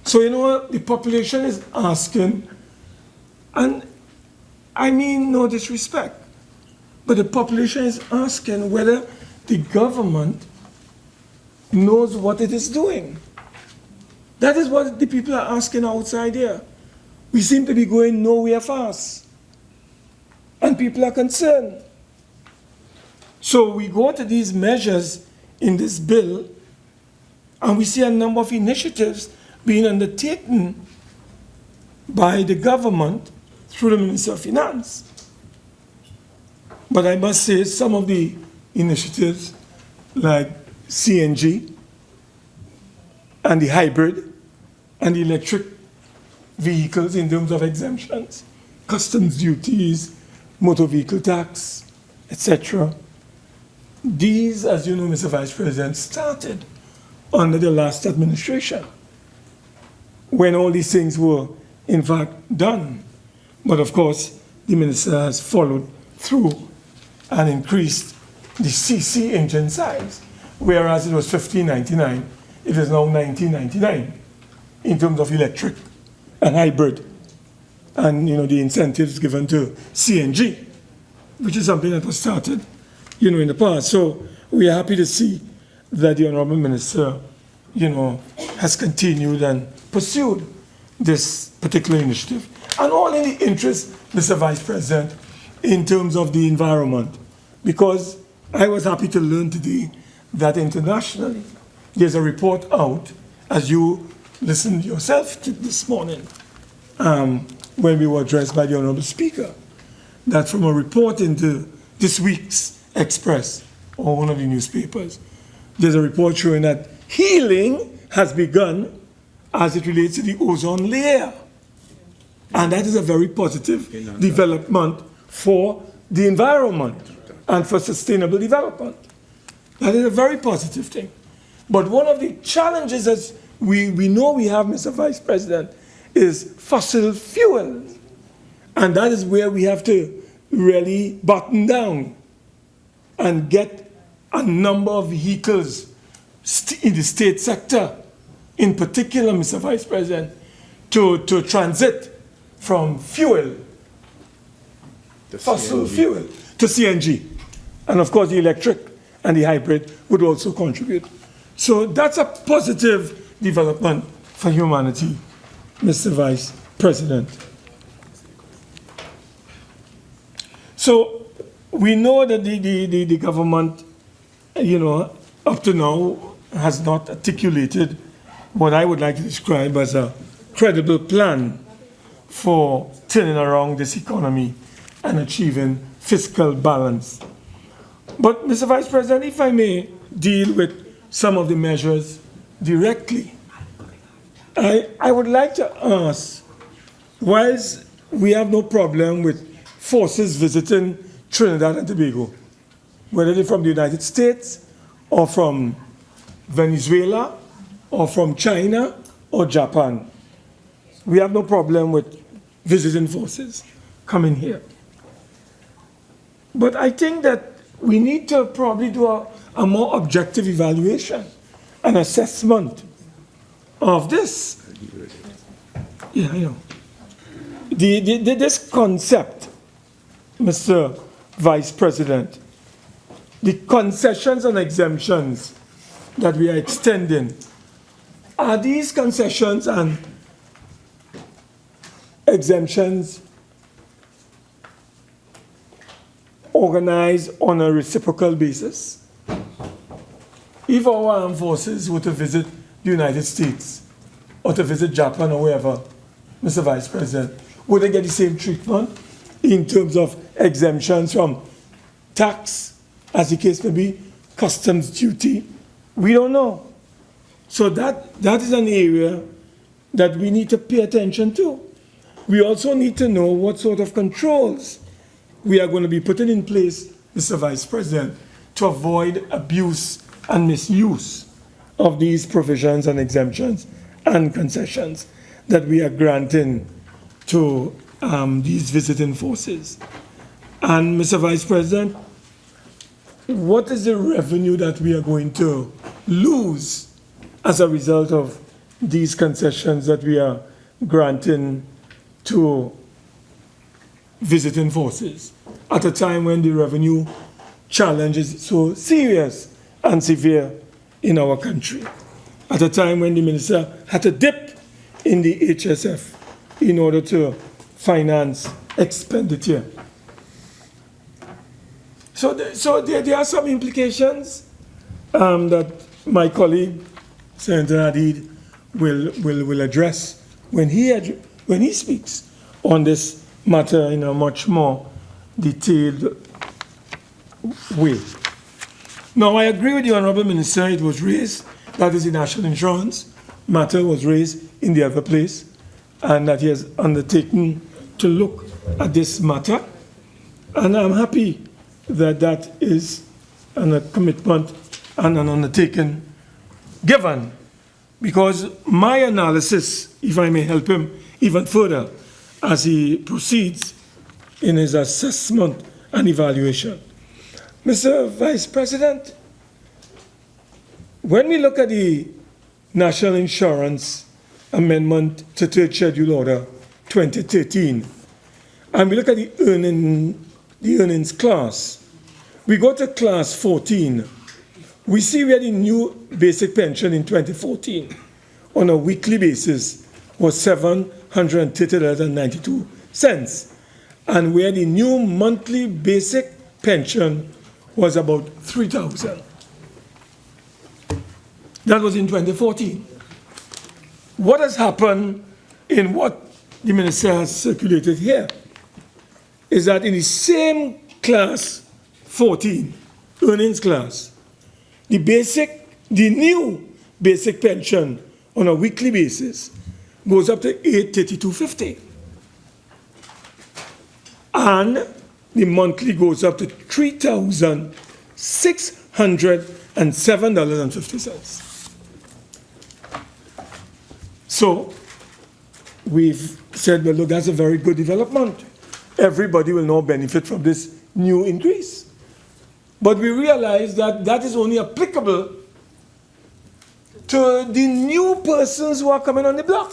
So, you know, the population is asking, and I mean no disrespect, but the population is asking whether the government knows what it is doing. That is what the people are asking outside here. We seem to be going nowhere fast, and people are concerned. So we go to these measures in this bill, and we see a number of initiatives being undertaken by the government through the Minister of Finance. But I must say, some of the initiatives, like CNG and the hybrid and the electric vehicles in terms of exemptions, customs duties, motor vehicle tax, etc. These, as you know, Mr. Vice President, started under the last administration, when all these things were in fact, done. But of course, the minister has followed through and increased the CC engine size, whereas it was $15.99, it is now $19.99 in terms of electric and hybrid, and the incentives given to CNG, which is something that was started in the past. So we are happy to see that the Honorable Minister has continued and pursued this particular initiative, and all in the interest, Mr. Vice President, in terms of the environment, because I was happy to learn today that internationally there's a report out, as you listened yourself to this morning, when we were addressed by the Honorable Speaker, that from a report into this week's Express or one of the newspapers, there's a report showing that healing has begun as it relates to the ozone layer. And that is a very positive development for the environment and for sustainable development. That is a very positive thing. But one of the challenges, as we know we have, Mr. Vice President, is fossil fuels. And that is where we have to really button down and get a number of vehicles in the state sector, in particular, Mr. Vice President, to transit from fossil fuel, to CNG. And of course, the electric and the hybrid would also contribute. So that's a positive development for humanity, Mr. Vice President. So we know that the government, up to now has not articulated what I would like to describe as a credible plan for turning around this economy and achieving fiscal balance. But, Mr. Vice President, if I may deal with some of the measures directly, I would like to ask, whilst we have no problem with forces visiting Trinidad and Tobago, whether they're from the United States or from Venezuela or from China or Japan, we have no problem with visiting forces coming here. But I think that we need to probably do a more objective evaluation and assessment of this. Yeah, I know. This concept, Mr. Vice President, the concessions and exemptions that we are extending, are these concessions and exemptions organized on a reciprocal basis? If our armed forces were to visit the United States or to visit Japan or wherever, Mr. Vice President, would they get the same treatment in terms of exemptions from tax, as the case may be, customs duty? We don't know. So that is an area that we need to pay attention to. We also need to know what sort of controls we are going to be putting in place, Mr. Vice President, to avoid abuse and misuse of these provisions and exemptions and concessions that we are granting to these visiting forces. And, Mr. Vice President, what is the revenue that we are going to lose as a result of these concessions that we are granting to visiting forces at a time when the revenue challenge is so serious and severe in our country, at a time when the minister had to dip in the HSF in order to finance expenditure? So there are some implications that my colleague, Senator Hadid, will address when he speaks on this matter in a much more detailed way. Now, I agree with the Honourable Minister. It was raised, that is the national insurance matter was raised in the other place, and that he has undertaken to look at this matter. And I'm happy that that is a commitment and an undertaking given because my analysis, if I may help him even further, as he proceeds in his assessment and evaluation. Mr. Vice President, when we look at the National Insurance Amendment to Third Schedule Order 2013, and we look at the earnings class, we go to class 14. We see where the new basic pension in 2014 on a weekly basis was $730.92, and where the new monthly basic pension was about $3,000. That was in 2014. What has happened in what the minister has circulated here is that in the same class 14, earnings class, the new basic pension on a weekly basis goes up to $832.50. And the monthly goes up to $3,607.50. So we've said, well, look, that's a very good development. Everybody will now benefit from this new increase. But we realize that that is only applicable to the new persons who are coming on the block.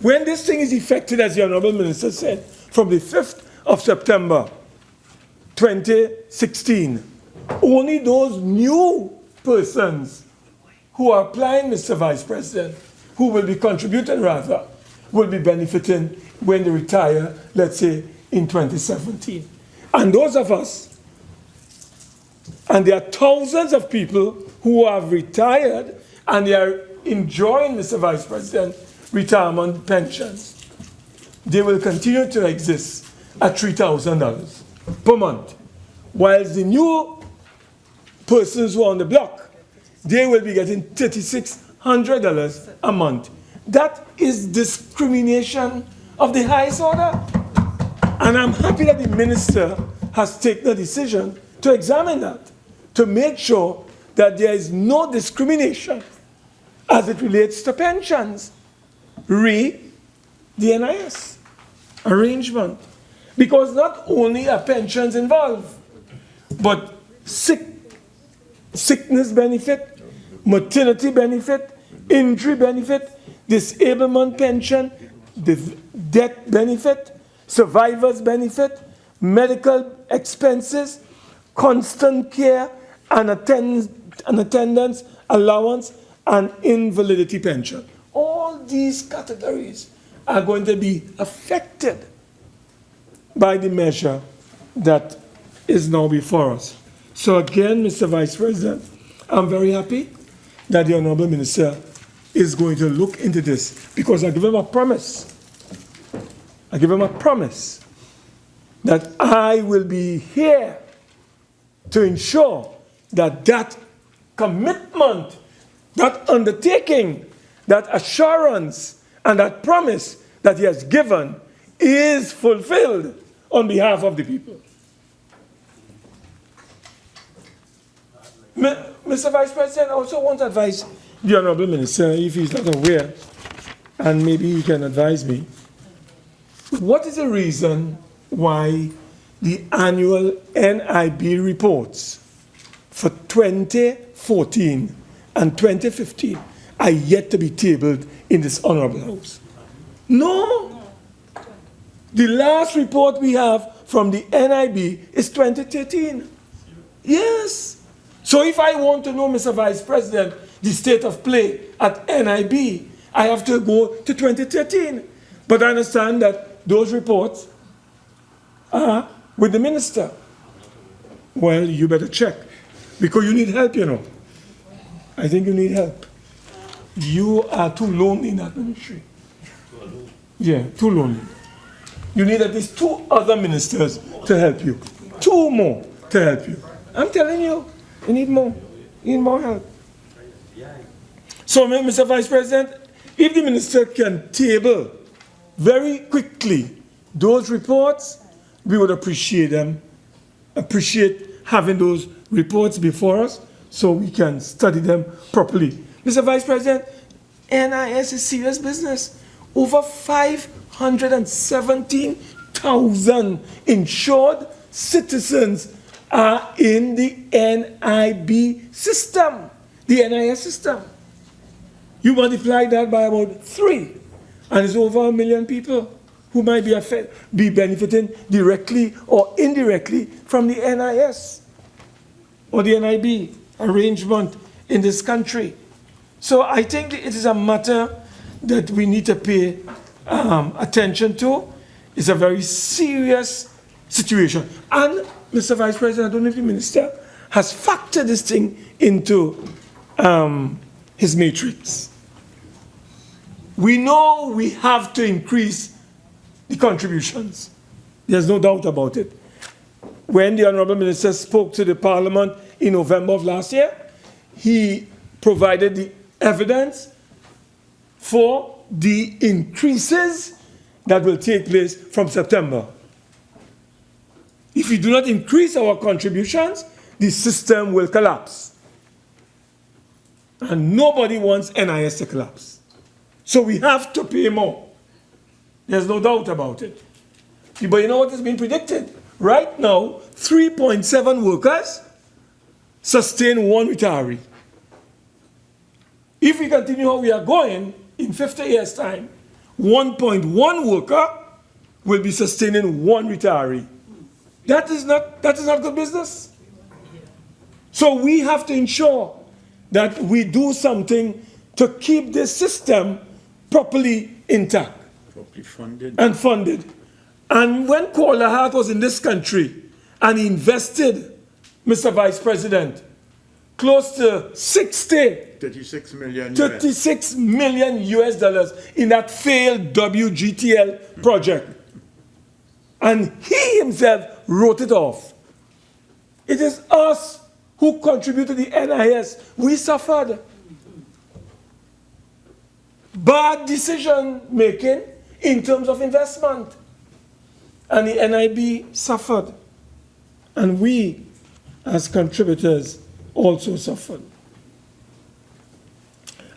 When this thing is effected, as the Honorable Minister said, from the 5th of September 2016, only those new persons who are applying, Mr. Vice President, who will be contributing rather, will be benefiting when they retire, let's say, in 2017. And those of us, and there are thousands of people who have retired and they are enjoying, Mr. Vice President, retirement pensions. They will continue to exist at $3,000 per month. Whilst the new persons who are on the block, they will be getting $3,600 a month. That is discrimination of the highest order. And I'm happy that the minister has taken a decision to examine that, to make sure that there is no discrimination as it relates to pensions, the NIS arrangement. Because not only are pensions involved, but sickness benefit, maternity benefit, injury benefit, disablement pension, death benefit, survivor's benefit, medical expenses, constant care, and attendance allowance, and invalidity pension. All these categories are going to be affected by the measure that is now before us. So again, Mr. Vice President, I'm very happy that the Honorable Minister is going to look into this, because I give him a promise. I give him a promise that I will be here to ensure that that commitment, that undertaking, that assurance, and that promise that he has given is fulfilled on behalf of the people. Mr. Vice President, I also want to advise the Honorable Minister, if he's not aware, and maybe he can advise me, what is the reason why the annual NIB reports for 2014 and 2015 are yet to be tabled in this Honorable House? No. The last report we have from the NIB is 2013. Yes. So if I want to know, Mr. Vice President, the state of play at NIB, I have to go to 2013. But I understand that those reports are with the minister. Well, you better check, because you need help, you know. I think you need help. You are too lonely in that ministry. Yeah, too lonely. You need at least 2 other ministers to help you. 2 more to help you. I'm telling you, you need more. You need more help. So, Mr. Vice President, if the minister can table very quickly those reports, we would appreciate them, appreciate having those reports before us so we can study them properly. Mr. Vice President, NIS is serious business. Over 517,000 insured citizens are in the NIB system, the NIS system. You multiply that by about 3, and it's over 1 million people who might be benefiting directly or indirectly from the NIS or the NIB arrangement in this country. So I think it is a matter that we need to pay attention to. It's a very serious situation. And Mr. Vice President, I don't know if the minister has factored this thing into his matrix. We know we have to increase the contributions. There's no doubt about it. When the Honorable Minister spoke to the Parliament in November of last year, he provided the evidence for the increases that will take place from September. If we do not increase our contributions, the system will collapse. And nobody wants NIS to collapse. So we have to pay more. There's no doubt about it. But you know what has been predicted? Right now, 3.7 workers sustain 1 retiree. If we continue how we are going, in 50 years' time, 1.1 worker will be sustaining 1 retiree. That is not good business. So we have to ensure that we do something to keep this system properly intact. And funded. And when Kuala Hart was in this country and he invested, Mr. Vice President, close to 36 million US dollars in that failed WGTL project. And he himself wrote it off. It is us who contributed to the NIS. We suffered. Bad decision making in terms of investment. And the NIB suffered. And we, as contributors, also suffered.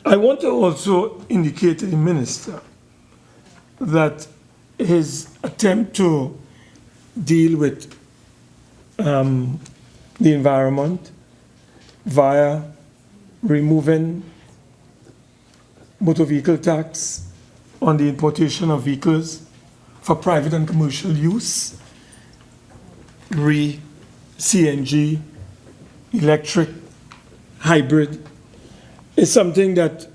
I want to also indicate to the Minister that his attempt to deal with the environment via removing motor vehicle tax on the importation of vehicles for private and commercial use, CNG, electric, hybrid, is something that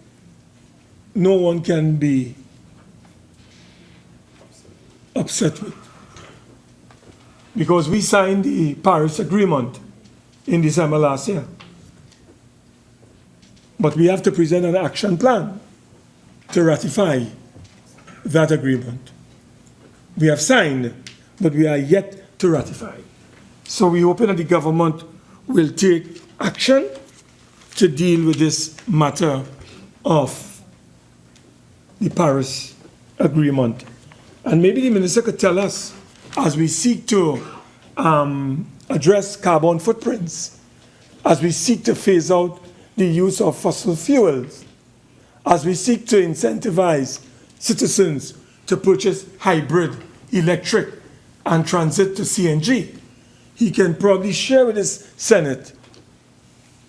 no one can be upset with. Because we signed the Paris Agreement in December last year. But we have to present an action plan to ratify that agreement. We have signed, but we are yet to ratify. So we hope that the government will take action to deal with this matter of the Paris Agreement. And maybe the minister could tell us, as we seek to address carbon footprints, as we seek to phase out the use of fossil fuels, as we seek to incentivize citizens to purchase hybrid, electric, and transit to CNG, he can probably share with his Senate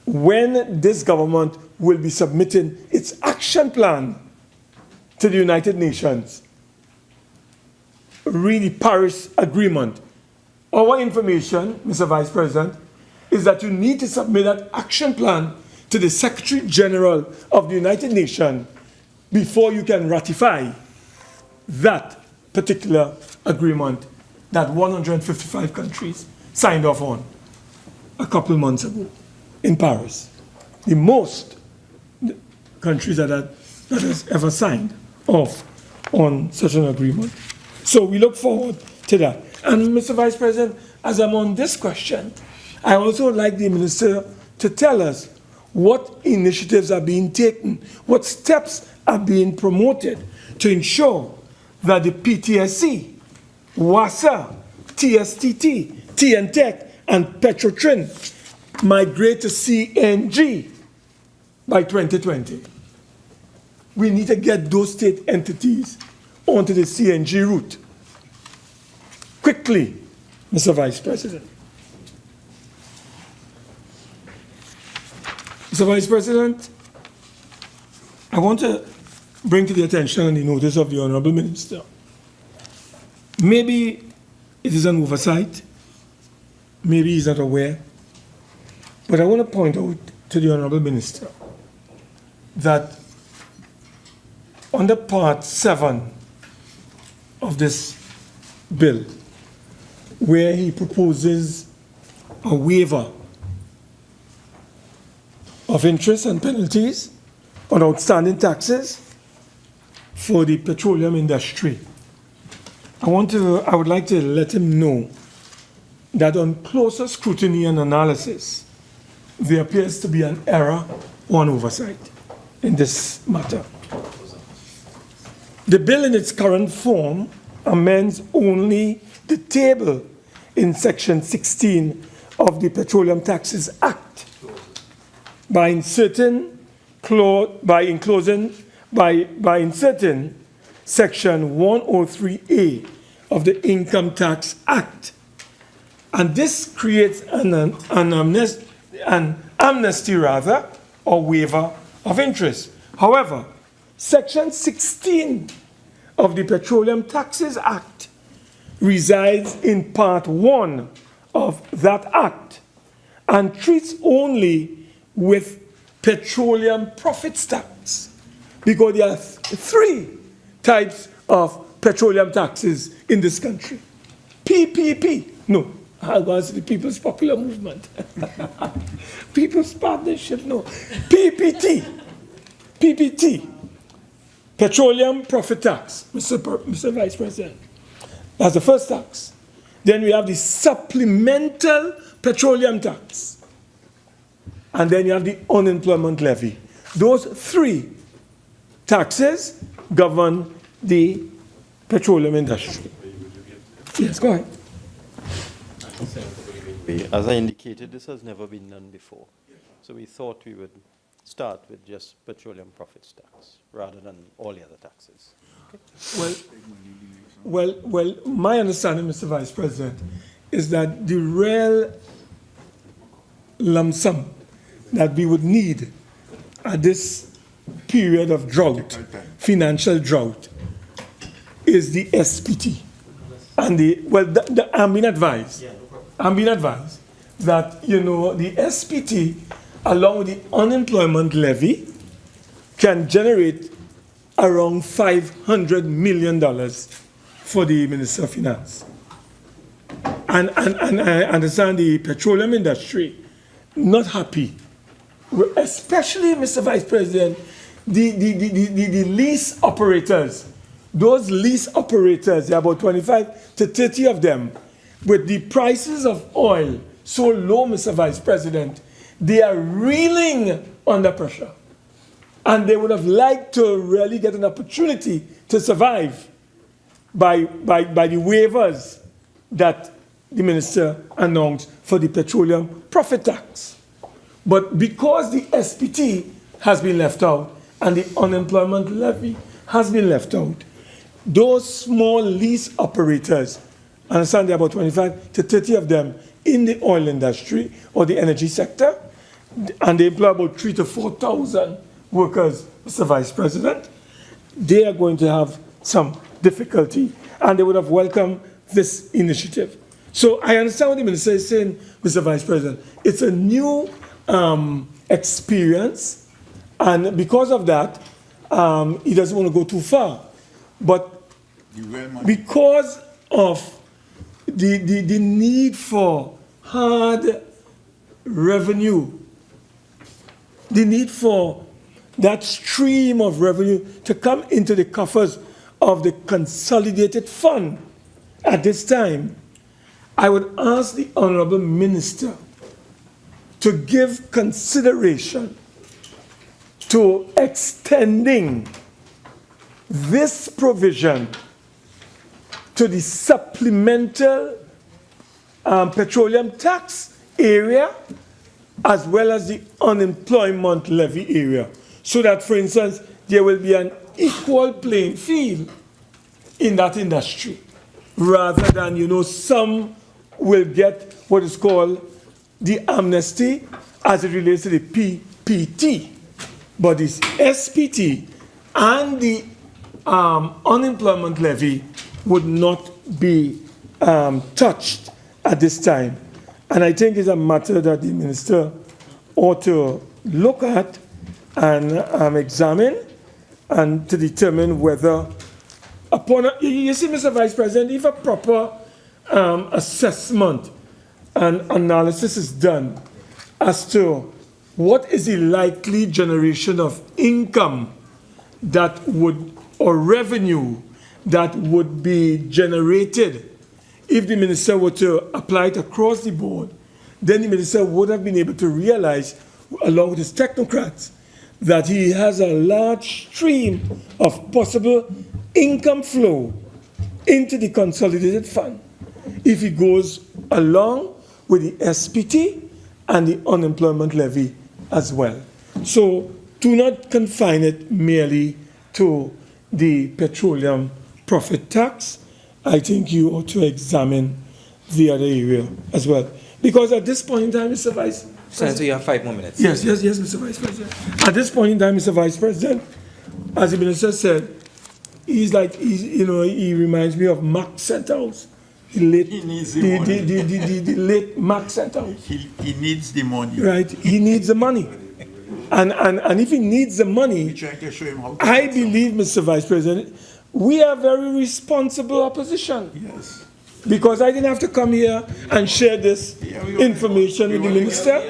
when this government will be submitting its action plan to the United Nations. Read the Paris Agreement. Our information, Mr. Vice President, is that you need to submit that action plan to the Secretary General of the United Nations before you can ratify that particular agreement that 155 countries signed off on a couple months ago in Paris. The most countries that has ever signed off on such an agreement. So we look forward to that. And Mr. Vice President, as I'm on this question, I also would like the Minister to tell us what initiatives are being taken, what steps are being promoted to ensure that the PTSC, WASA, TSTT, TNTEC, and Petrotrin migrate to CNG by 2020. we need to get those state entities onto the CNG route. Quickly, Mr. Vice President. Mr. Vice President, I want to bring to the attention and the notice of the Honorable Minister. Maybe it is an oversight, maybe he's not aware, but I want to point out to the Honorable Minister that under Part 7 of this bill, where he proposes a waiver of interest and penalties on outstanding taxes for the petroleum industry, I would like to let him know that on closer scrutiny and analysis, there appears to be an error or an oversight in this matter. The bill in its current form amends only the table in Section 16 of the Petroleum Taxes Act by inserting Section 103A of the Income Tax Act. And this creates an amnesty or waiver of interest. However, Section 16 of the Petroleum Taxes Act resides in Part 1 of that Act and treats only with petroleum profits tax, because there are three types of petroleum taxes in this country. PPP, no, I was the People's Popular Movement. People's Partnership, no. PPT, Petroleum Profit Tax, Mr. Vice President. That's the first tax. Then we have the Supplemental Petroleum Tax. And then you have the Unemployment Levy. Those three taxes govern the petroleum industry. Yes, go ahead. As I indicated, this has never been done before. So we thought we would start with just petroleum profits tax rather than all the other taxes. Okay. Well, my understanding, Mr. Vice President, is that the real lump sum that we would need at this period of drought, financial drought, is the SPT. And I'm being advised that, the SPT, along with the unemployment levy, can generate around $500 million for the Minister of Finance. And I understand the petroleum industry not happy, especially, Mr. Vice President, the lease operators. Those lease operators, there are about 25 to 30 of them, with the prices of oil so low, Mr. Vice President, they are reeling under pressure. And they would have liked to really get an opportunity to survive by the waivers that the minister announced for the petroleum profit tax. But because the SPT has been left out and the unemployment levy has been left out, those small lease operators, I understand there are about 25 to 30 of them in the oil industry or the energy sector, and they employ about 3,000 to 4,000 workers, Mr. Vice President, they are going to have some difficulty, and they would have welcomed this initiative. So I understand what the minister is saying, Mr. Vice President. It's a new experience, and because of that, he doesn't want to go too far. But because of the need for hard revenue, the need for that stream of revenue to come into the coffers of the consolidated fund at this time, I would ask the Honorable Minister to give consideration to extending this provision to the supplemental petroleum tax area as well as the unemployment levy area. So that, for instance, there will be an equal playing field in that industry, rather than, some will get what is called the amnesty as it relates to the PPT. But this SPT and the unemployment levy would not be touched at this time. And I think it's a matter that the minister ought to look at and examine and to determine whether you see, Mr. Vice President, if a proper assessment and analysis is done as to what is the likely generation of income that would, or revenue that would be generated if the minister were to apply it across the board, then the minister would have been able to realize, along with his technocrats, that he has a large stream of possible income flow into the consolidated fund if he goes along with the SPT and the unemployment levy as well. So do not confine it merely to the petroleum profit tax. I think you ought to examine the other area as well. Because at this point in time, Mr. Vice Senator, you have 5 more minutes. Yes, Mr. Vice President. At this point in time, Mr. Vice President, as the minister said, he reminds me of Max Centhouse. The late Max Centhouse. He needs the money. Right, he needs the money. And if he needs the money, We're trying to show him how to I believe, Mr. Vice President, we are very responsible opposition. Yes. Because I didn't have to come here and share this information with the minister.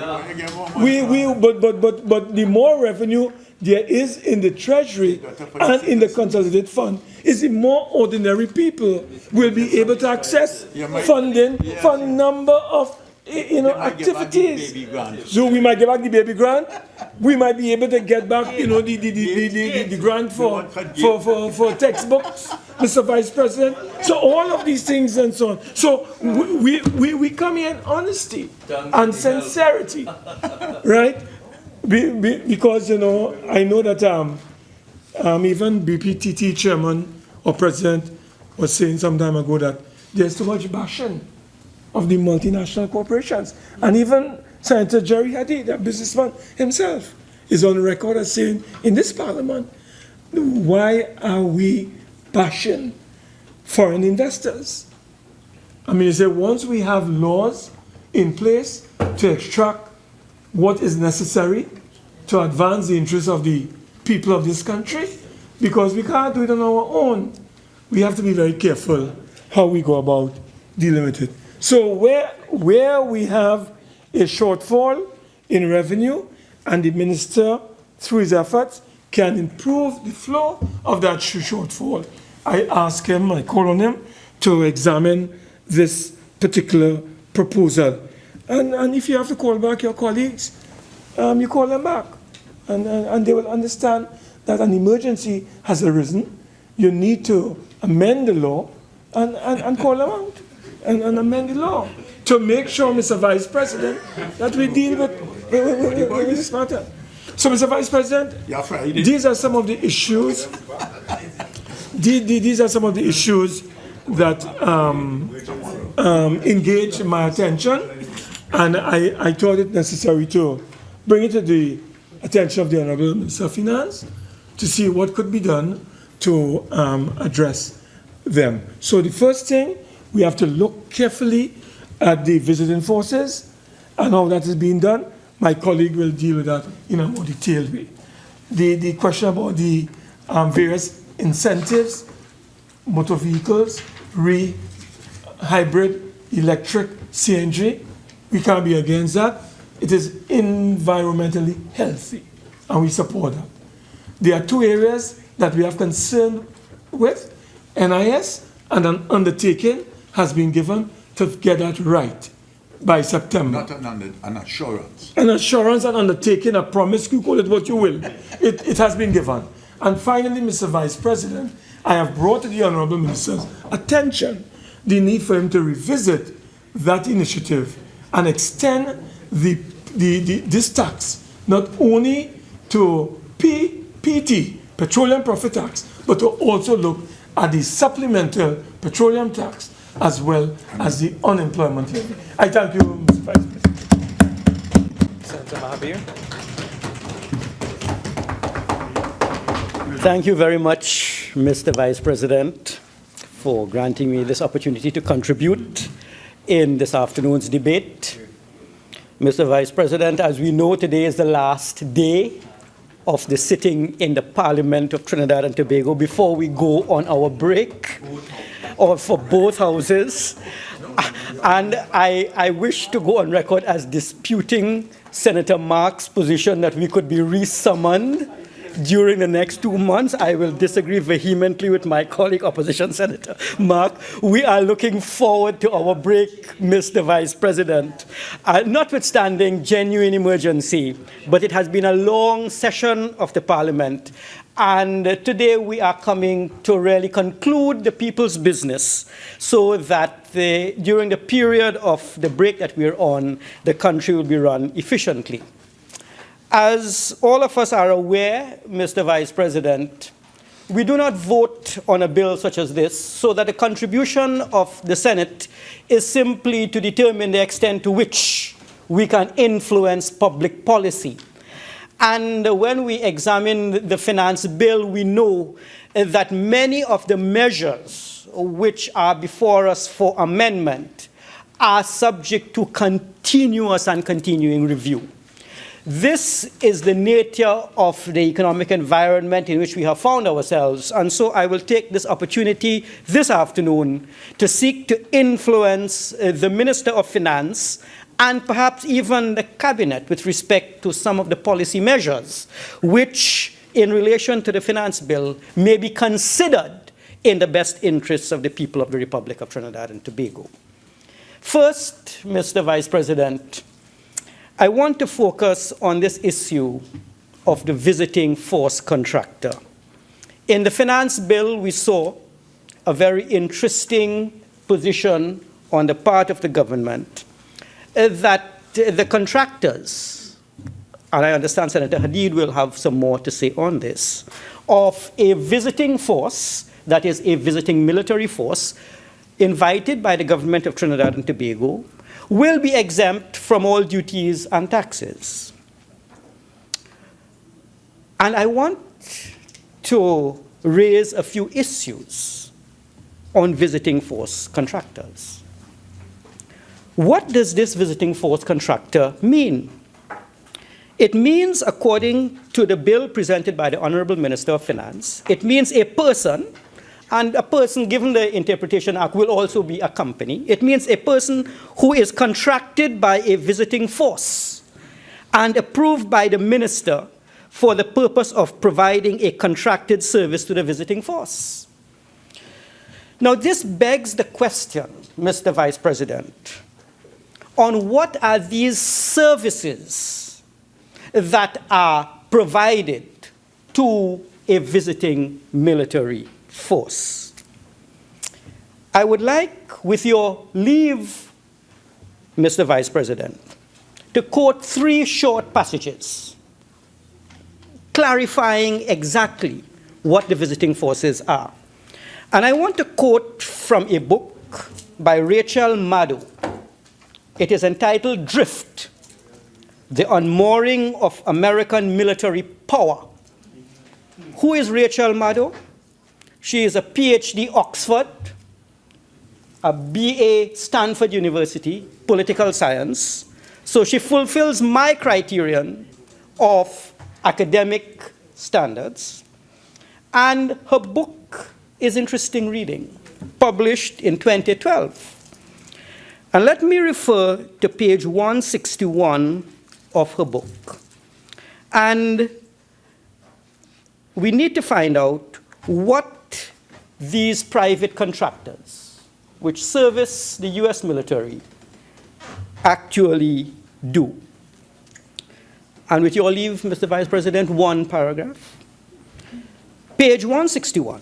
But the more revenue there is in the treasury and in the consolidated fund, is the more ordinary people will be able to access funding for a number of activities. So we might get back the baby grant. We might be able to get back, the grant for textbooks, Mr. Vice President. So all of these things and so on. So we come here in honesty and sincerity, right? Because I know that even BPTT chairman or president was saying some time ago that there's too much bashing of the multinational corporations. And even Senator Jerry Hadid, a businessman himself, is on record as saying in this parliament, why are we bashing foreign investors? I mean, he said once we have laws in place to extract what is necessary to advance the interests of the people of this country, because we can't do it on our own. We have to be very careful how we go about dealing with it. So where we have a shortfall in revenue and the minister, through his efforts, can improve the flow of that shortfall, I ask him, I call on him to examine this particular proposal. And if you have to call back your colleagues, you call them back. And they will understand that an emergency has arisen. You need to amend the law and call them out and amend the law to make sure, Mr. Vice President, that we deal with this matter. So, Mr. Vice President, these are some of the issues. These are some of the issues that engage my attention, and I thought it necessary to bring it to the attention of the Honourable Minister of Finance to see what could be done to address them. So the first thing, we have to look carefully at the visiting forces and how that is being done. My colleague will deal with that in a more detailed way. The question about the various incentives, motor vehicles, hybrid, electric, CNG, we can't be against that. It is environmentally healthy, and we support that. There are two areas that we have concern with. NIS and an undertaking has been given to get that right by September. Not an assurance. An assurance, an undertaking, a promise, you call it what you will. It has been given. And finally, Mr. Vice President, I have brought to the Honourable Minister's attention the need for him to revisit that initiative and extend this tax not only to PPT, petroleum profit tax, but to also look at the supplemental petroleum tax as well as the unemployment levy. I thank you, Mr. Vice President. Senator Mahabir. Thank you very much, Mr. Vice President, for granting me this opportunity to contribute in this afternoon's debate. Mr. Vice President, as we know, today is the last day of the sitting in the Parliament of Trinidad and Tobago before we go on our break, or for both houses. And I wish to go on record as disputing Senator Mark's position that we could be resummoned during the next 2 months. I will disagree vehemently with my colleague, Opposition Senator Mark. We are looking forward to our break, Mr. Vice President. Notwithstanding genuine emergency, but it has been a long session of the Parliament. And today we are coming to really conclude the people's business so that during the period of the break that we're on, the country will be run efficiently. As all of us are aware, Mr. Vice President, we do not vote on a bill such as this so that the contribution of the Senate is simply to determine the extent to which we can influence public policy. And when we examine the finance bill, we know that many of the measures which are before us for amendment are subject to continuous and continuing review. This is the nature of the economic environment in which we have found ourselves, and so I will take this opportunity this afternoon to seek to influence the Minister of Finance and perhaps even the Cabinet with respect to some of the policy measures which, in relation to the finance bill, may be considered in the best interests of the people of the Republic of Trinidad and Tobago. First, Mr. Vice President, I want to focus on this issue of the visiting force contractor. In the finance bill, we saw a very interesting position on the part of the government that the contractors, and I understand Senator Hadid will have some more to say on this, of a visiting force, that is a visiting military force, invited by the government of Trinidad and Tobago, will be exempt from all duties and taxes. And I want to raise a few issues on visiting force contractors. What does this visiting force contractor mean? It means, according to the bill presented by the Honorable Minister of Finance, it means a person, and a person, given the Interpretation Act, will also be a company. It means a person who is contracted by a visiting force and approved by the minister for the purpose of providing a contracted service to the visiting force. Now, this begs the question, Mr. Vice President, on what are these services that are provided to a visiting military force. I would like, with your leave, Mr. Vice President, to quote 3 short passages clarifying exactly what the visiting forces are. And I want to quote from a book by Rachel Maddow. It is entitled Drift: The Unmooring of American Military Power. Who is Rachel Maddow? She is a PhD Oxford, a BA Stanford University, political science. So she fulfills my criterion of academic standards. And her book is interesting reading, published in 2012. And let me refer to page 161 of her book. And we need to find out what these private contractors, which service the US military, actually do. And with your leave, Mr. Vice President, 1 paragraph. Page 161.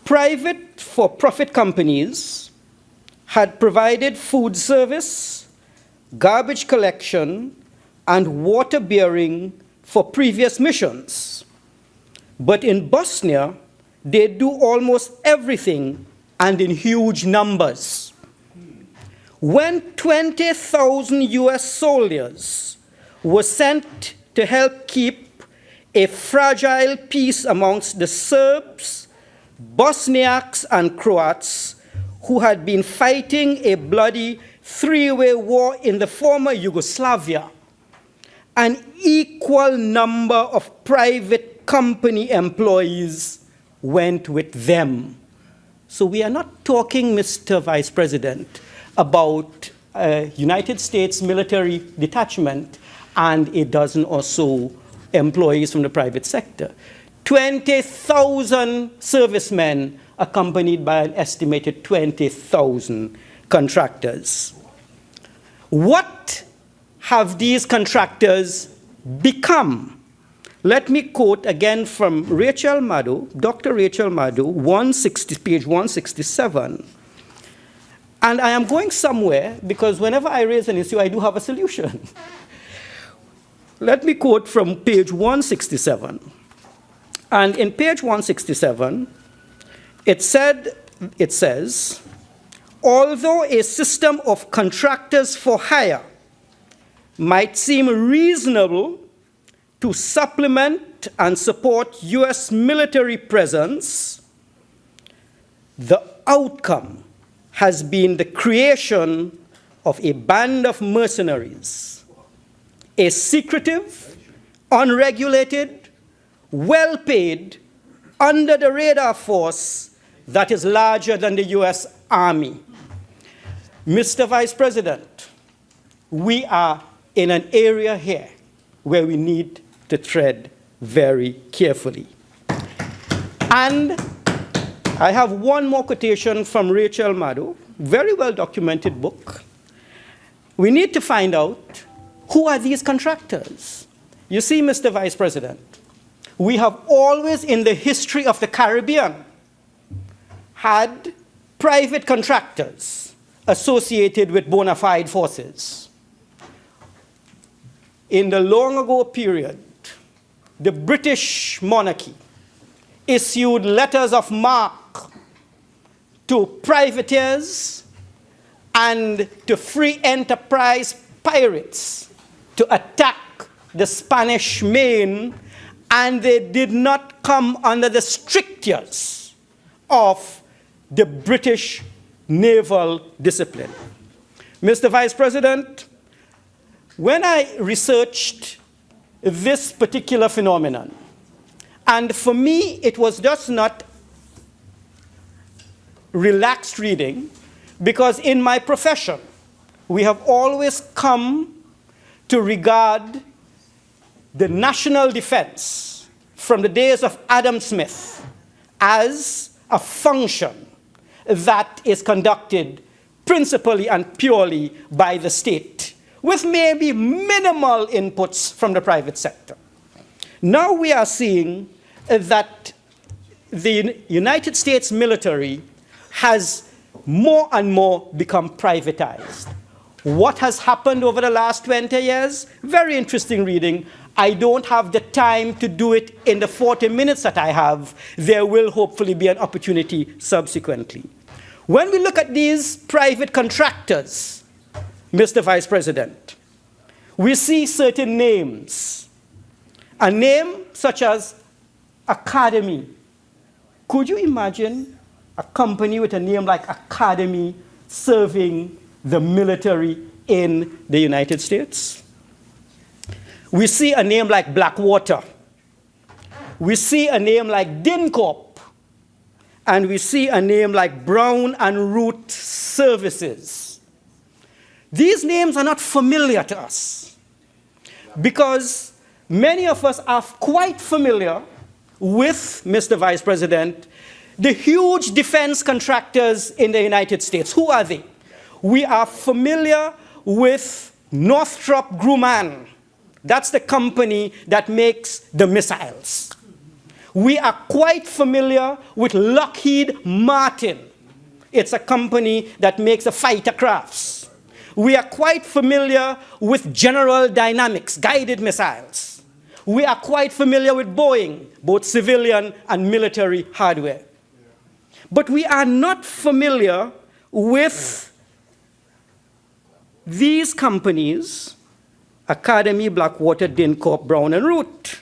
Private for-profit companies had provided food service, garbage collection, and water bearing for previous missions. But in Bosnia, they do almost everything and in huge numbers. When 20,000 US soldiers were sent to help keep a fragile peace amongst the Serbs, Bosniaks, and Croats who had been fighting a bloody three-way war in the former Yugoslavia, an equal number of private company employees went with them. So we are not talking, Mr. Vice President, about a United States military detachment and a dozen or so employees from the private sector. 20,000 servicemen accompanied by an estimated 20,000 contractors. What have these contractors become? Let me quote again from Rachel Maddow, Dr. Rachel Maddow, page 167. And I am going somewhere because whenever I raise an issue, I do have a solution. Let me quote from page 167. And in page 167, it says, although a system of contractors for hire might seem reasonable to supplement and support US military presence, the outcome has been the creation of a band of mercenaries, a secretive, unregulated, well-paid, under-the-radar force that is larger than the US Army. Mr. Vice President, we are in an area here where we need to tread very carefully. And I have one more quotation from Rachel Maddow, very well documented book. We need to find out who are these contractors. You see, Mr. Vice President, we have always in the history of the Caribbean had private contractors associated with bona fide forces. In the long ago period, the British monarchy issued letters of marque to privateers and to free enterprise pirates to attack the Spanish Main, and they did not come under the strictures of the British naval discipline. Mr. Vice President, when I researched this particular phenomenon, and for me it was just not relaxed reading, because in my profession we have always come to regard the national defense from the days of Adam Smith as a function that is conducted principally and purely by the state, with maybe minimal inputs from the private sector. Now we are seeing that the United States military has more and more become privatized. What has happened over the last 20 years? Very interesting reading. I don't have the time to do it in the 40 minutes that I have. There will hopefully be an opportunity subsequently. When we look at these private contractors, Mr. Vice President, we see certain names. A name such as Academy. Could you imagine a company with a name like Academy serving the military in the United States? We see a name like Blackwater. We see a name like DynCorp. And we see a name like Brown and Root Services. These names are not familiar to us because many of us are quite familiar with, Mr. Vice President, the huge defense contractors in the United States. Who are they? We are familiar with Northrop Grumman. That's the company that makes the missiles. We are quite familiar with Lockheed Martin. It's a company that makes the fighter crafts. We are quite familiar with General Dynamics, guided missiles. we are quite familiar with Boeing, both civilian and military hardware. But we are not familiar with these companies, Academy, Blackwater, Dincorp, Brown and Root.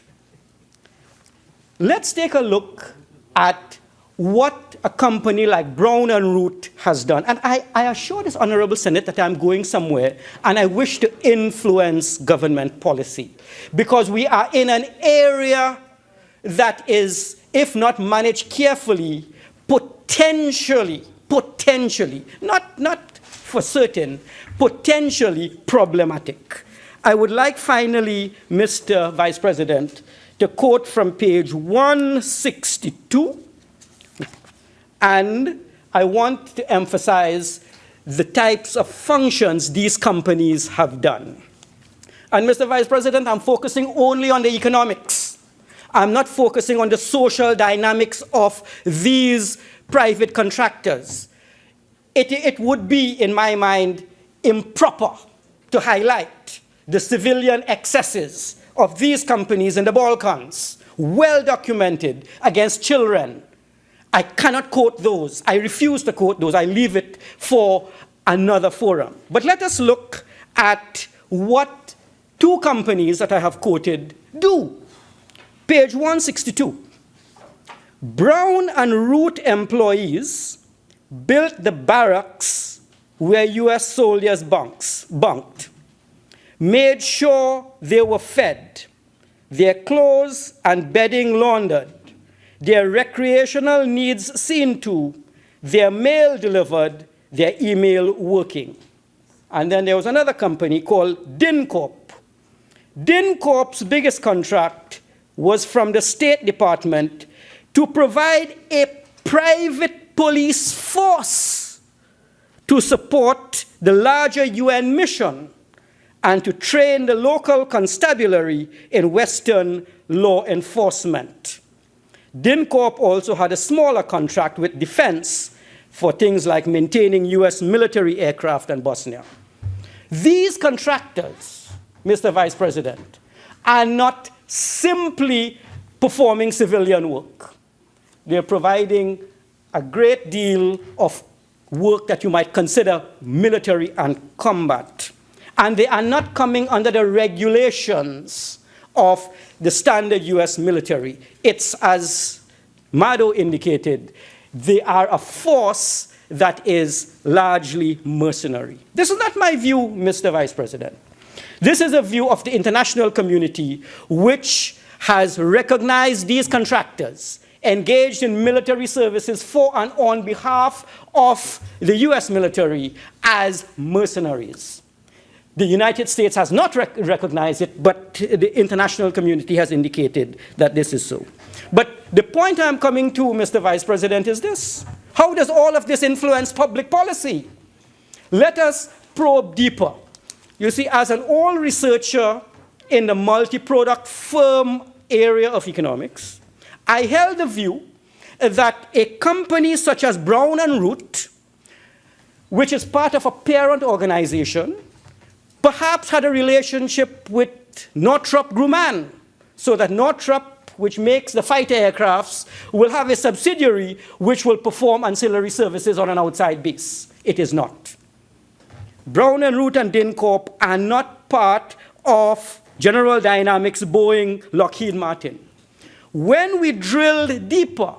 Let's take a look at what a company like Brown and Root has done. And I assure this Honorable Senate that I'm going somewhere and I wish to influence government policy, because we are in an area that is, if not managed carefully, potentially, not for certain, potentially problematic. I would like finally, Mr. Vice President, to quote from page 162, and I want to emphasize the types of functions these companies have done. And Mr. Vice President, I'm focusing only on the economics. I'm not focusing on the social dynamics of these private contractors. It would be, in my mind, improper to highlight the civilian excesses of these companies in the Balkans, well documented against children. I cannot quote those. I refuse to quote those. I leave it for another forum. But let us look at what two companies that I have quoted do. Page 162. Brown and Root employees built the barracks where U.S. soldiers bunked, made sure they were fed, their clothes and bedding laundered, their recreational needs seen to, their mail delivered, their email working. And then there was another company called Dincorp. Dincorp's biggest contract was from the State Department to provide a private police force to support the larger UN mission and to train the local constabulary in Western law enforcement. Dincorp also had a smaller contract with defense for things like maintaining US military aircraft in Bosnia. These contractors, Mr. Vice President, are not simply performing civilian work. They're providing a great deal of work that you might consider military and combat. And they are not coming under the regulations of the standard US military. It's, as Mado indicated, they are a force that is largely mercenary. This is not my view, Mr. Vice President. This is a view of the international community, which has recognized these contractors engaged in military services for and on behalf of the US military as mercenaries. The United States has not recognized it, but the international community has indicated that this is so. But the point I'm coming to, Mr. Vice President, is this. How does all of this influence public policy? Let us probe deeper. You see, as an old researcher in the multi-product firm area of economics, I held the view that a company such as Brown and Root, which is part of a parent organization, perhaps had a relationship with Northrop Grumman, so that Northrop, which makes the fighter aircrafts, will have a subsidiary which will perform ancillary services on an outside base. It is not. Brown and Root and Dincorp are not part of General Dynamics, Boeing, Lockheed Martin. When we drilled deeper,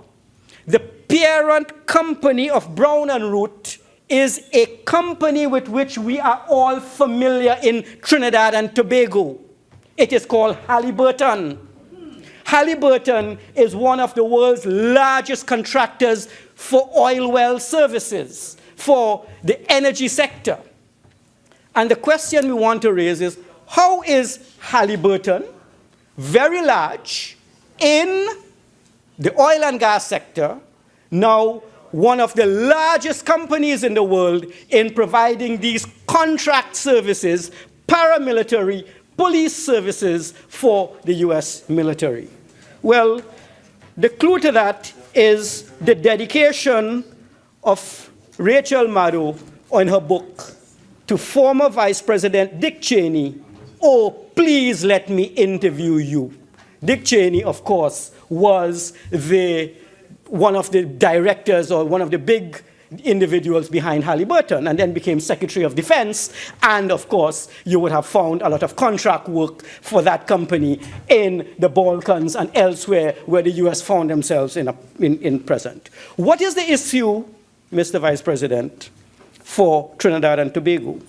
the parent company of Brown and Root is a company with which we are all familiar in Trinidad and Tobago. It is called Halliburton. Halliburton is one of the world's largest contractors for oil well services, for the energy sector. And the question we want to raise is, how is Halliburton, very large, in the oil and gas sector, now one of the largest companies in the world in providing these contract services, paramilitary police services for the US military? Well, the clue to that is the dedication of Rachel Maddow in her book to former Vice President Dick Cheney, "Oh, please let me interview you." Dick Cheney, of course, was one of the directors or one of the big individuals behind Halliburton, and then became Secretary of Defense. And of course, you would have found a lot of contract work for that company in the Balkans and elsewhere where the US found themselves in present. What is the issue, Mr. Vice President, for Trinidad and Tobago?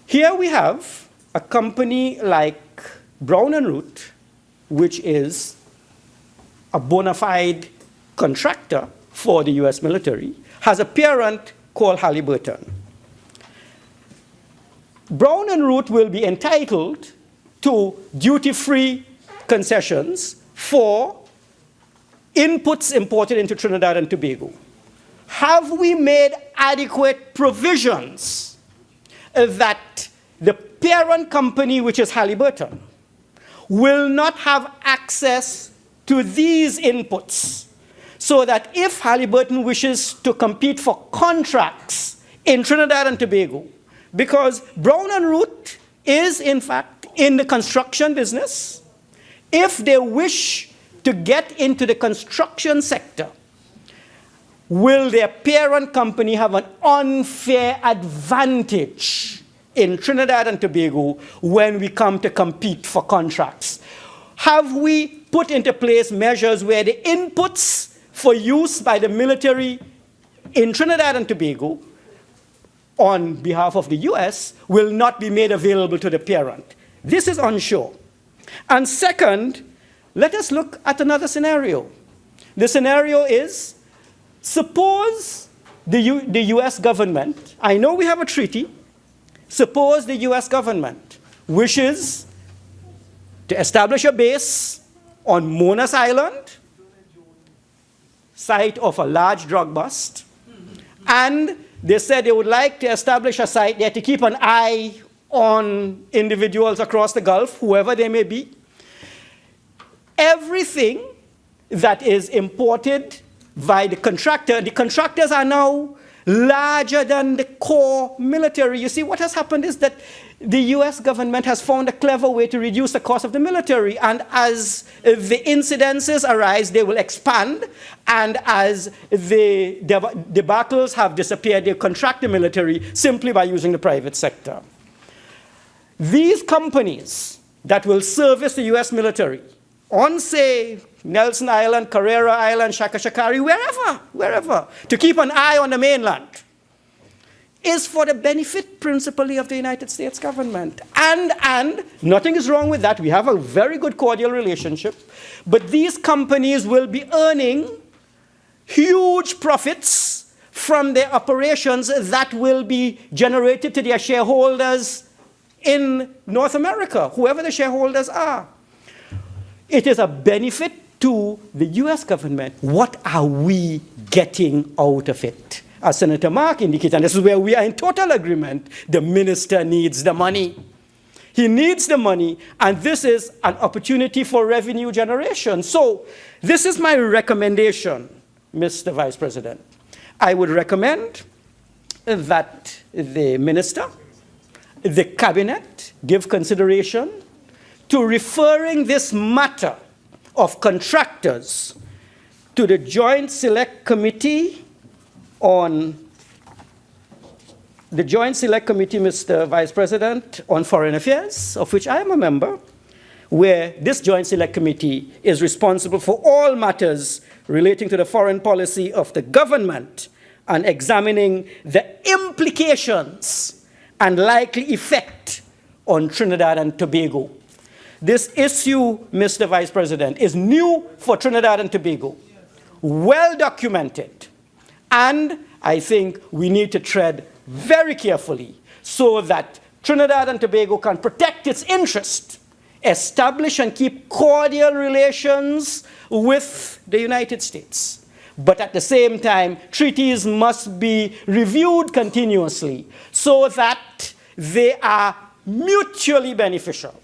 Here we have a company like Brown and Root, which is a bona fide contractor for the US military, has a parent called Halliburton. Brown and Root will be entitled to duty-free concessions for inputs imported into Trinidad and Tobago. Have we made adequate provisions that the parent company, which is Halliburton, will not have access to these inputs, so that if Halliburton wishes to compete for contracts in Trinidad and Tobago, because Brown and Root is, in fact, in the construction business, if they wish to get into the construction sector, will their parent company have an unfair advantage in Trinidad and Tobago when we come to compete for contracts? Have we put into place measures where the inputs for use by the military in Trinidad and Tobago on behalf of the US will not be made available to the parent? This is unsure. And second, let us look at another scenario. The scenario is, suppose the US government, I know we have a treaty, suppose the US government wishes to establish a base on Monas Island, site of a large drug bust, and they said they would like to establish a site there to keep an eye on individuals across the Gulf, whoever they may be. Everything that is imported by the contractors are now larger than the core military. You see, what has happened is that the US government has found a clever way to reduce the cost of the military, and as the incidences arise, they will expand, and as the debacles have disappeared, they contract the military simply by using the private sector. These companies that will service the US military on, say, Nelson Island, Carrera Island, Shakashakari, wherever, to keep an eye on the mainland, is for the benefit principally of the United States government. And nothing is wrong with that. We have a very good cordial relationship. But these companies will be earning huge profits from their operations that will be generated to their shareholders in North America, whoever the shareholders are. It is a benefit to the US government. What are we getting out of it? As Senator Mark indicated, and this is where we are in total agreement, the minister needs the money. He needs the money, and this is an opportunity for revenue generation. So this is my recommendation, Mr. Vice President. I would recommend that the minister, the cabinet, give consideration to referring this matter of contractors to the Joint Select Committee on the Joint Select Committee, Mr. Vice President, on Foreign Affairs, of which I am a member, where this Joint Select Committee is responsible for all matters relating to the foreign policy of the government and examining the implications and likely effect on Trinidad and Tobago. This issue, Mr. Vice President, is new for Trinidad and Tobago, well documented. And I think we need to tread very carefully so that Trinidad and Tobago can protect its interest, establish and keep cordial relations with the United States. But at the same time, treaties must be reviewed continuously so that they are mutually beneficial.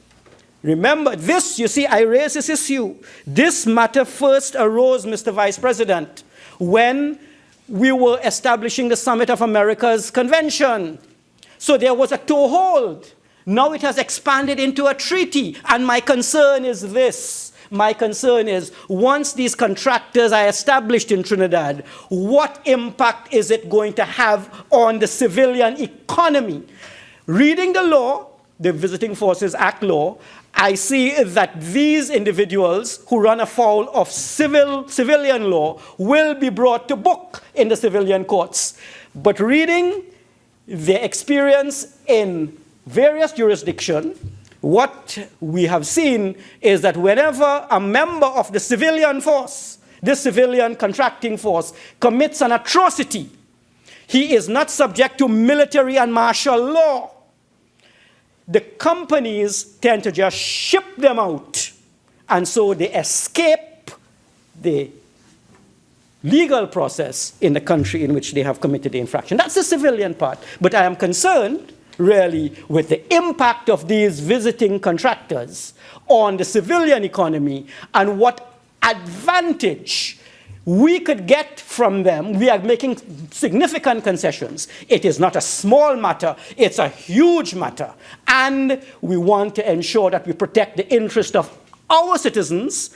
Remember, this, you see, I raise this issue. This matter first arose, Mr. Vice President, when we were establishing the Summit of America's Convention. So there was a toehold Now it has expanded into a treaty. And my concern is this. My concern is, once these contractors are established in Trinidad, what impact is it going to have on the civilian economy? Reading the law, the Visiting Forces Act law, I see that these individuals who run afoul of civilian law will be brought to book in the civilian courts. But reading the experience in various jurisdictions, what we have seen is that whenever a member of the civilian force, this civilian contracting force, commits an atrocity, he is not subject to military and martial law. The companies tend to just ship them out, and so they escape the legal process in the country in which they have committed the infraction. That's the civilian part. But I am concerned, really, with the impact of these visiting contractors on the civilian economy and what advantage we could get from them. We are making significant concessions. It is not a small matter, it's a huge matter. And we want to ensure that we protect the interest of our citizens,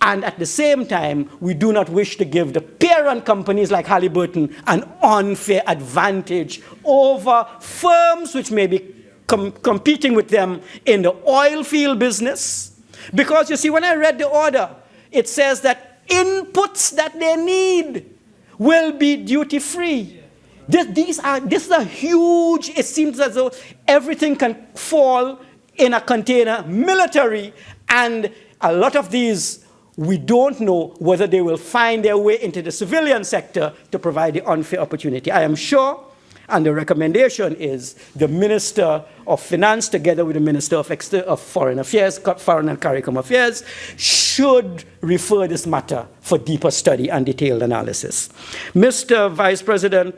and at the same time, we do not wish to give the parent companies like Halliburton an unfair advantage over firms which may be competing with them in the oil field business. Because you see, when I read the order, it says that inputs that they need will be duty-free. This is a huge, it seems as though everything can fall in a container, military, and a lot of these, we don't know whether they will find their way into the civilian sector to provide the unfair opportunity. I am sure, and the recommendation is the Minister of Finance, together with the Minister of Foreign Affairs, Foreign and CARICOM Affairs, should refer this matter for deeper study and detailed analysis. Mr. Vice President,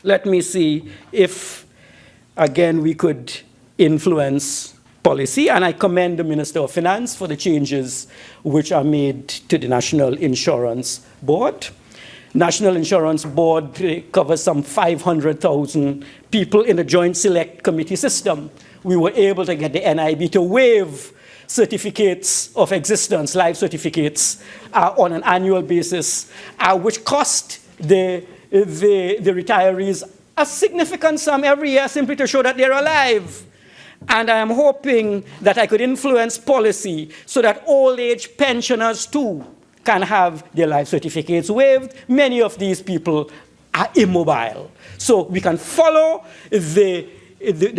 let me see if, again, we could influence policy, and I commend the Minister of Finance for the changes which are made to the National Insurance Board. National Insurance Board covers some 500,000 people in the Joint Select Committee system. We were able to get the NIB to waive certificates of existence, life certificates, on an annual basis, which cost the retirees a significant sum every year simply to show that they're alive. And I am hoping that I could influence policy so that old age pensioners too can have their life certificates waived. Many of these people are immobile. So we can follow the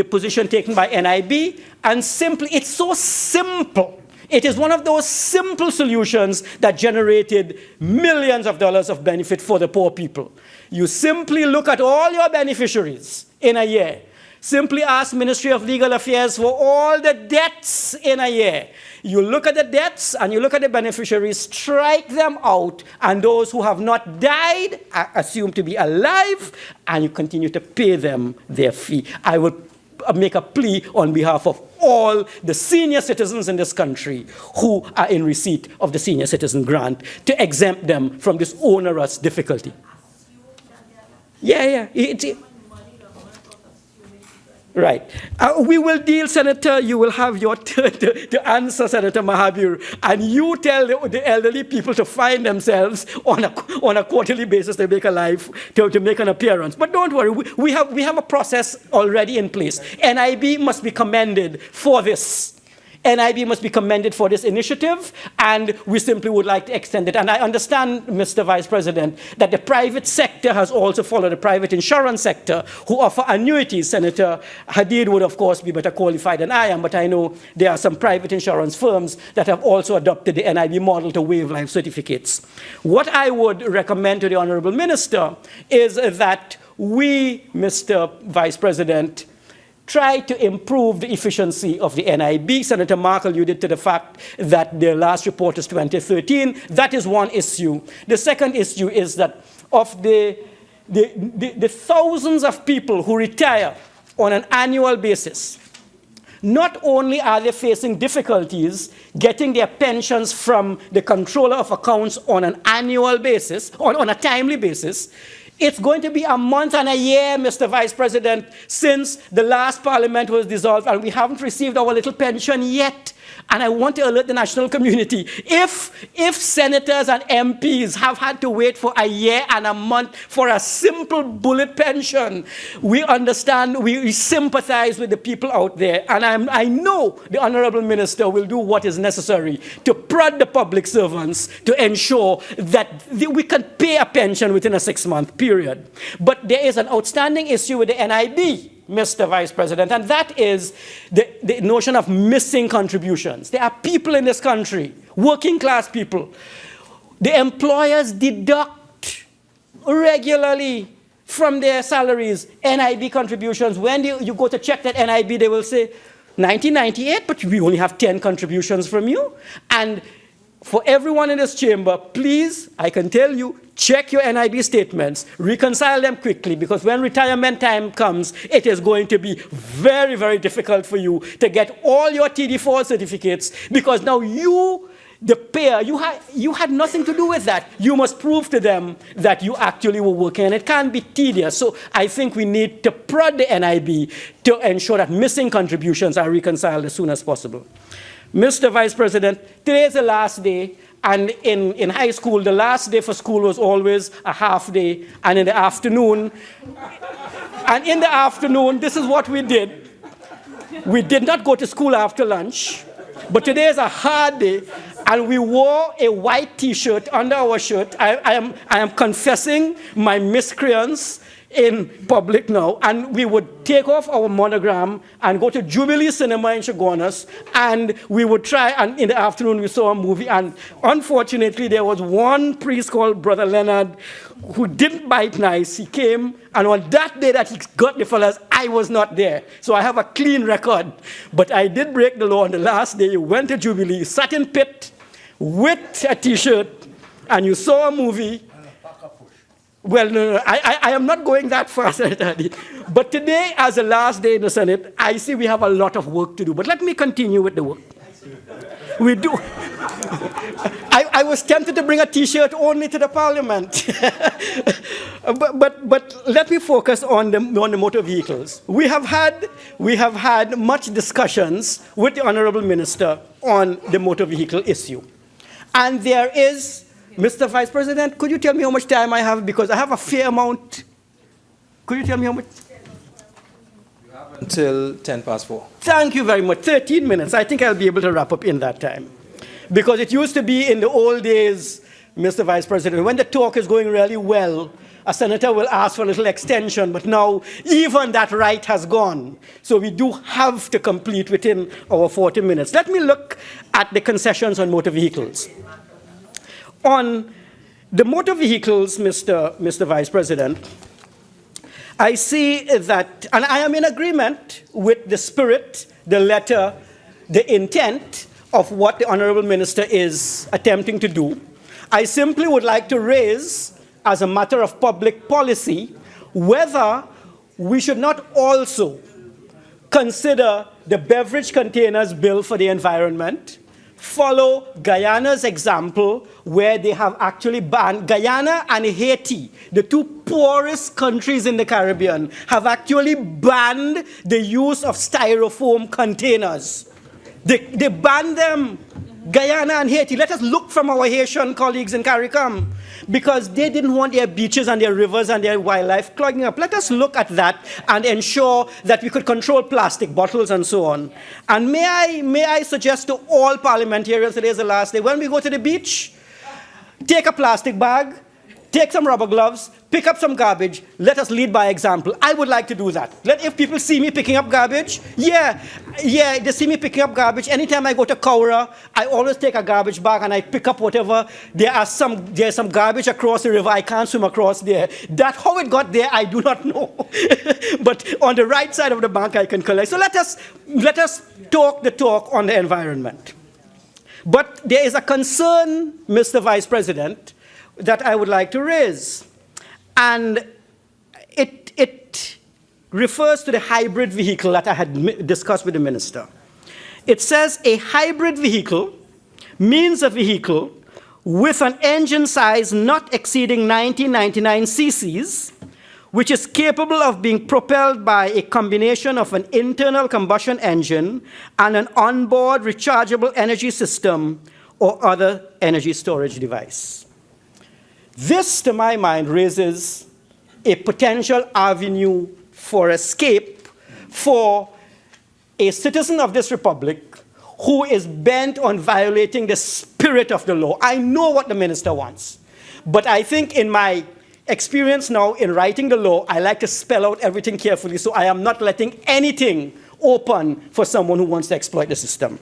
position taken by NIB, and simply, it's so simple. It is one of those simple solutions that generated millions of dollars of benefit for the poor people. You simply look at all your beneficiaries in a year. Simply ask Ministry of Legal Affairs for all the debts in a year. You look at the debts and you look at the beneficiaries, strike them out, and those who have not died are assumed to be alive, and you continue to pay them their fee. I will make a plea on behalf of all the senior citizens in this country who are in receipt of the senior citizen grant to exempt them from this onerous difficulty. Yeah. Right. We will deal, Senator. You will have your turn to answer, Senator Mahabir, and you tell the elderly people to find themselves on a quarterly basis to make to make an appearance. But don't worry, we have a process already in place. NIB must be commended for this. NIB must be commended for this initiative, and we simply would like to extend it. And I understand, Mr. Vice President, that the private sector has also followed the private insurance sector, who offer annuities. Senator Hadid would, of course, be better qualified than I am, but I know there are some private insurance firms that have also adopted the NIB model to waive life certificates. What I would recommend to the Honorable Minister is that we, Mr. Vice President, try to improve the efficiency of the NIB. Senator Mark alluded to the fact that the last report is 2013. That is one issue. The second issue is that of the thousands of people who retire on an annual basis, not only are they facing difficulties getting their pensions from the controller of accounts on an annual basis, on a timely basis, It's going to be a month and a year, Mr. Vice President, since the last parliament was dissolved, and we haven't received our little pension yet. And I want to alert the national community. If senators and MPs have had to wait for a year and a month for a simple bullet pension, we understand, we sympathize with the people out there. And I know the Honorable Minister will do what is necessary to prod the public servants to ensure that we can pay a pension within a 6-month period. But there is an outstanding issue with the NIB, Mr. Vice President, and that is the notion of missing contributions. There are people in this country, working class people. The employers deduct regularly from their salaries NIB contributions. When you go to check that NIB, they will say 1998, but we only have 10 contributions from you. And for everyone in this chamber, please, I can tell you, check your NIB statements, reconcile them quickly, because when retirement time comes, it is going to be very, very difficult for you to get all your TD4 certificates, because now you, the payer, you had nothing to do with that. You must prove to them that you actually were working, and it can be tedious. So I think we need to prod the NIB to ensure that missing contributions are reconciled as soon as possible. Mr. Vice President, today is the last day. And in high school, the last day for school was always a half day. And in the afternoon, this is what we did. We did not go to school after lunch. But today is a hard day. And we wore a white T-shirt under our shirt. I am confessing my miscreants in public now, and we would take off our monogram and go to Jubilee Cinema in Chaguanas, and we would try, and in the afternoon we saw a movie, and unfortunately there was one priest called Brother Leonard who didn't bite nice. He came, and on that day that he got the fellas, I was not there. So I have a clean record, but I did break the law on the last day. You went to Jubilee, sat in pit with a T-shirt, and you saw a movie. Well, no, I am not going that far, Senator. But today, as the last day in the Senate, I see we have a lot of work to do. But let me continue with the work. We do. I was tempted to bring a T-shirt only to the Parliament. but let me focus on the motor vehicles. We have had much discussions with the Honourable Minister on the motor vehicle issue. And there is, Mr. Vice President, could you tell me how much time I have? Because I have a fair amount. Could you tell me how much? You have until 4:10. Thank you very much. 13 minutes. I think I'll be able to wrap up in that time. Because it used to be in the old days, Mr. Vice President, when the talk is going really well, a senator will ask for a little extension, but now even that right has gone. So we do have to complete within our 40 minutes. Let me look at the concessions on motor vehicles. On the motor vehicles, Mr. Vice President, I see that, and I am in agreement with the spirit, the letter, the intent of what the Honourable Minister is attempting to do. I simply would like to raise, as a matter of public policy, whether we should not also consider the beverage containers bill for the environment, follow Guyana's example, where they have actually banned, Guyana and Haiti, the two poorest countries in the Caribbean, have actually banned the use of styrofoam containers. They banned them, Guyana and Haiti. Let us look from our Haitian colleagues in CARICOM, because they didn't want their beaches and their rivers and their wildlife clogging up. Let us look at that and ensure that we could control plastic bottles and so on. And may I suggest to all parliamentarians, today is the last day, when we go to the beach, take a plastic bag, take some rubber gloves, pick up some garbage. Let us lead by example. I would like to do that. If people see me picking up garbage, they see me picking up garbage. Anytime I go to Cowra, I always take a garbage bag and I pick up whatever. There's some garbage across the river. I can't swim across there. How it got there, I do not know. But on the right side of the bank, I can collect. So let us talk the talk on the environment. But there is a concern, Mr. Vice President, that I would like to raise. And it refers to the hybrid vehicle that I had discussed with the minister. It says a hybrid vehicle means a vehicle with an engine size not exceeding 1999 cc's, which is capable of being propelled by a combination of an internal combustion engine and an onboard rechargeable energy system or other energy storage device. This, to my mind, raises a potential avenue for escape for a citizen of this republic who is bent on violating the spirit of the law. I know what the minister wants, but I think in my experience now in writing the law, I like to spell out everything carefully, so I am not letting anything open for someone who wants to exploit the system.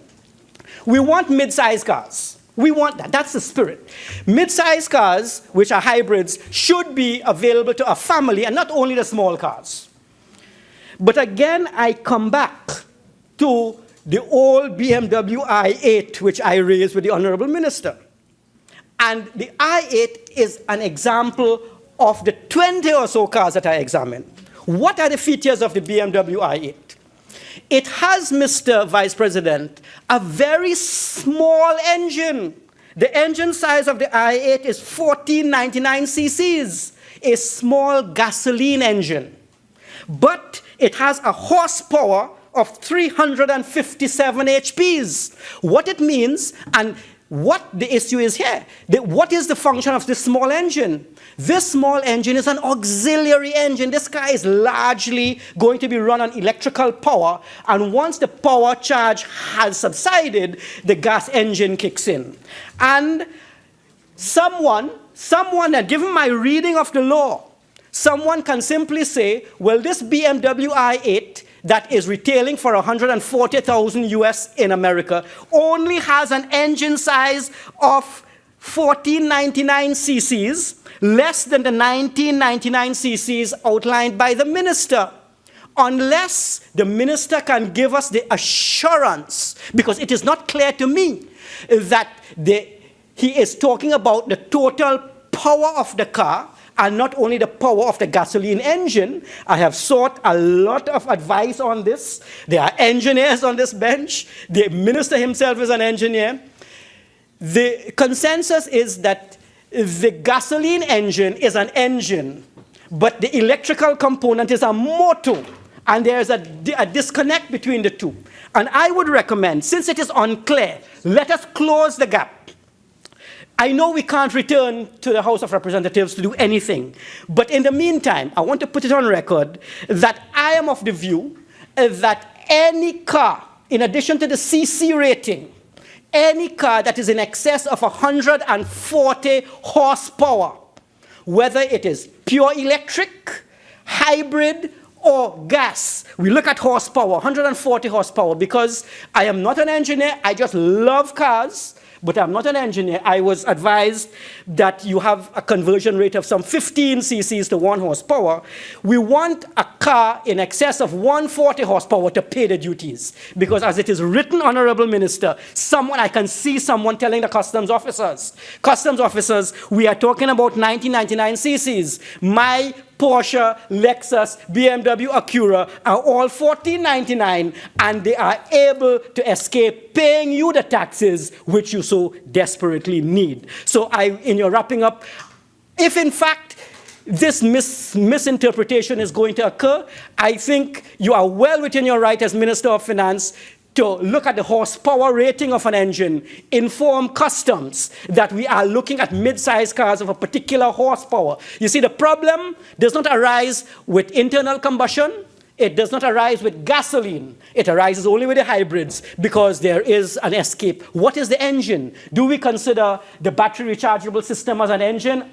We want mid-sized cars. We want that. That's the spirit. Mid-sized cars, which are hybrids, should be available to a family, and not only the small cars. But again, I come back to the old BMW i8, which I raised with the Honorable Minister. And the i8 is an example of the 20 or so cars that I examined. What are the features of the BMW i8? It has, Mr. Vice President, a very small engine. The engine size of the i8 is 1499 cc's, a small gasoline engine. But it has a horsepower of 357 HPs. What it means, and what the issue is here, what is the function of this small engine? This small engine is an auxiliary engine. This car is largely going to be run on electrical power, and once the power charge has subsided, the gas engine kicks in. And someone, given my reading of the law, someone can simply say, well, this BMW i8 that is retailing for $140,000 US in America only has an engine size of 1499 cc's, less than the 1999 cc's outlined by the minister. Unless the minister can give us the assurance, because it is not clear to me that he is talking about the total power of the car and not only the power of the gasoline engine. I have sought a lot of advice on this. There are engineers on this bench. The minister himself is an engineer. The consensus is that the gasoline engine is an engine, but the electrical component is a motor, and there's a disconnect between the two. And I would recommend, since it is unclear, let us close the gap. I know we can't return to the House of Representatives to do anything, but in the meantime, I want to put it on record that I am of the view that any car, in addition to the CC rating, any car that is in excess of 140 horsepower, whether it is pure electric, hybrid, or gas. We look at horsepower, 140 horsepower, because I am not an engineer, I just love cars, but I'm not an engineer. I was advised that you have a conversion rate of some 15 cc's to 1 horsepower. We want a car in excess of 140 horsepower to pay the duties. Because as it is written, Honorable Minister, I can see someone telling the customs officers, we are talking about 1999 cc's. My Porsche, Lexus, BMW, Acura are all $14.99, and they are able to escape paying you the taxes which you so desperately need. So in your wrapping up, if in fact this misinterpretation is going to occur, I think you are well within your right as Minister of Finance to look at the horsepower rating of an engine, inform customs that we are looking at mid-sized cars of a particular horsepower. You see, the problem does not arise with internal combustion. It does not arise with gasoline. It arises only with the hybrids because there is an escape. What is the engine? Do we consider the battery rechargeable system as an engine?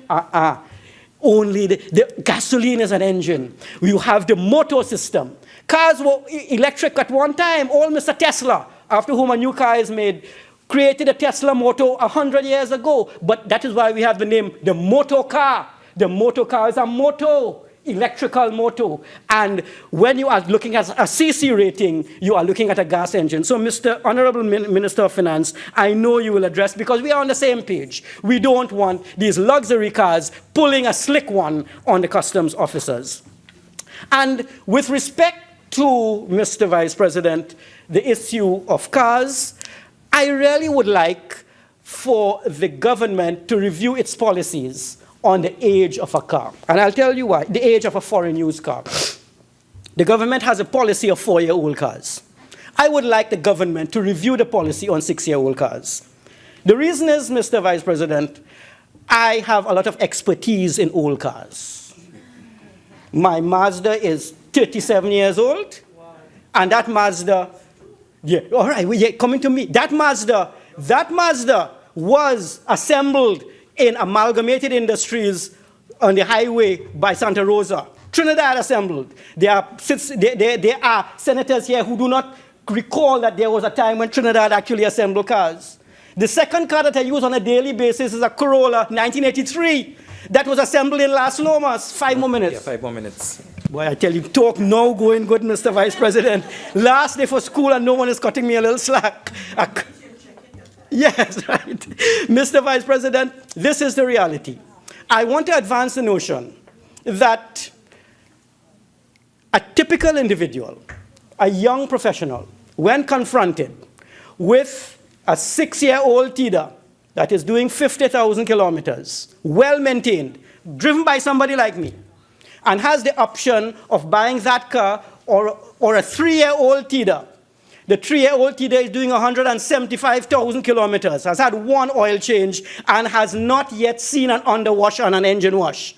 Only the gasoline is an engine. You have the motor system. Cars were electric at one time. Old Mr. Tesla, after whom a new car is made, created a Tesla motor 100 years ago. But that is why we have the name, the motor car. The motor car is a motor, electrical motor. And when you are looking at a CC rating, you are looking at a gas engine. So, Mr. Honorable Minister of Finance, I know you will address, because we are on the same page. We don't want these luxury cars pulling a slick one on the customs officers. And with respect to, Mr. Vice President, the issue of cars, I really would like for the government to review its policies on the age of a car. And I'll tell you why, the age of a foreign used car. The government has a policy of 4-year-old cars. I would like the government to review the policy on 6-year-old cars. The reason is, Mr. Vice President, I have a lot of expertise in old cars. My Mazda is 37 years old, and that Mazda, yeah, all right, well, yeah, coming to me, that Mazda was assembled in Amalgamated Industries on the highway by Santa Rosa. Trinidad assembled. There are senators here who do not recall that there was a time when Trinidad actually assembled cars. The second car that I use on a daily basis is a Corolla 1983 that was assembled in Las Lomas. 5 more minutes. Yeah, 5 more minutes. Boy, I tell you, talk now going good, Mr. Vice President. Last day for school and no one is cutting me a little slack. Yes, right. Mr. Vice President, this is the reality. I want to advance the notion that a typical individual, a young professional, when confronted with a 6-year-old TIDA that is doing 50,000 kilometers, well-maintained, driven by somebody like me, and has the option of buying that car or a 3-year-old TIDA. The 3-year-old TIDA is doing 175,000 kilometers, has had 1 oil change, and has not yet seen an underwash and an engine wash.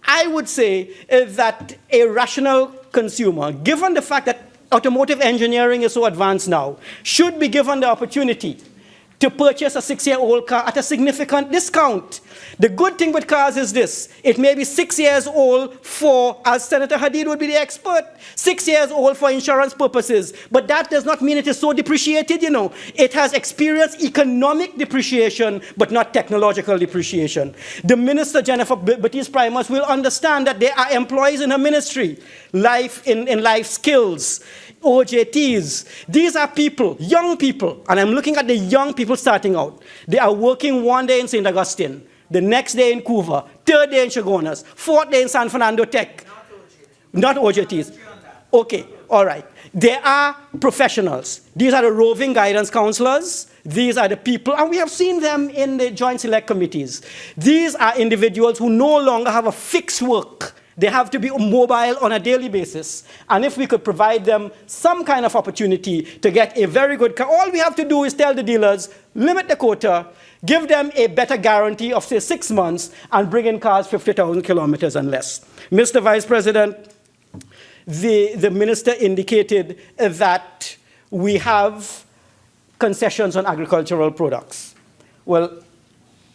I would say that a rational consumer, given the fact that automotive engineering is so advanced now, should be given the opportunity to purchase a 6-year-old car at a significant discount. The good thing with cars is this: it may be 6 years old for, as Senator Hadid would be the expert, 6 years old for insurance purposes, but that does not mean it is so depreciated, you know. It has experienced economic depreciation, but not technological depreciation. The Minister, Jennifer Baptiste Primus, will understand that there are employees in her ministry, in life skills, OJTs. These are people, young people, and I'm looking at the young people starting out. They are working 1 day in St. Augustine, the next day in Couva, 3rd day in Chagonas, 4th day in San Fernando Tech. Not OJTs. Okay, all right. There are professionals. These are the roving guidance counselors. These are the people, and we have seen them in the Joint Select Committees. These are individuals who no longer have a fixed work. They have to be mobile on a daily basis. And if we could provide them some kind of opportunity to get a very good car, all we have to do is tell the dealers, limit the quota, give them a better guarantee of, say, 6 months, and bring in cars 50,000 kilometers and less. Mr. Vice President, the minister indicated that we have concessions on agricultural products. Well,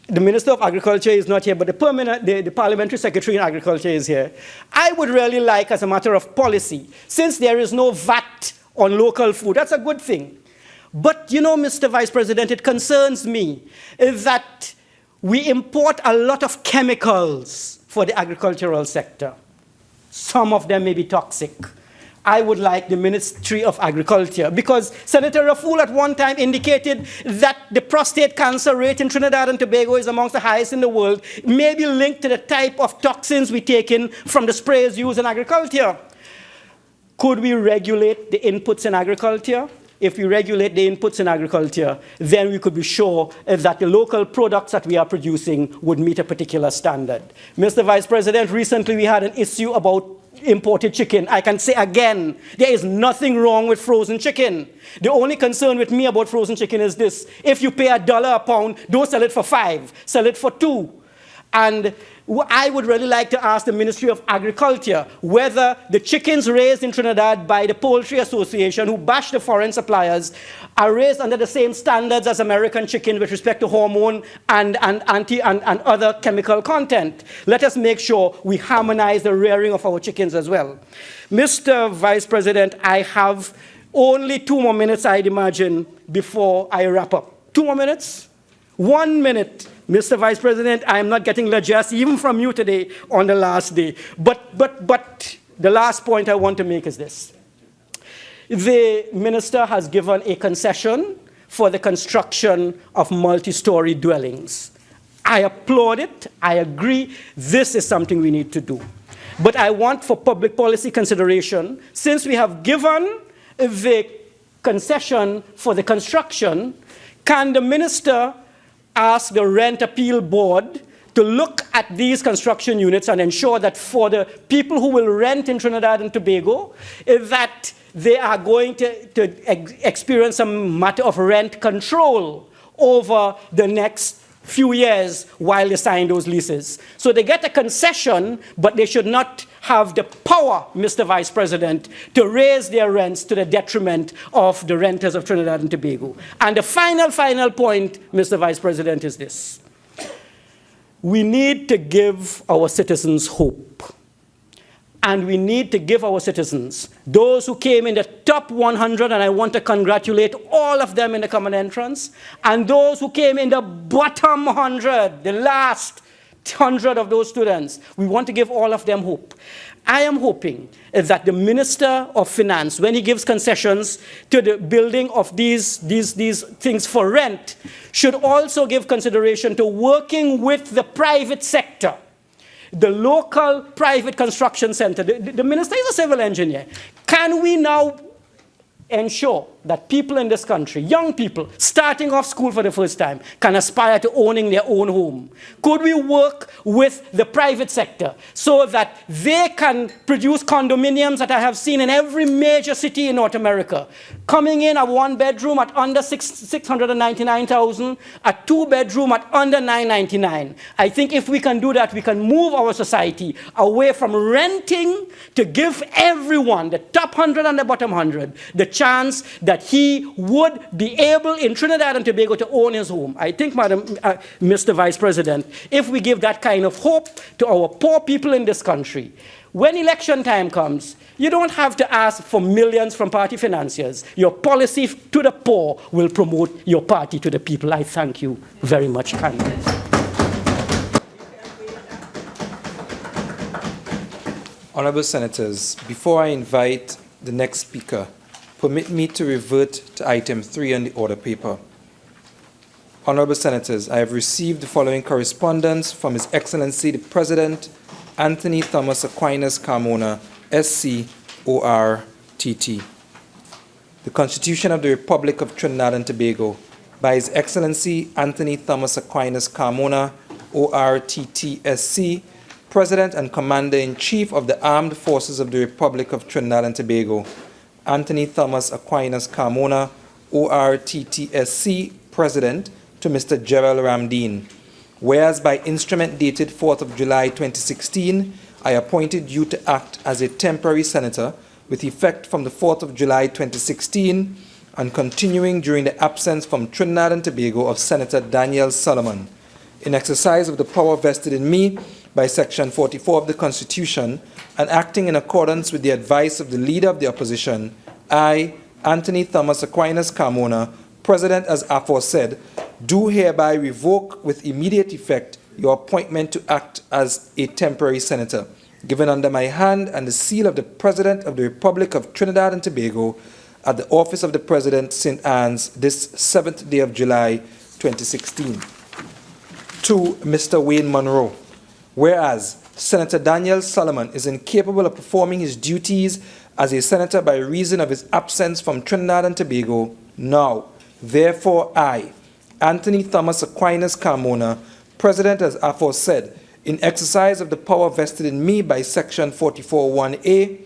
the Minister of Agriculture is not here, but the Parliamentary Secretary in Agriculture is here. I would really like, as a matter of policy, since there is no VAT on local food, that's a good thing. But, you know, Mr. Vice President, it concerns me that we import a lot of chemicals for the agricultural sector. Some of them may be toxic. I would like the Ministry of Agriculture, because Senator Raful at one time indicated that the prostate cancer rate in Trinidad and Tobago is amongst the highest in the world, may be linked to the type of toxins we take in from the sprays used in agriculture. Could we regulate the inputs in agriculture? If we regulate the inputs in agriculture, then we could be sure that the local products that we are producing would meet a particular standard. Mr. Vice President, recently we had an issue about imported chicken. I can say again, there is nothing wrong with frozen chicken. The only concern with me about frozen chicken is this: if you pay $1 a pound, don't sell it for 5, sell it for 2. And I would really like to ask the Ministry of Agriculture whether the chickens raised in Trinidad by the Poultry Association, who bash the foreign suppliers, are raised under the same standards as American chicken with respect to hormone and other chemical content. Let us make sure we harmonize the rearing of our chickens as well. Mr. Vice President, I have only 2 more minutes, I'd imagine, before I wrap up. 2 more minutes? 1 minute. Mr. Vice President, I am not getting largesse even from you today on the last day. But the last point I want to make is this. The minister has given a concession for the construction of multi-story dwellings. I applaud it. I agree. This is something we need to do. But I want, for public policy consideration, since we have given the concession for the construction, can the minister ask the Rent Appeal Board to look at these construction units and ensure that for the people who will rent in Trinidad and Tobago, that they are going to experience some matter of rent control over the next few years while they sign those leases. So they get a concession, but they should not have the power, Mr. Vice President, to raise their rents to the detriment of the renters of Trinidad and Tobago. And the final point, Mr. Vice President, is this. We need to give our citizens hope. And we need to give our citizens, those who came in the top 100, and I want to congratulate all of them in the common entrance, and those who came in the bottom 100, the last 100 of those students, we want to give all of them hope. I am hoping that the Minister of Finance, when he gives concessions to the building of these things for rent, should also give consideration to working with the private sector, the local private construction center. The minister is a civil engineer. Can we now ensure that people in this country, young people starting off school for the first time, can aspire to owning their own home? Could we work with the private sector so that they can produce condominiums that I have seen in every major city in North America, coming in a one-bedroom at under $699,000, a two-bedroom at under $999. I think if we can do that, we can move our society away from renting to give everyone, the top 100 and the bottom 100, the chance that he would be able in Trinidad and Tobago to own his home. I think, Mr. Vice President, if we give that kind of hope to our poor people in this country, when election time comes, you don't have to ask for millions from party financiers. Your policy to the poor will promote your party to the people. I thank you very much kindly. Honourable Senators, before I invite the next speaker, permit me to revert to item 3 on the order paper. Honourable Senators, I have received the following correspondence from His Excellency the President Anthony Thomas Aquinas Carmona, SC, ORTT. The Constitution of the Republic of Trinidad and Tobago, by His Excellency Anthony Thomas Aquinas Carmona, ORTT, SC, President and Commander-in-Chief of the Armed Forces of the Republic of Trinidad and Tobago, Anthony Thomas Aquinas Carmona, ORTTSC, President, to Mr. Gerald Ramdeen. Whereas by instrument dated 4th of July 2016, I appointed you to act as a temporary senator with effect from the 4th of July 2016 and continuing during the absence from Trinidad and Tobago of Senator Daniel Solomon. In exercise of the power vested in me by Section 44 of the Constitution, and acting in accordance with the advice of the Leader of the Opposition, I, Anthony Thomas Aquinas Carmona, President as aforesaid, do hereby revoke with immediate effect your appointment to act as a temporary senator, given under my hand and the seal of the President of the Republic of Trinidad and Tobago at the office of the President, St. Anne's, this 7th day of July, 2016. To Mr. Wayne Monroe. Whereas Senator Daniel Solomon is incapable of performing his duties as a senator by reason of his absence from Trinidad and Tobago, now, therefore I, Anthony Thomas Aquinas Carmona, President as aforesaid, in exercise of the power vested in me by Section 44(1)(a)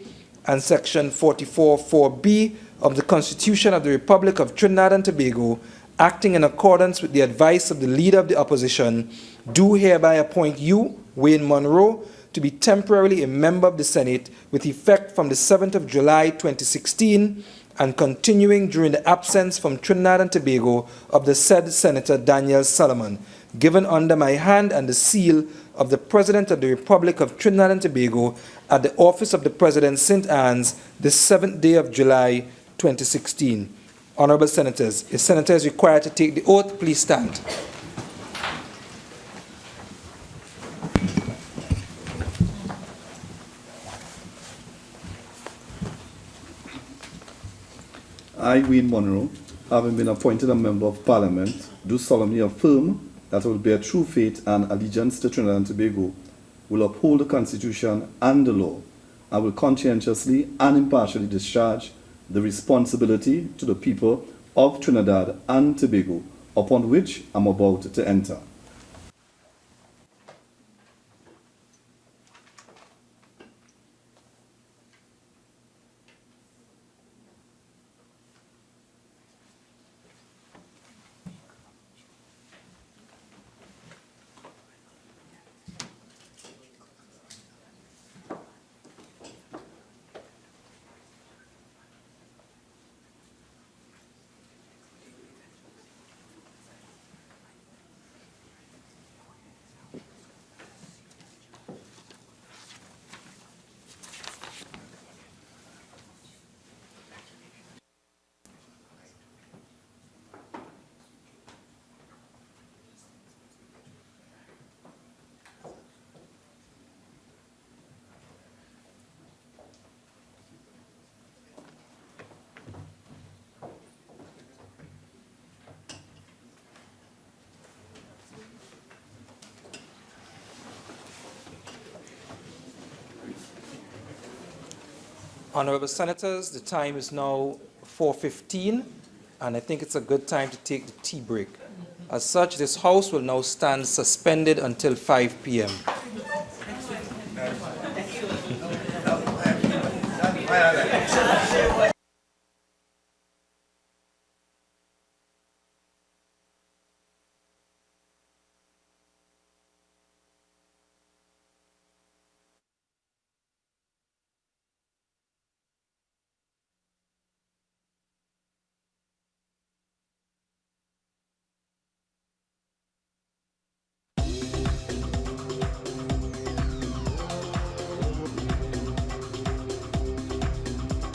and Section 44(4)(b) of the Constitution of the Republic of Trinidad and Tobago, acting in accordance with the advice of the Leader of the Opposition, do hereby appoint you, Wayne Monroe, to be temporarily a member of the Senate with effect from the 7th of July 2016 and continuing during the absence from Trinidad and Tobago of the said Senator Daniel Solomon, given under my hand and the seal of the President of the Republic of Trinidad and Tobago at the office of the President, St. Anne's, the 7th day of July 2016. Honourable Senators, if Senator is required to take the oath, please stand. I, Wayne Monroe, having been appointed a Member of Parliament, do solemnly affirm that I will bear true faith and allegiance to Trinidad and Tobago, will uphold the Constitution and the law, and will conscientiously and impartially discharge the responsibility to the people of Trinidad and Tobago upon which I'm about to enter. Honorable Senators, the time is now 4:15, and I think it's a good time to take the tea break. As such, this House will now stand suspended until 5 p.m. Thank you.